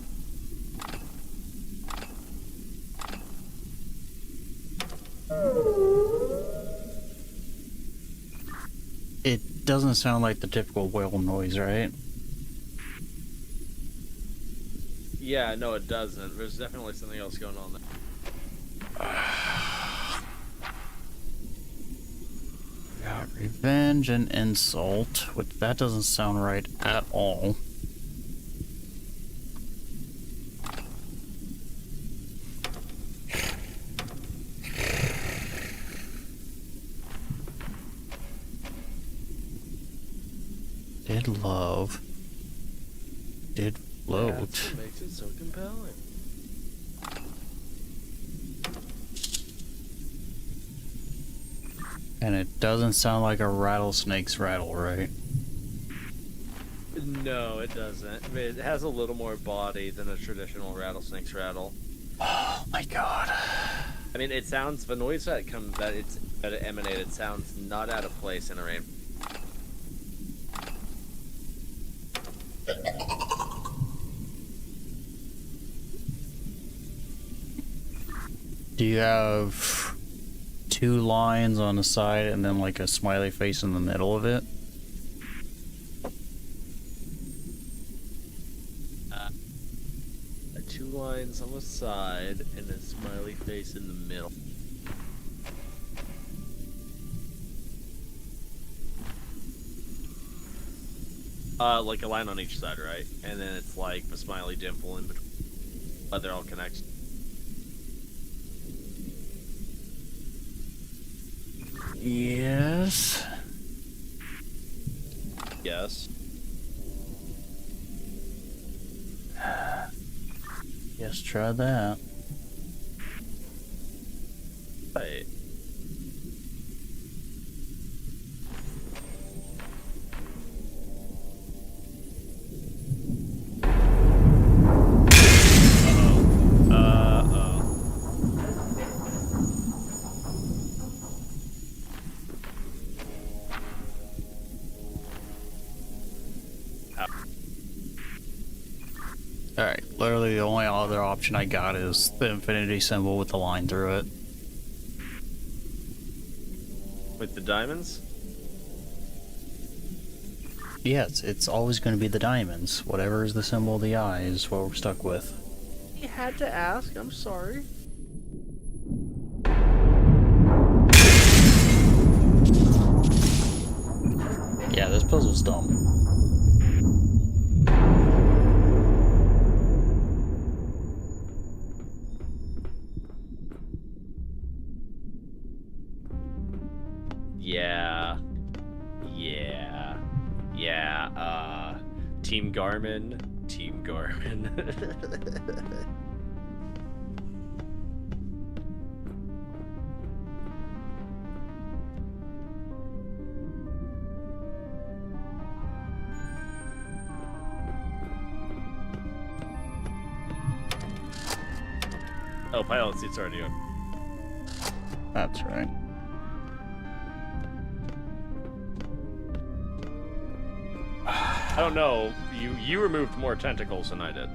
It doesn't sound like the typical whale noise, right? Yeah, no, it doesn't. There's definitely something else going on there. Got revenge and insult, which that doesn't sound right at all. Did love. Did float. That's what makes it so compelling. And it doesn't sound like a rattlesnake's rattle, right? No, it doesn't. I mean, it has a little more body than a traditional rattlesnake's rattle. Oh my god. I mean, it sounds, the noise that it emanated sounds not out of place in a rain. Do you have two lines on the side and then like a smiley face in the middle of it? Two lines on the side and a smiley face in the middle. Like a line on each side, right? And then it's like the smiley dimple in between, but they're all connected. Yes. Yes. Yes, try that. Right. Alright, literally the only other option I got is the infinity symbol with the line through it. With the diamonds? Yes, it's always going to be the diamonds. Whatever is the symbol of the eye is what we're stuck with. You had to ask, I'm sorry. puzzle's dumb. Yeah. Team Garmin. Team Garmin. Oh, pilot seat's already on. That's right. I don't know. You removed more tentacles than I did.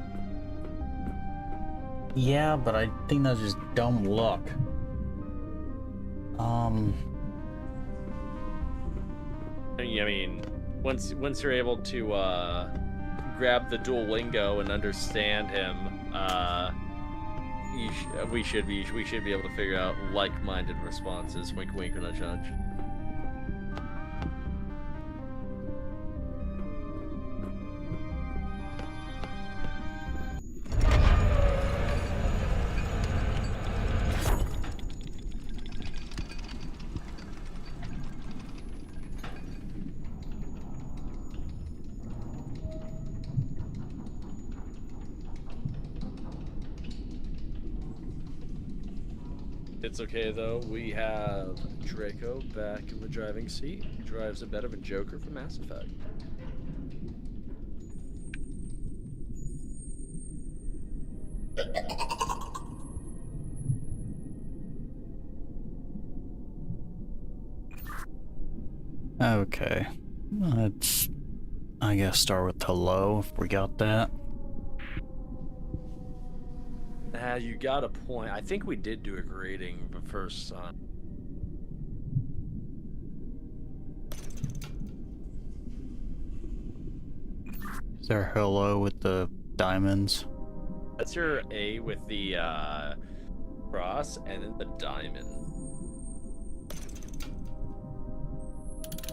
Yeah, but I think that's just dumb luck. I mean, once you're able to grab the Duolingo and understand him, we should be able to figure out like-minded responses. Wink, wink, nudge, nudge. It's okay though, we have Draco back in the driving seat. He drives a bit of a Joker from Mass Effect. Okay. Let's, I guess, start with hello, if we got that. You got a point. I think we did do a grading the first time. Is there hello with the diamonds? That's your A with the cross and then the diamond.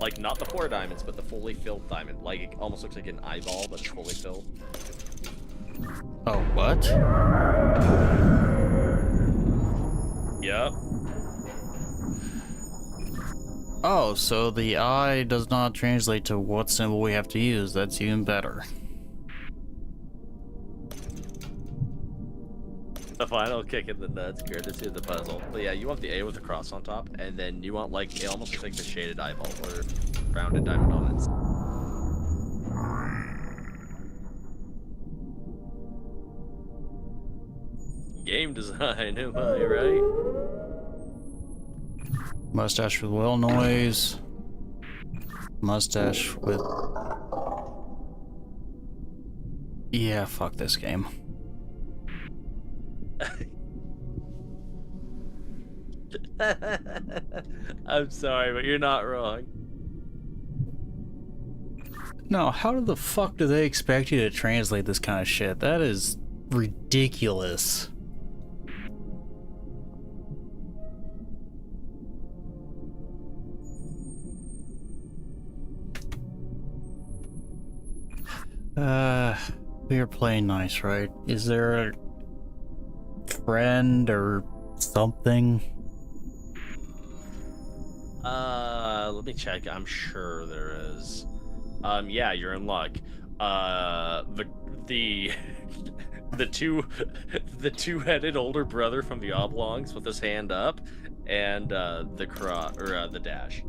Like, not the 4 diamonds, but the fully filled diamond. Like, it almost looks like an eyeball, but it's fully filled. Oh, what? Yep. Oh, so the eye does not translate to what symbol we have to use. That's even better. The final kick in the nuts, courtesy of the puzzle. But yeah, you want the A with the cross on top, and then you want, like, it almost looks like the shaded eyeball or rounded diamond on it. Game design, am I right? Mustache with whale noise. Mustache with... Yeah, fuck this game. I'm sorry, but you're not wrong. No, how the fuck do they expect you to translate this kind of shit? That is ridiculous. We are playing nice, right? Is there a friend or something? Let me check. I'm sure there is. Yeah, you're in luck. The two-headed older brother from the Oblongs with his hand up, and the dash.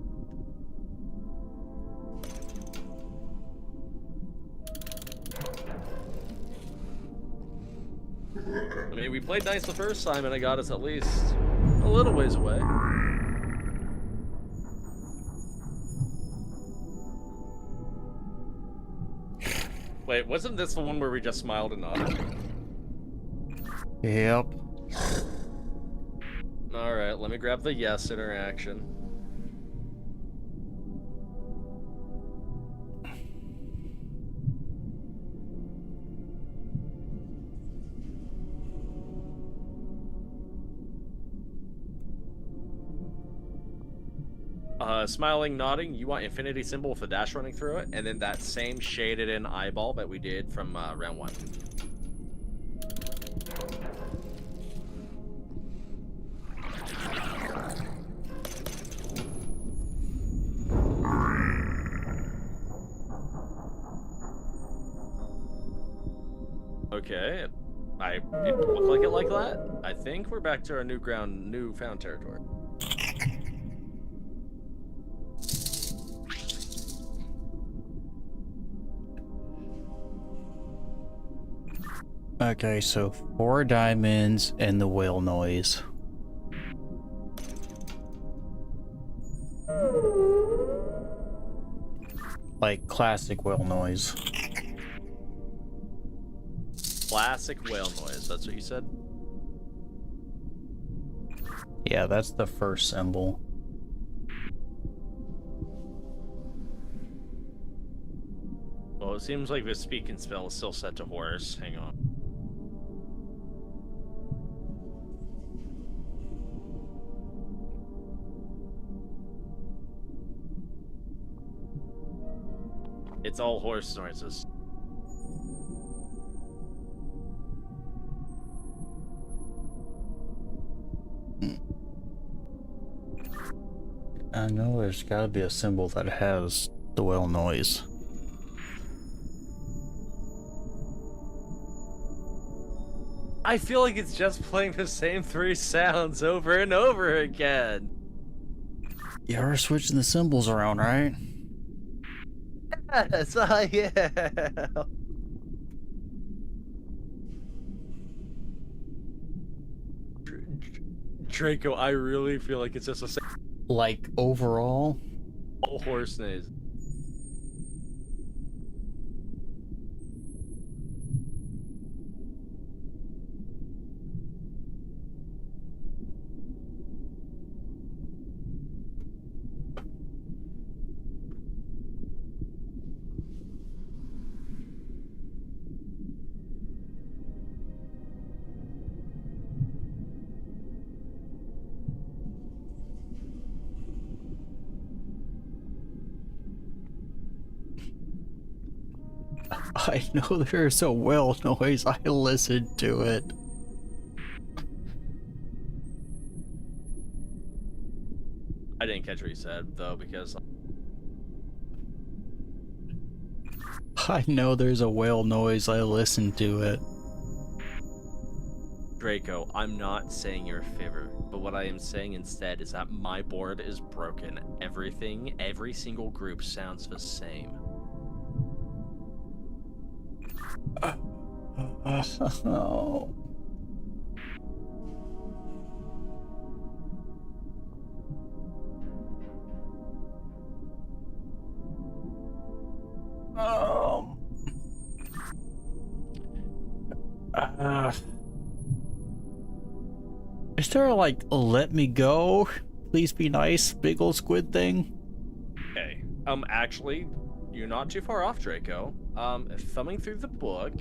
I mean, we played nice the first time, and it got us at least a little ways away. Wait, wasn't this the one where we just smiled and nodded? Yep. Alright, let me grab the yes interaction. Smiling, nodding. You want infinity symbol with the dash running through it, and then that same shaded in eyeball that we did from round 1. Okay, it looked like it like that. I think we're back to our newfound territory. Okay, so 4 diamonds and the whale noise. Like classic whale noise. Classic whale noise, that's what you said? Yeah, that's the first symbol. Well, it seems like the speaking spell is still set to horse. Hang on. It's all horse noises. I know there's gotta be a symbol that has the whale noise. I feel like it's just playing the same 3 sounds over and over again. You are switching the symbols around, right? Yes, I am. Draco, I really feel like it's just a Like overall? all horse noise. I know there's a whale noise. I listened to it. I didn't catch what you said though, because I know there's a whale noise. I listened to it. Draco, I'm not saying you're a favor, but what I am saying instead is that my board is broken. Every single group sounds the same. Oh. Is there like a let me go, please be nice, big old squid thing? Okay. Actually, you're not too far off, Draco. Thumbing through the book,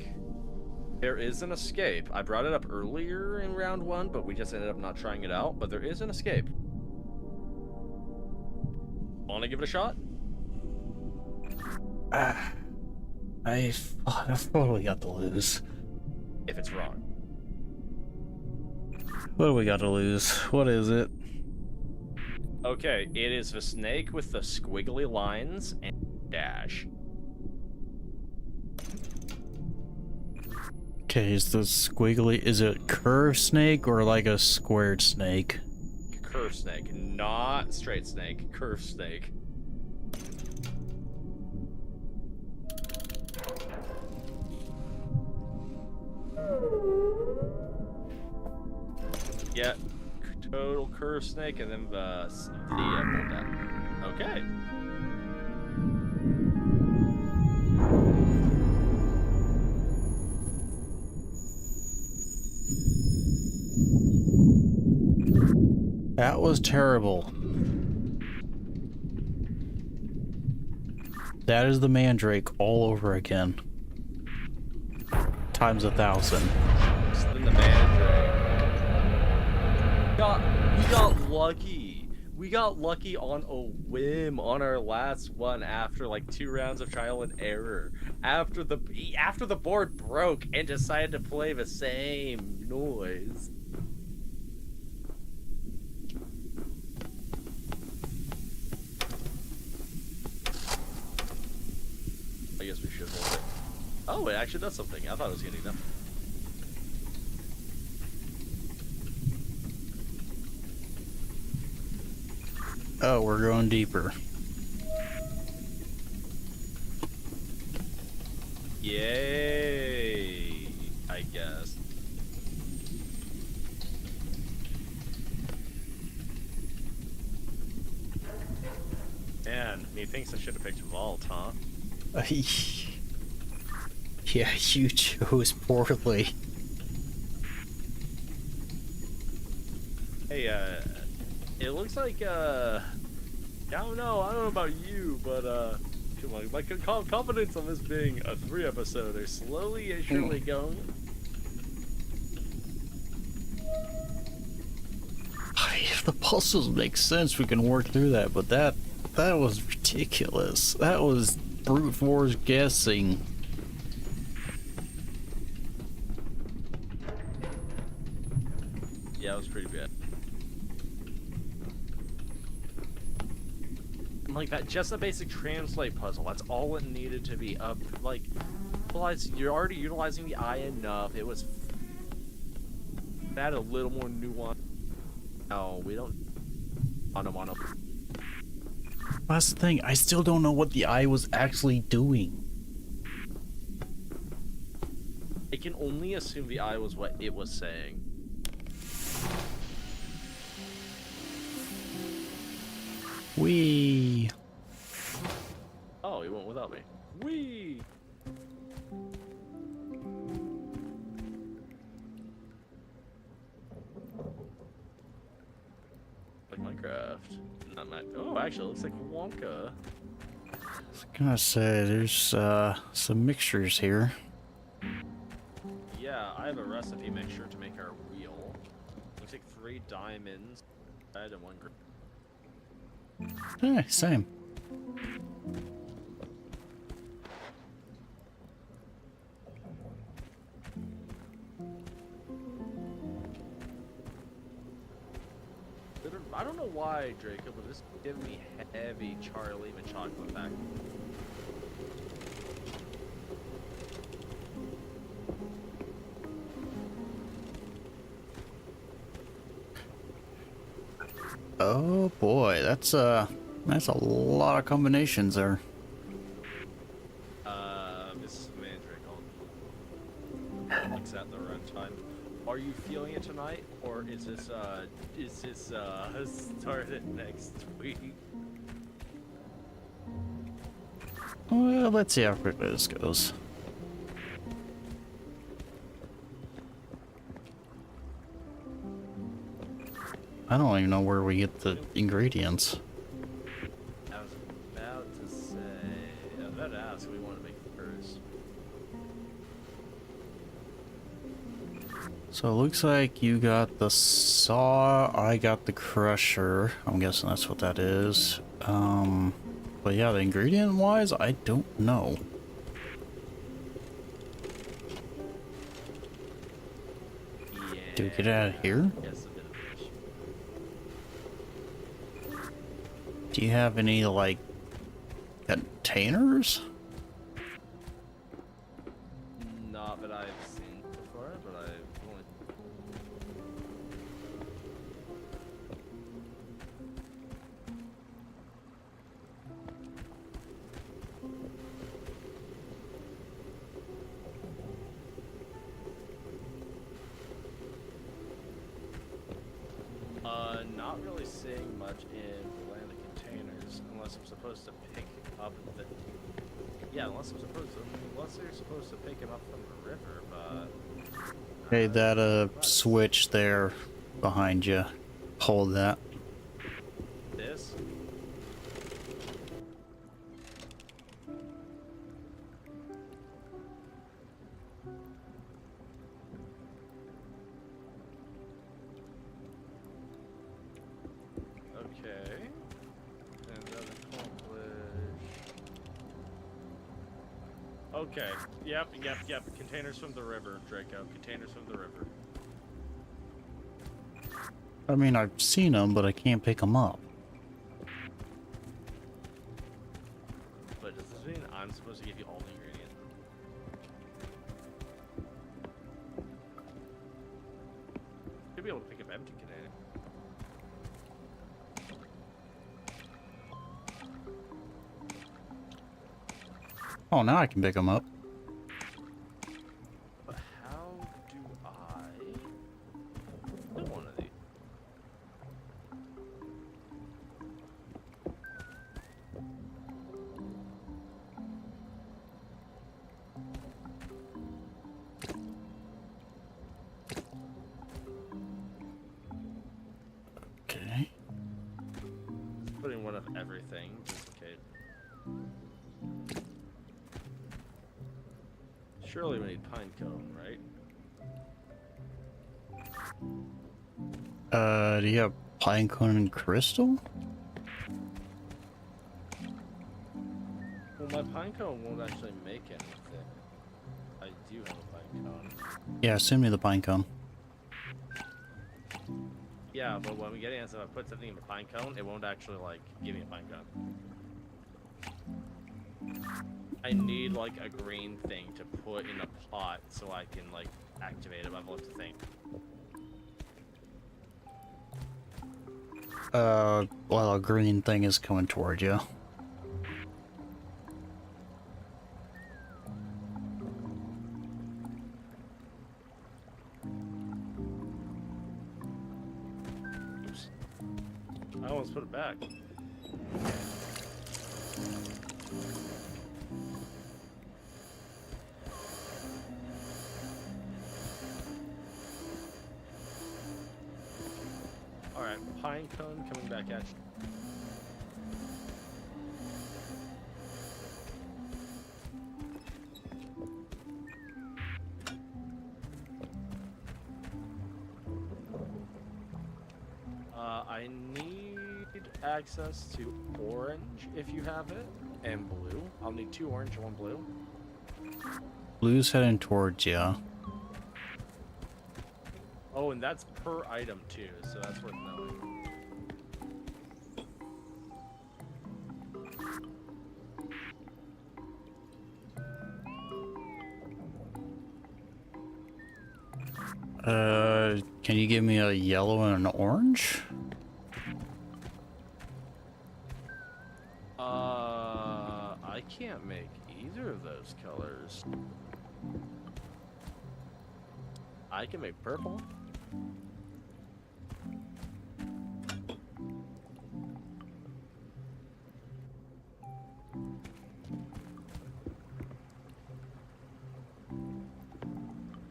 there is an escape. I brought it up earlier in round 1, but we just ended up not trying it out. But there is an escape. Want to give it a shot? I've totally got to lose. If it's wrong. What do we got to lose? What is it? Okay, it is the snake with the squiggly lines and dash. Okay, is the squiggly, is it curved snake or like a squared snake? Curved snake, not straight snake, curved snake. Yeah, total curved snake, and then the bulldog. Okay. That was terrible. That is the mandrake all over again. Times 1,000. Then the mandrake. We got lucky. We got lucky on a whim on our last one after like 2 rounds of trial and error. After the board broke and decided to play the same noise. I guess we should hold it. Oh, it actually does something. I thought it was gonna do nothing. Oh, we're going deeper. Yay, I guess. Man, methinks I should have picked Vault, huh? Yeah, you chose poorly. Hey, it looks like, I don't know about you, but, come on, my confidence on this being a 3 episode is slowly and surely going. If the puzzles make sense, we can work through that, but that was ridiculous. That was brute force guessing. Yeah, it was pretty bad. Like that, just a basic translate puzzle. That's all it needed to be up. Like, realize you're already utilizing the eye enough. It was that a little more nuance. No, we don't. Mono. That's the thing. I still don't know what the eye was actually doing. I can only assume the eye was what it was saying. Wee. Oh, he went without me. Wee. Like Minecraft. Not my. Oh, actually, it looks like Wonka. I was gonna say, there's some mixtures here. Yeah, I have a recipe mixture to make our wheel. Looks like 3 diamonds, red and 1 green. Eh, same. I don't know why, Draco, but this is giving me heavy Charlie and chocolate back. Oh boy, that's a lot of combinations there. This is Mandrake. Looks at the runtime. Are you feeling it tonight, or is this started next week? Well, let's see how quickly this goes. I don't even know where we get the ingredients. I was about to say, I was about to ask, we want to make first. So it looks like you got the saw, I got the crusher. I'm guessing that's what that is. But yeah, the ingredient wise, I don't know. Yeah. Do we get out of here? Yes, a bit of fish. Do you have any, like, containers? Not that I've seen before, but I've only. Not really seeing much in land of containers, unless I'm supposed to pick up the. Yeah, unless they're supposed to pick him up from the river, but. Hey, that switch there behind you. Hold that. This? Okay. Okay. Yep. Containers from the river, Draco. Containers from the river. I mean, I've seen them, but I can't pick them up. But does this mean I'm supposed to give you all the ingredients? Should be able to pick up empty container. Oh, now I can pick them up. But how do I do one of these? Okay. Just putting one of everything, just in case. Surely we need pine cone, right? Do you have pinecone and crystal? Well, my pine cone won't actually make anything. I do have a pine cone. Yeah, send me the pinecone. Yeah, but when we get in, so if I put something in the pine cone, it won't actually, like, give me a pine cone. I need, like, a green thing to put in a pot so I can, like, activate it. I've looked at things. Well, a green thing is coming toward you. Oops. I almost put it back. Alright, pine cone coming back at you. I need access to orange if you have it, and blue. I'll need 2 orange and 1 blue. Blue's heading towards you. Oh, and that's per item too, so that's worth knowing. Can you give me a yellow and an orange? I can't make either of those colors. I can make purple.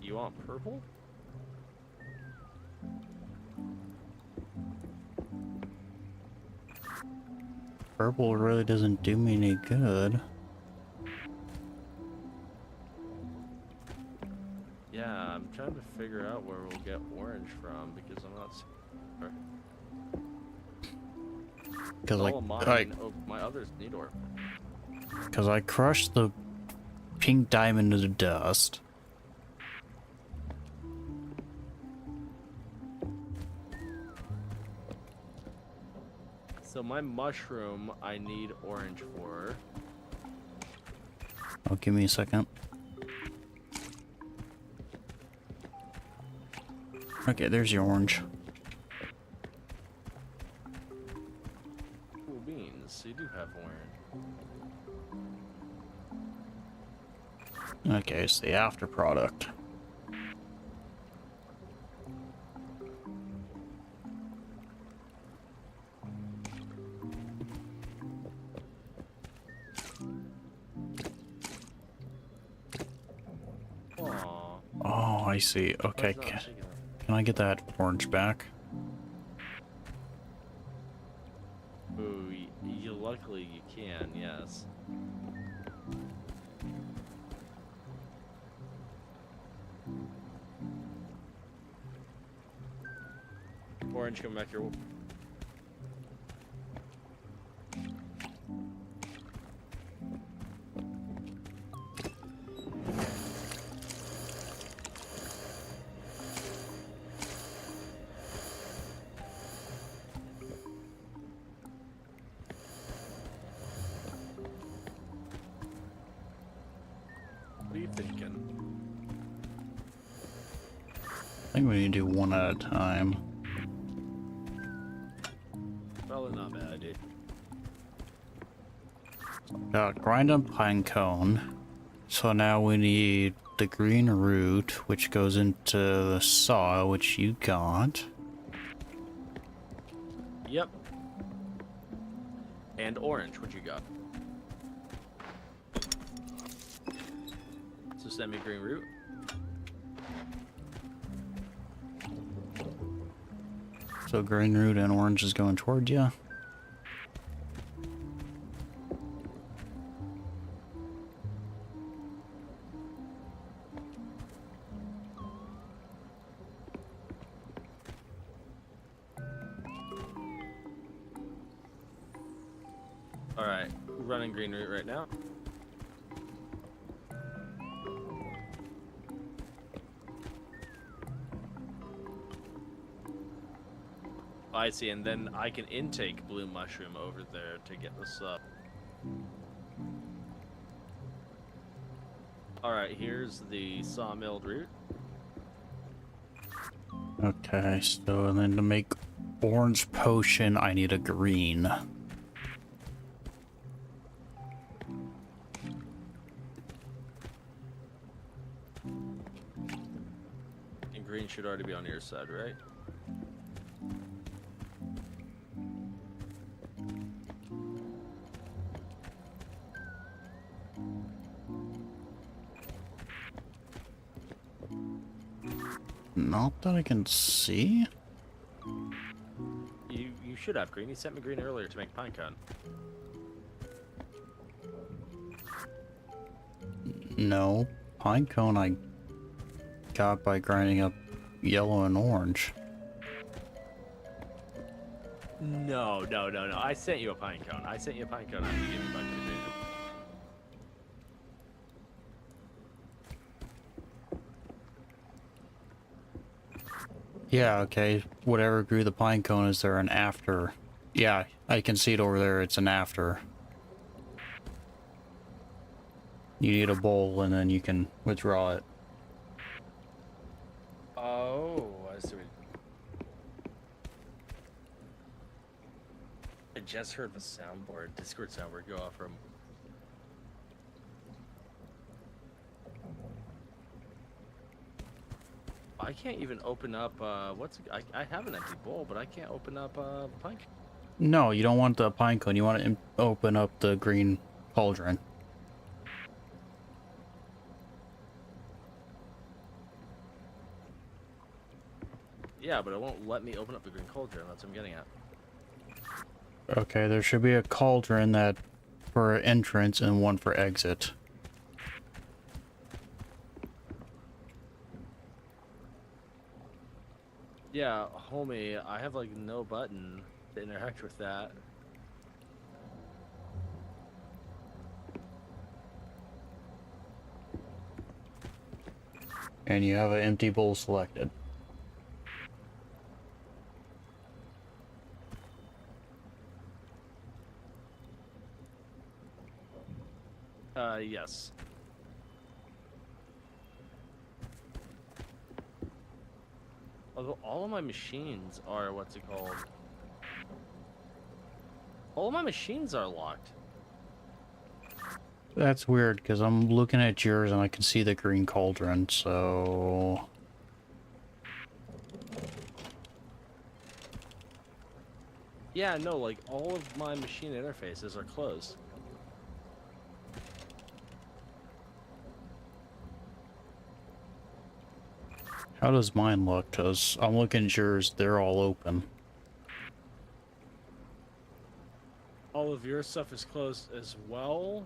You want purple? Purple really doesn't do me any good. Yeah, I'm trying to figure out where we'll get orange from because I'm not sure. Because All of mine, my others need ore. Because I crushed the pink diamond into dust. So my mushroom, I need orange for. Oh, give me a second. Okay, there's your orange. Cool beans, you do have orange. Okay, it's the after product. Aww. Oh, I see. Okay, can I get that orange back? Ooh, luckily you can, yes. Orange, come back here. What are you thinking? I think we need to do one at a time. Probably not a bad idea. Got grind on pine cone. So now we need the green root, which goes into the saw, which you got. Yep. And orange, what you got? So send me green root. So green root and orange is going toward you. Alright, running green root right now. I see, and then I can intake blue mushroom over there to get this up. Alright, here's the sawmilled root. Okay, so and then to make orange potion, I need a green. And green should already be on your side, right? Not that I can see. You should have green. You sent me green earlier to make pinecone. No, pine cone I got by grinding up yellow and orange. No. I sent you a pinecone. I sent you a pinecone after you gave me back to the green. Yeah, okay. Whatever grew the pine cone, is there an after? Yeah, I can see it over there. It's an after. You need a bowl and then you can withdraw it. Oh, I see. I just heard the soundboard, Discord soundboard go off from. I can't even open up, I have an empty bowl, but I can't open up, pine. No, you don't want the pine cone. You want to open up the green cauldron. Yeah, but it won't let me open up the green cauldron. That's what I'm getting at. Okay, there should be a cauldron that for entrance and one for exit. Yeah, homie, I have like no button to interact with that. And you have an empty bowl selected. Yes. Although all of my machines are, what's it called? All of my machines are locked. That's weird, because I'm looking at yours and I can see the green cauldron, so... Yeah, no, like all of my machine interfaces are closed. How does mine look? Because I'm looking at yours, they're all open. All of your stuff is closed as well.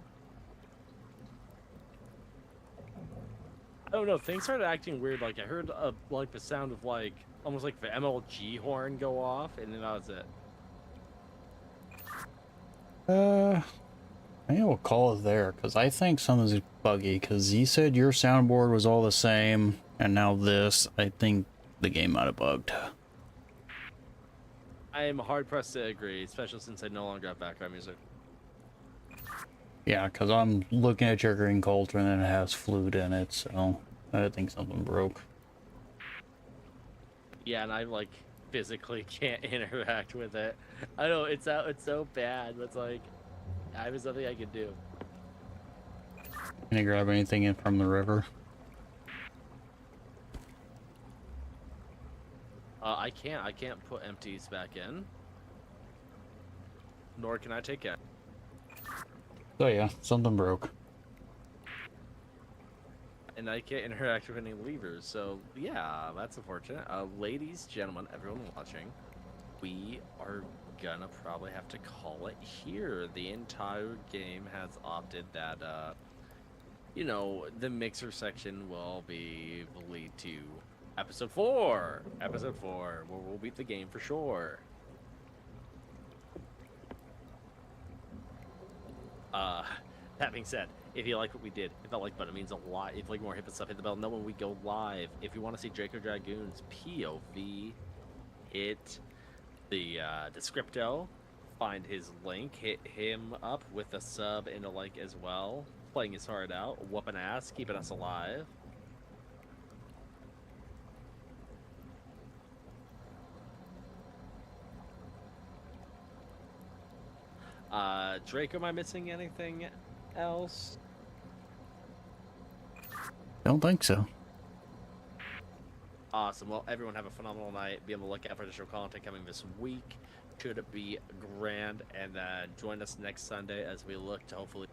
I don't know, things started acting weird. Like I heard like the sound of like almost like the MLG horn go off, and then that was it. I think we'll call it there, because I think something's buggy, because you said your soundboard was all the same, and now this, I think the game might have bugged. I am hard pressed to agree, especially since I no longer have background music. Yeah, because I'm looking at your green cauldron and it has flute in it, so I think something broke. Yeah, and I like physically can't interact with it. I know it's so bad, but it's like I have nothing I can do. Can you grab anything in from the river? I can't put empties back in, nor can I take it. So yeah, something broke. And I can't interact with any levers. So yeah, that's unfortunate. Ladies, gentlemen, everyone watching, we are gonna probably have to call it here. The entire game has opted that you know, the mixer section will be the lead to episode 4. Episode 4, where we'll beat the game for sure. Uh, that being said, if you like what we did, hit that like button. It means a lot. If you like more hip stuff, hit the bell. Know when we go live. If you want to see Draco Dragoon's POV, hit the Descripto. Find his link. Hit him up with a sub and a like as well. Playing his heart out, whooping ass, keeping us alive. Draco, am I missing anything else? Don't think so. Awesome. Well, everyone have a phenomenal night. Be on the lookout for additional content coming this week. Should it be grand? And join us next Sunday as we look to hopefully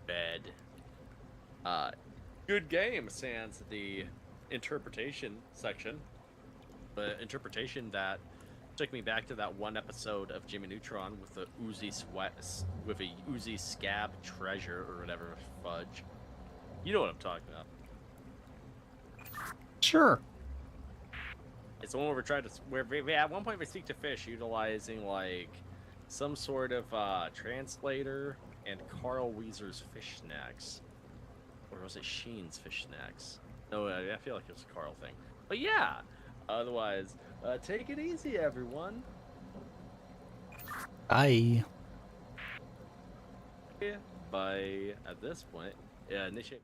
bed. Good game, sans the interpretation section. The interpretation that took me back to that one episode of Jimmy Neutron with the Uzi scab treasure or whatever fudge. You know what I'm talking about. Sure. It's the one where we tried to where we, at one point we speak to fish utilizing like some sort of translator and Carl Weezer's fish snacks, or was it Sheen's fish snacks? No, I feel like it was a Carl thing. But yeah, otherwise, take it easy, everyone. Bye. By at this point, initiate.